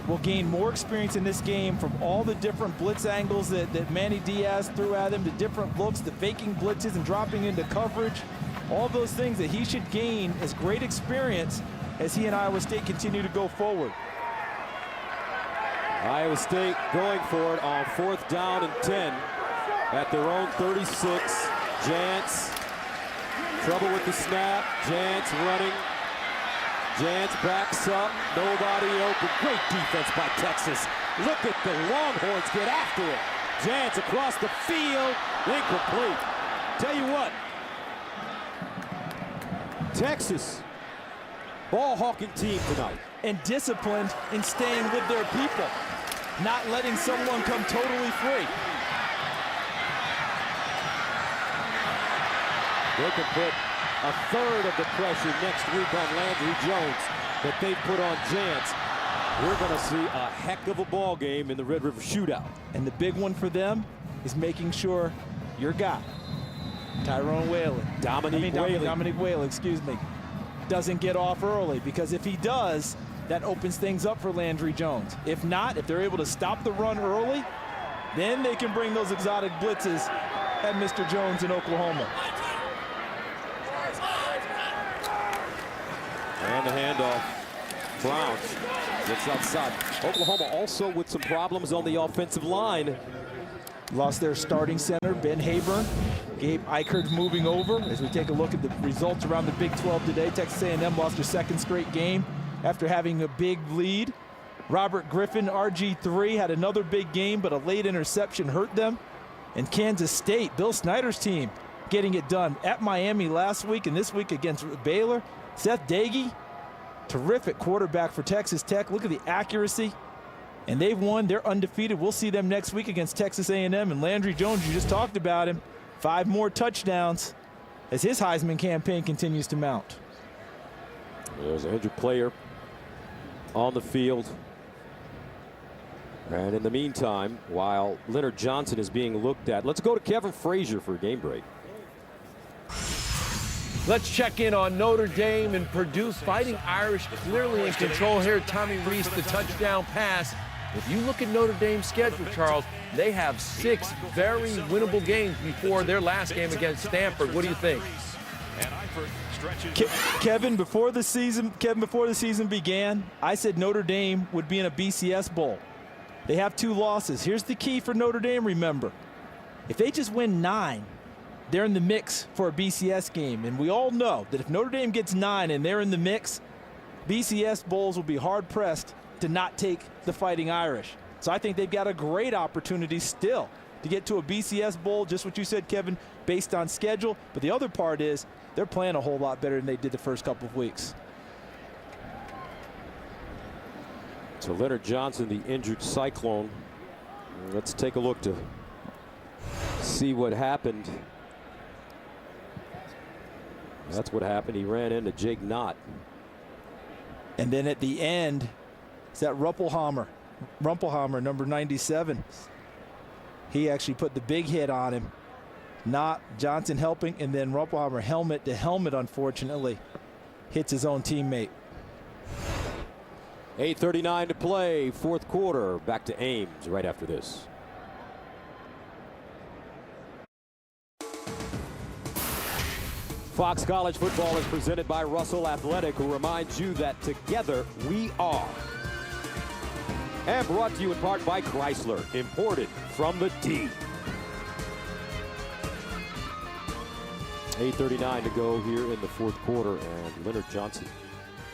will gain more experience in this game from all the different blitz angles that Manny Diaz threw at him, the different looks, the faking blitzes and dropping into coverage, all those things that he should gain as great experience as he and Iowa State continue to go forward. Iowa State going for it on 4th down and 10 at their own 36. Jantz, trouble with the snap. Jantz running. Jantz backs up. Nobody open. Great defense by Texas. Look at the Longhorns get after it. Jantz across the field. Incomplete. Tell you what, Texas, ball-hawking team tonight. And disciplined in staying with their people, not letting someone come totally free. They can put a third of the pressure next week on Landry Jones that they put on Jantz. We're going to see a heck of a ball game in the Red River Shootout. And the big one for them is making sure your guy, Tyrone Whalen, Dominique Whalen, excuse me, doesn't get off early, because if he does, that opens things up for Landry Jones. If not, if they're able to stop the run early, then they can bring those exotic blitzes at Mr. Jones in Oklahoma. And the handoff. Brown gets outside. Oklahoma also with some problems on the offensive line. Lost their starting center, Ben Hayburn. Gabe Eichert moving over. As we take a look at the results around the Big 12 today, Texas A&M lost their 2nd straight game after having a big lead. Robert Griffin, RG3, had another big game, but a late interception hurt them. And Kansas State, Bill Snyder's team, getting it done at Miami last week and this week against Baylor. Seth Dagey, terrific quarterback for Texas Tech. Look at the accuracy. And they've won. They're undefeated. We'll see them next week against Texas A&M. And Landry Jones, you just talked about him. 5 more touchdowns as his Heisman campaign continues to mount. There's an injured player on the field. And in the meantime, while Leonard Johnson is being looked at, let's go to Kevin Frazier for a game break. Let's check in on Notre Dame and Purdue. Fighting Irish clearly in control here. Tommy Rees, the touchdown pass. If you look at Notre Dame's schedule, Charles, they have 6 very winnable games before their last game against Stanford. What do you think? effort, stretches. Kevin, before the season began, I said Notre Dame would be in a BCS Bowl. They have 2 losses. Here's the key for Notre Dame, remember. If they just win 9, they're in the mix for a BCS game. And we all know that if Notre Dame gets 9 and they're in the mix, BCS Bowls will be hard-pressed to not take the Fighting Irish. So I think they've got a great opportunity still to get to a BCS Bowl, just what you said, Kevin, based on schedule. But the other part is they're playing a whole lot better than they did the first couple of weeks. So Leonard Johnson, the injured Cyclone. Let's take a look to see what happened. That's what happened. He ran into Jake Knott. And then at the end, is that Rumpelhammer, number 97. He actually put the big hit on him. Knott, Johnson helping, and then Rumpelhammer helmet to helmet, unfortunately, hits his own teammate. 8:39 to play, 4th quarter. Back to Ames right after this. Fox College Football is presented by Russell Athletic, who reminds you that together we are. And brought to you in part by Chrysler, imported from the D. 8:39 to go here in the 4th quarter, and Leonard Johnson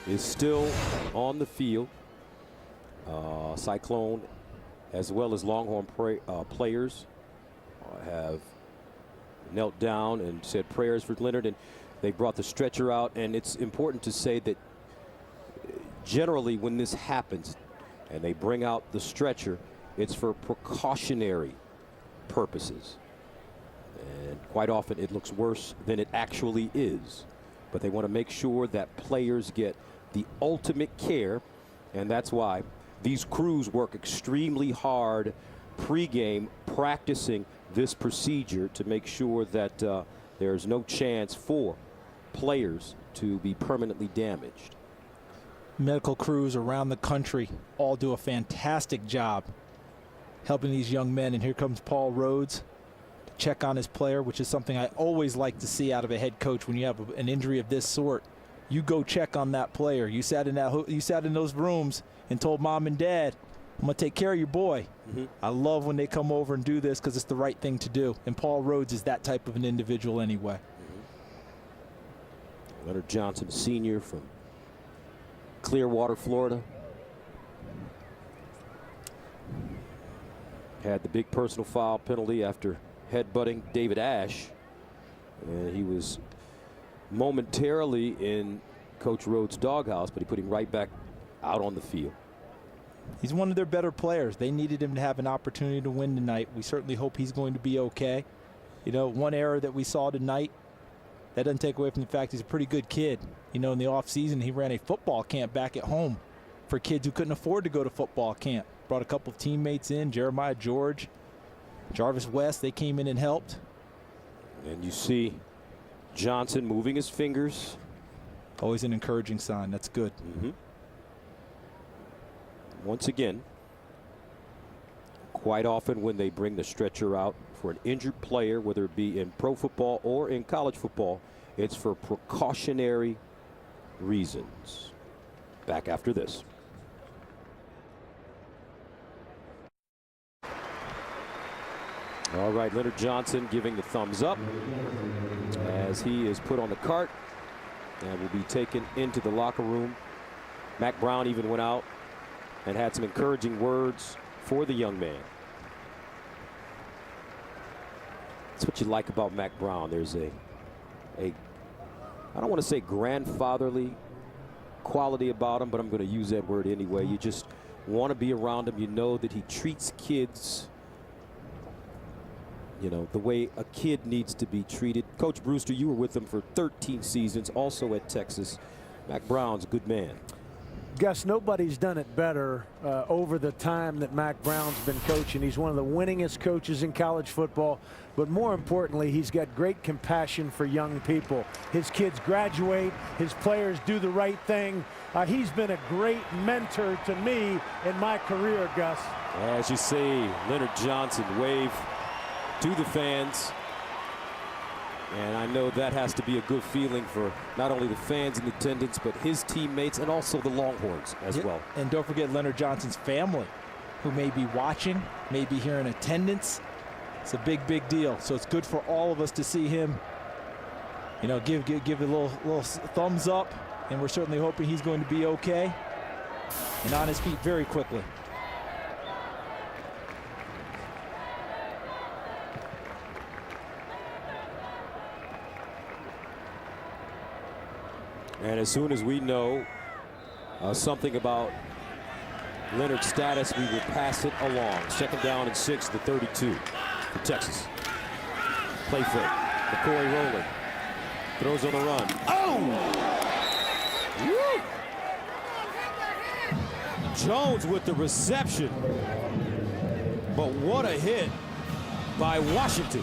is still on the field. Cyclone, as well as Longhorn players, have knelt down and said prayers for Leonard, and they brought the stretcher out. And it's important to say that generally when this happens and they bring out the stretcher, it's for precautionary purposes. And quite often it looks worse than it actually is. But they want to make sure that players get the ultimate care, and that's why these crews work extremely hard pregame practicing this procedure to make sure that there's no chance for players to be permanently damaged. Medical crews around the country all do a fantastic job helping these young men, and here comes Paul Rhodes to check on his player, which is something I always like to see out of a head coach. When you have an injury of this sort, you go check on that player. You sat in those rooms and told mom and dad, I'm going to take care of your boy. I love when they come over and do this because it's the right thing to do. And Paul Rhodes is that type of an individual anyway. Leonard Johnson, senior from Clearwater, Florida. Had the big personal foul penalty after headbutting David Ash. And he was momentarily in Coach Rhodes' doghouse, but he put him right back out on the field. He's one of their better players. They needed him to have an opportunity to win tonight. We certainly hope he's going to be okay. You know, one error that we saw tonight, that doesn't take away from the fact he's a pretty good kid. You know, in the offseason, he ran a football camp back at home for kids who couldn't afford to go to football camp. Brought a couple of teammates in, Jeremiah George, Jarvis West. They came in and helped. And you see Johnson moving his fingers. Always an encouraging sign. That's good. Once again, quite often when they bring the stretcher out for an injured player, whether it be in pro football or in college football, it's for precautionary reasons. Back after this. All right, Leonard Johnson giving the thumbs up as he is put on the cart and will be taken into the locker room. Mack Brown even went out and had some encouraging words for the young man. That's what you like about Mack Brown. There's a I don't want to say grandfatherly quality about him, but I'm going to use that word anyway. You just want to be around him. You know that he treats kids, you know, the way a kid needs to be treated. Coach Brewster, you were with him for 13 seasons, also at Texas. Mack Brown's a good man. Gus, nobody's done it better over the time that Mack Brown's been coaching. He's one of the winningest coaches in college football, but more importantly, he's got great compassion for young people. His kids graduate, his players do the right thing. He's been a great mentor to me in my career, Gus. As you see, Leonard Johnson wave to the fans And I know that has to be a good feeling for not only the fans in attendance, but his teammates and also the Longhorns as well. And don't forget Leonard Johnson's family, who may be watching, may be here in attendance. It's a big, big deal. So it's good for all of us to see him, you know, give a little thumbs up. And we're certainly hoping he's going to be okay and on his feet very quickly. And as soon as we know something about Leonard's status, we will pass it along. 2nd down and 6 to 32 for Texas. Play fake. McCoy rolling. Throws on the run. Oh! Woo! Jones with the reception. But what a hit by Washington.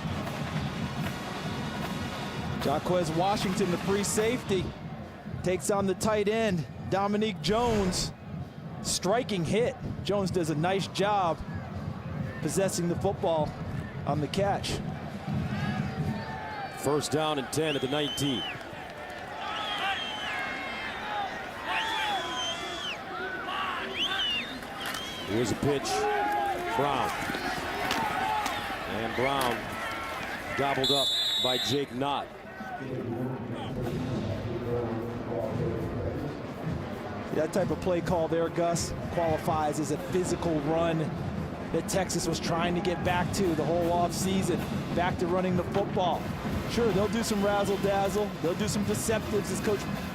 Jaquez Washington, the free safety, takes on the tight end, Dominique Jones. Striking hit. Jones does a nice job possessing the football on the catch. 1st down and 10 at the 19. Here's a pitch. Brown. And Brown gobbled up by Jake Knott. That type of play call there, Gus, qualifies as a physical run that Texas was trying to get back to the whole offseason, back to running the football. Sure, they'll do some razzle-dazzle. They'll do some deceptives, as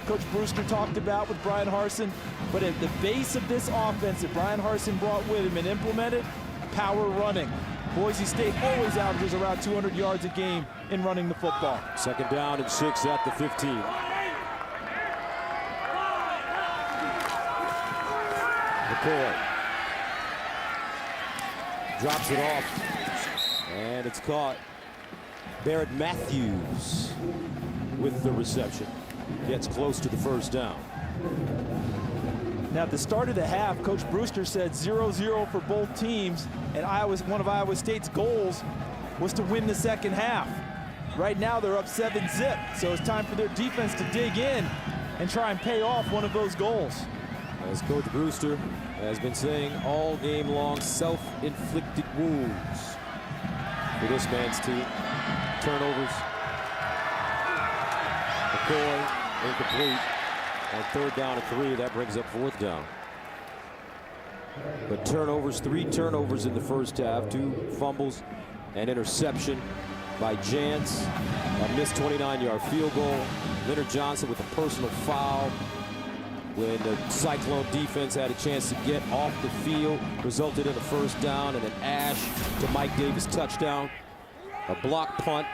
Coach Brewster talked about with Brian Harsin. But at the base of this offense that Brian Harsin brought with him and implemented, power running. Boise State always averages around 200 yards a game in running the football. 2nd down and 6 at the 15. McCoy drops it off, and it's caught. Barrett Matthews with the reception. Gets close to the 1st down. Now, at the start of the half, Coach Brewster said 0-0 for both teams, and one of Iowa State's goals was to win the 2nd half. Right now, they're up 7-zip, so it's time for their defense to dig in and try and pay off one of those goals. As Coach Brewster has been saying all game long, self-inflicted wounds for this man's team. Turnovers. McCoy incomplete. On 3rd down and 3, that brings up 4th down. But turnovers, 3 turnovers in the 1st half, 2 fumbles, an interception by Jantz, a missed 29-yard field goal. Leonard Johnson with a personal foul when the Cyclone defense had a chance to get off the field, resulted in a 1st down and an Ash to Mike Davis touchdown. A block punt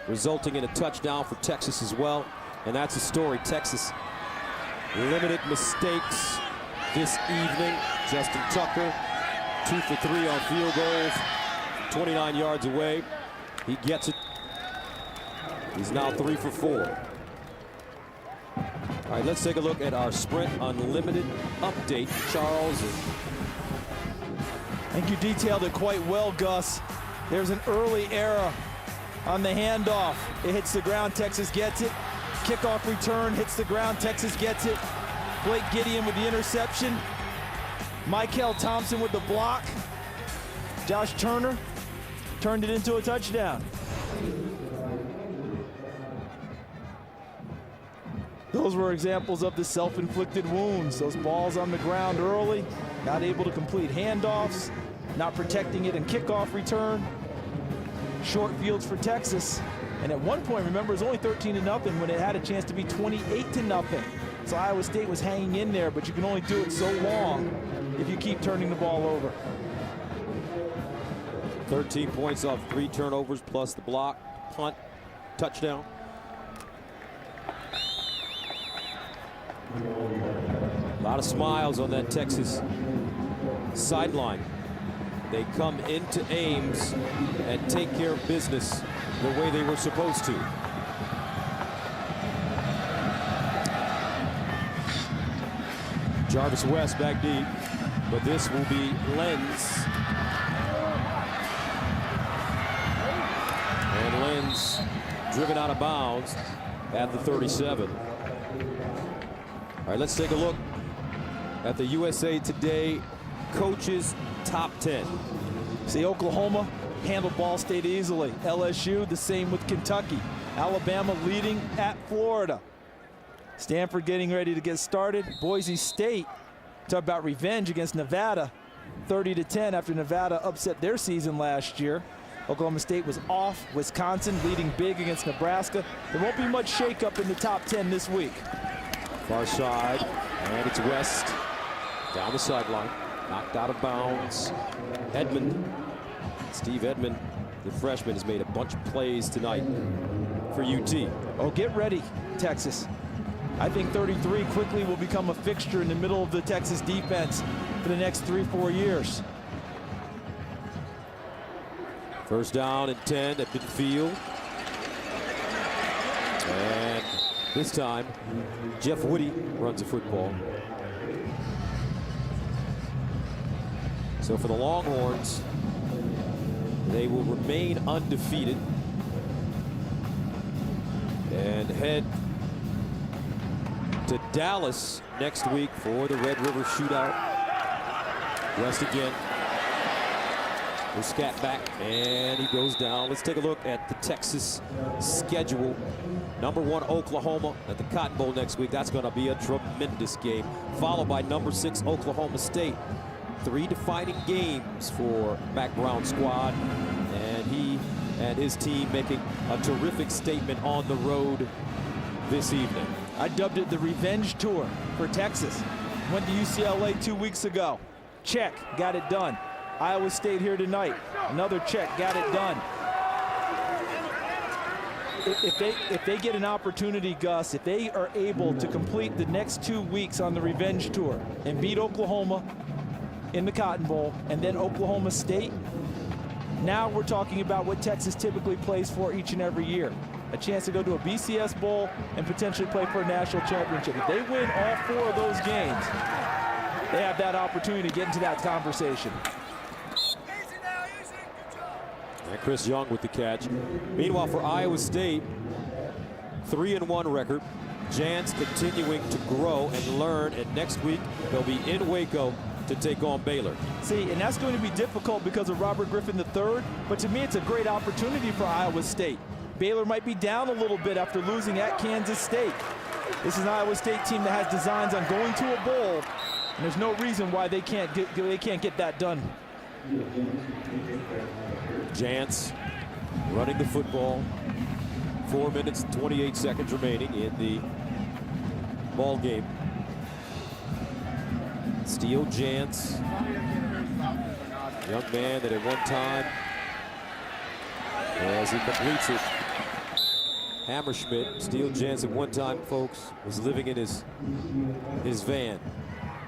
resulting in a touchdown for Texas as well. And that's the story. Texas limited mistakes this evening. Justin Tucker, 2 for 3 on field goals, 29 yards away. He gets it. He's now 3 for 4. All right, let's take a look at our Sprint Unlimited update. Charles. I think you detailed it quite well, Gus. There's an early error on the handoff. It hits the ground, Texas gets it. Kickoff return hits the ground, Texas gets it. Blake Gideon with the interception. Michael Thompson with the block. Josh Turner turned it into a touchdown. Those were examples of the self-inflicted wounds. Those balls on the ground early, not able to complete handoffs, not protecting it in kickoff return. Short fields for Texas. And at one point, remember, it was only 13-0 when it had a chance to be 28-0. So Iowa State was hanging in there, but you can only do it so long if you keep turning the ball over. 13 points off 3 turnovers plus the block, punt, touchdown. A lot of smiles on that Texas sideline. They come into Ames and take care of business the way they were supposed to. Jarvis West back deep, but this will be Lenz. And Lenz driven out of bounds at the 37. All right, let's take a look at the USA Today coaches top 10. See, Oklahoma handled Ball State easily. LSU, the same with Kentucky. Alabama leading at Florida. Stanford getting ready to get started. Boise State, talk about revenge against Nevada, 30-10 after Nevada upset their season last year. Oklahoma State was off. Wisconsin leading big against Nebraska. There won't be much shakeup in the top 10 this week. Far side, and it's West down the sideline, knocked out of bounds. Edmond, Steve Edmond, the freshman, has made a bunch of plays tonight for UT. Oh, get ready, Texas. I think 33 quickly will become a fixture in the middle of the Texas defense for the next 3-4 years. First down and 10 at midfield. And this time, Jeff Woody runs the football. So for the Longhorns, they will remain undefeated and head to Dallas next week for the Red River Shootout. West again. The scat back, and he goes down. Let's take a look at the Texas schedule. Number 1 Oklahoma at the Cotton Bowl next week. That's going to be a tremendous game. Followed by number 6 Oklahoma State. 3 defining games for Mac Brown's squad, and he and his team making a terrific statement on the road this evening. I dubbed it the revenge tour for Texas. Went to UCLA 2 weeks ago. Check, got it done. Iowa State here tonight. Another check, got it done. If they get an opportunity, Gus, if they are able to complete the next 2 weeks on the revenge tour and beat Oklahoma in the Cotton Bowl and then Oklahoma State, now we're talking about what Texas typically plays for each and every year. A chance to go to a BCS Bowl and potentially play for a national championship. If they win all 4 of those games, they have that opportunity to get into that conversation. And Chris Young with the catch. Meanwhile, for Iowa State, 3-1 record. Jans continuing to grow and learn, and next week they'll be in Waco to take on Baylor. See, and that's going to be difficult because of Robert Griffin III, but to me it's a great opportunity for Iowa State. Baylor might be down a little bit after losing at Kansas State. This is an Iowa State team that has designs on going to a bowl, and there's no reason why they can't get that done. Jans running the football. 4 minutes and 28 seconds remaining in the ball game. Steele Jans, young man that at one time, as he completes it, Hammerschmidt, Steele Jans at one time, folks, was living in his van,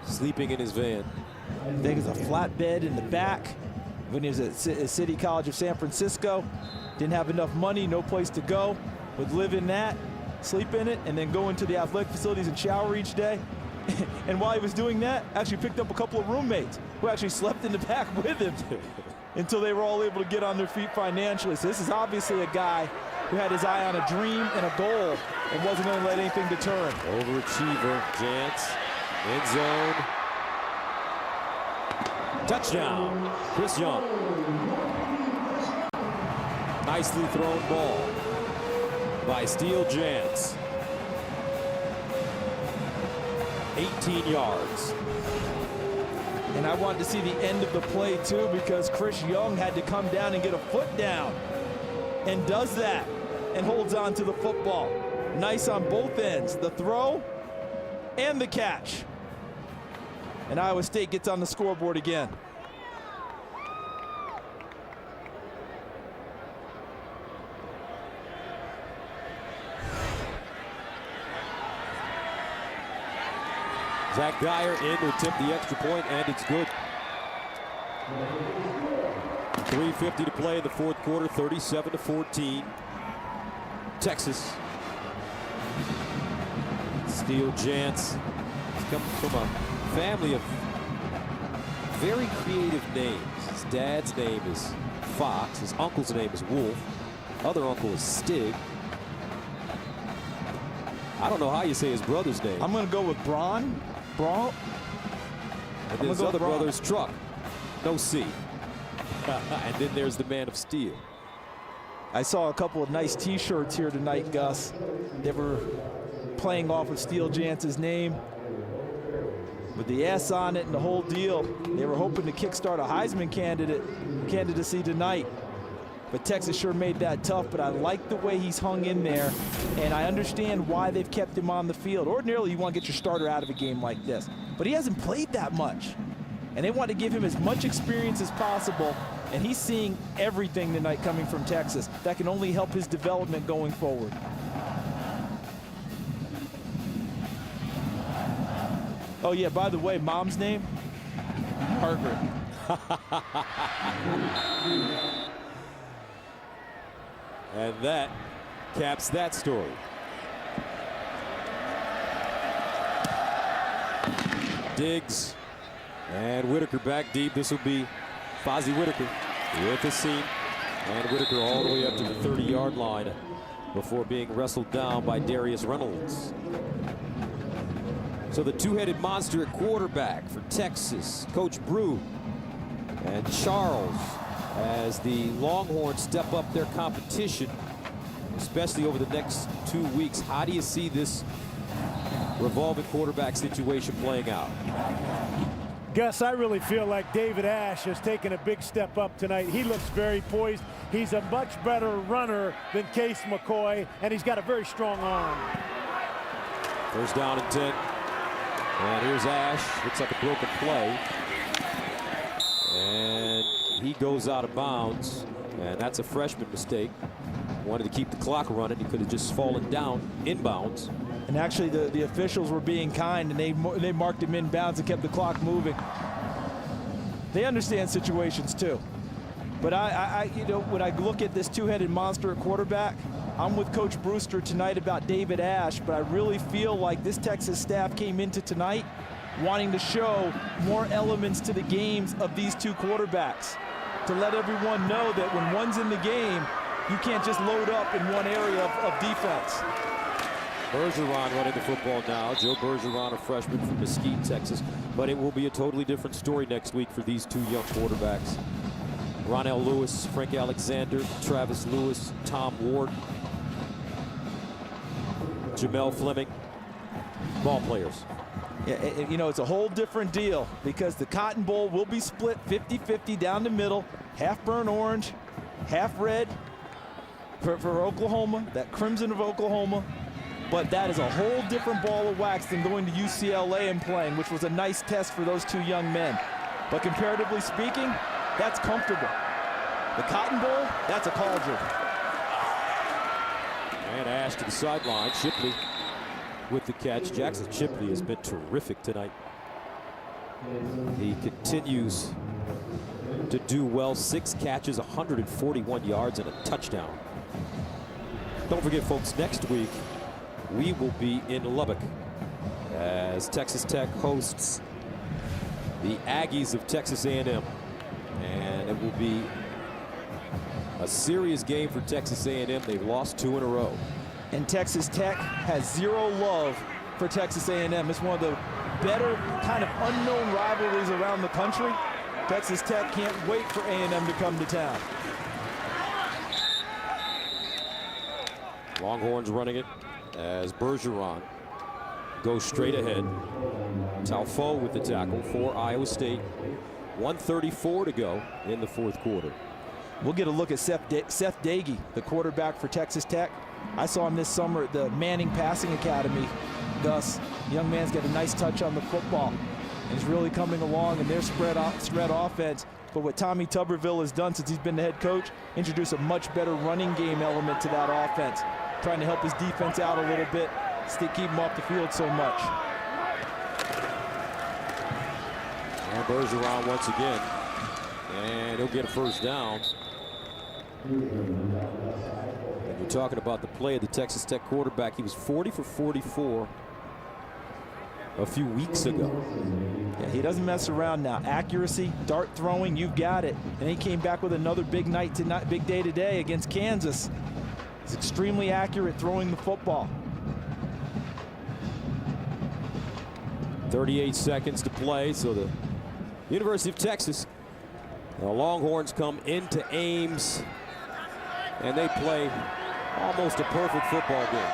sleeping in his van. I think it's a flatbed in the back. When he was at City College of San Francisco, didn't have enough money, no place to go, would live in that, sleep in it, and then go into the athletic facilities and shower each day. And while he was doing that, actually picked up a couple of roommates who actually slept in the back with him until they were all able to get on their feet financially. So this is obviously a guy who had his eye on a dream and a goal and wasn't going to let anything deter him. Overachiever, Jans, end zone. Touchdown, Chris Young. Nicely thrown ball by Steele Jans. 18 yards. And I wanted to see the end of the play too, because Chris Young had to come down and get a foot down, and does that and holds on to the football. Nice on both ends, the throw and the catch. And Iowa State gets on the scoreboard again. Zach Geyer in to attempt the extra point, and it's good. 3:50 to play in the fourth quarter, 37-14. Texas. Steele Jans comes from a family of very creative names. His dad's name is Fox. His uncle's name is Wolf. Other uncle is Stig. I don't know how you say his brother's name. I'm going to go with Braun. Braun. And his other brother's Truck. No C. And then there's the Man of Steel. I saw a couple of nice T-shirts here tonight, Gus. They were playing off of Steel Jantz's name with the S on it and the whole deal. They were hoping to kickstart a Heisman candidacy tonight. But Texas sure made that tough, but I like the way he's hung in there, and I understand why they've kept him on the field. Ordinarily, you want to get your starter out of a game like this, but he hasn't played that much, and they want to give him as much experience as possible, and he's seeing everything tonight coming from Texas. That can only help his development going forward. Oh, yeah, by the way, mom's name? Margaret. And that caps that story. Diggs and Whitaker back deep. This will be Fozzie Whitaker with the seam. And Whitaker all the way up to the 30-yard line before being wrestled down by Darius Reynolds. So the two-headed monster at quarterback for Texas, Coach Brew and Charles, as the Longhorns step up their competition, especially over the next 2 weeks. How do you see this revolving quarterback situation playing out? Gus, I really feel like David Ash has taken a big step up tonight. He looks very poised. He's a much better runner than Case McCoy, and he's got a very strong arm. First down and 10. And here's Ash. Looks like a broken play. And he goes out of bounds, and that's a freshman mistake. Wanted to keep the clock running. He could have just fallen down inbounds. And actually, the officials were being kind, and they marked him inbounds and kept the clock moving. They understand situations too. But you know, when I look at this two-headed monster at quarterback, I'm with Coach Brewster tonight about David Ash, but I really feel like this Texas staff came into tonight wanting to show more elements to the games of these two quarterbacks, to let everyone know that when one's in the game, you can't just load up in one area of defense. Bergeron running the football now. Joe Bergeron, a freshman from Mesquite, Texas. But it will be a totally different story next week for these two young quarterbacks. Ronell Lewis, Frank Alexander, Travis Lewis, Tom Ward, Jamel Fleming, ball players. Yeah, you know, it's a whole different deal because the Cotton Bowl will be split 50-50 down the middle, half burnt orange, half red for Oklahoma, that crimson of Oklahoma. But that is a whole different ball of wax than going to UCLA and playing, which was a nice test for those two young men. But comparatively speaking, that's comfortable. The Cotton Bowl, that's a cauldron. And Ash to the sideline. Shipley with the catch. Jackson Shipley has been terrific tonight. He continues to do well. 6 catches, 141 yards, and a touchdown. Don't forget, folks, next week we will be in Lubbock as Texas Tech hosts the Aggies of Texas A&M. And it will be a serious game for Texas A&M. They've lost 2 in a row. And Texas Tech has zero love for Texas A&M. It's one of the better kind of unknown rivalries around the country. Texas Tech can't wait for A&M to come to town. Longhorns running it as Bergeron goes straight ahead. Talfo with the tackle for Iowa State. 1:34 to go in the fourth quarter. We'll get a look at Seth Dagey, the quarterback for Texas Tech. I saw him this summer at the Manning Passing Academy. Gus, young man's got a nice touch on the football. He's really coming along in their spread offense. But what Tommy Tuberville has done since he's been the head coach, introduce a much better running game element to that offense, trying to help his defense out a little bit, keep him off the field so much. And Bergeron once again, and he'll get a first down. And you're talking about the play of the Texas Tech quarterback. He was 40 for 44 a few weeks ago. Yeah, he doesn't mess around now. Accuracy, dart throwing, you've got it. And he came back with another big night tonight, big day today against Kansas. He's extremely accurate throwing the football. 38 seconds to play, so the University of Texas, the Longhorns come into Ames, and they play almost a perfect football game.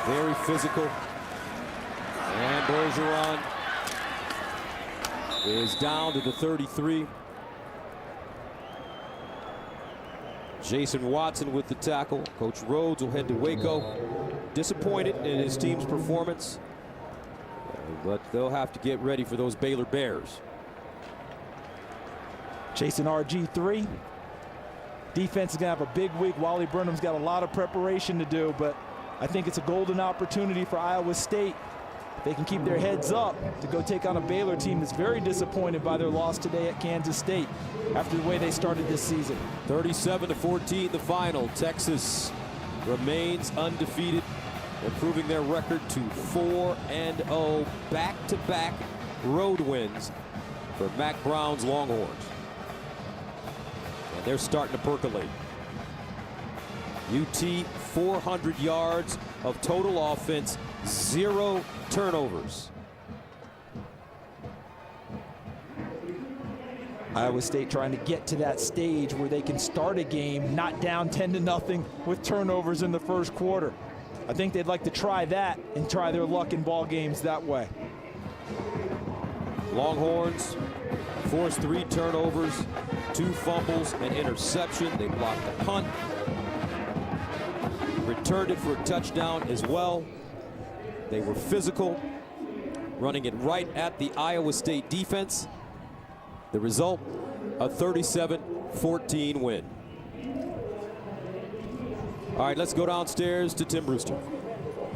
Very physical. And Bergeron is down to the 33. Jason Watson with the tackle. Coach Rhodes will head to Waco. Disappointed in his team's performance, but they'll have to get ready for those Baylor Bears. Chasing RG3. Defense is going to have a big week. Wally Burnham's got a lot of preparation to do, but I think it's a golden opportunity for Iowa State. They can keep their heads up to go take on a Baylor team that's very disappointed by their loss today at Kansas State after the way they started this season. 37-14 the final. Texas remains undefeated, improving their record to 4-0, back-to-back road wins for Mack Brown's Longhorns. And they're starting to percolate. UT 400 yards of total offense, 0 turnovers. Iowa State trying to get to that stage where they can start a game not down 10-0 with turnovers in the first quarter. I think they'd like to try that and try their luck in ball games that way. Longhorns forced 3 turnovers, 2 fumbles, an interception. They blocked the punt, returned it for a touchdown as well. They were physical, running it right at the Iowa State defense. The result, a 37-14 win. All right, let's go downstairs to Tim Brewster.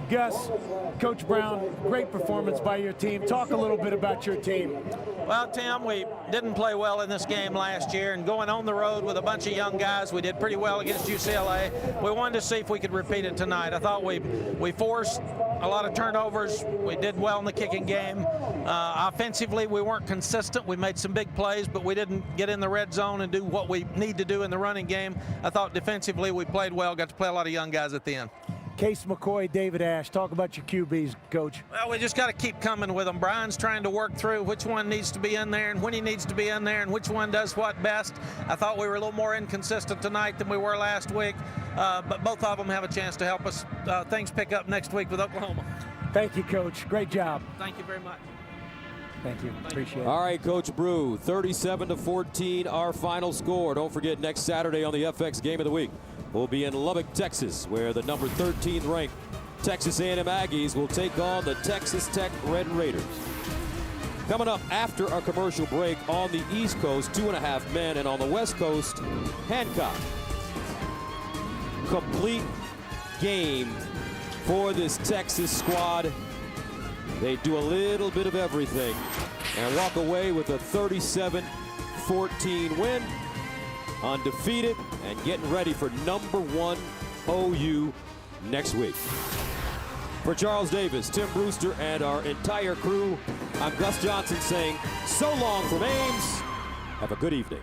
Gus, Coach Brown, great performance by your team. Talk a little bit about your team. Well, Tim, we didn't play well in this game last year, and going on the road with a bunch of young guys, we did pretty well against UCLA. We wanted to see if we could repeat it tonight. I thought we forced a lot of turnovers. We did well in the kicking game. Offensively, we weren't consistent. We made some big plays, but we didn't get in the red zone and do what we need to do in the running game. I thought defensively we played well, got to play a lot of young guys at the end. Case McCoy, David Ash, talk about your QBs, Coach. Well, we just got to keep coming with them. Brian's trying to work through which one needs to be in there and when he needs to be in there and which one does what best. I thought we were a little more inconsistent tonight than we were last week, but both of them have a chance to help us. Things pick up next week with Oklahoma. Thank you, Coach. Great job. Thank you very much. Thank you. Appreciate it. All right, Coach Brew, 37-14 our final score. Don't forget, next Saturday on the FX Game of the Week, we'll be in Lubbock, Texas, where the number 13th ranked Texas A&M Aggies will take on the Texas Tech Red Raiders. Coming up after our commercial break on the East Coast, 2.5 men, and on the West Coast, Hancock. Complete game for this Texas squad. They do a little bit of everything and walk away with a 37-14 win, undefeated, and getting ready for #1 OU next week. For Charles Davis, Tim Brewster, and our entire crew, I'm Gus Johnson saying so long from Ames. Have a good evening.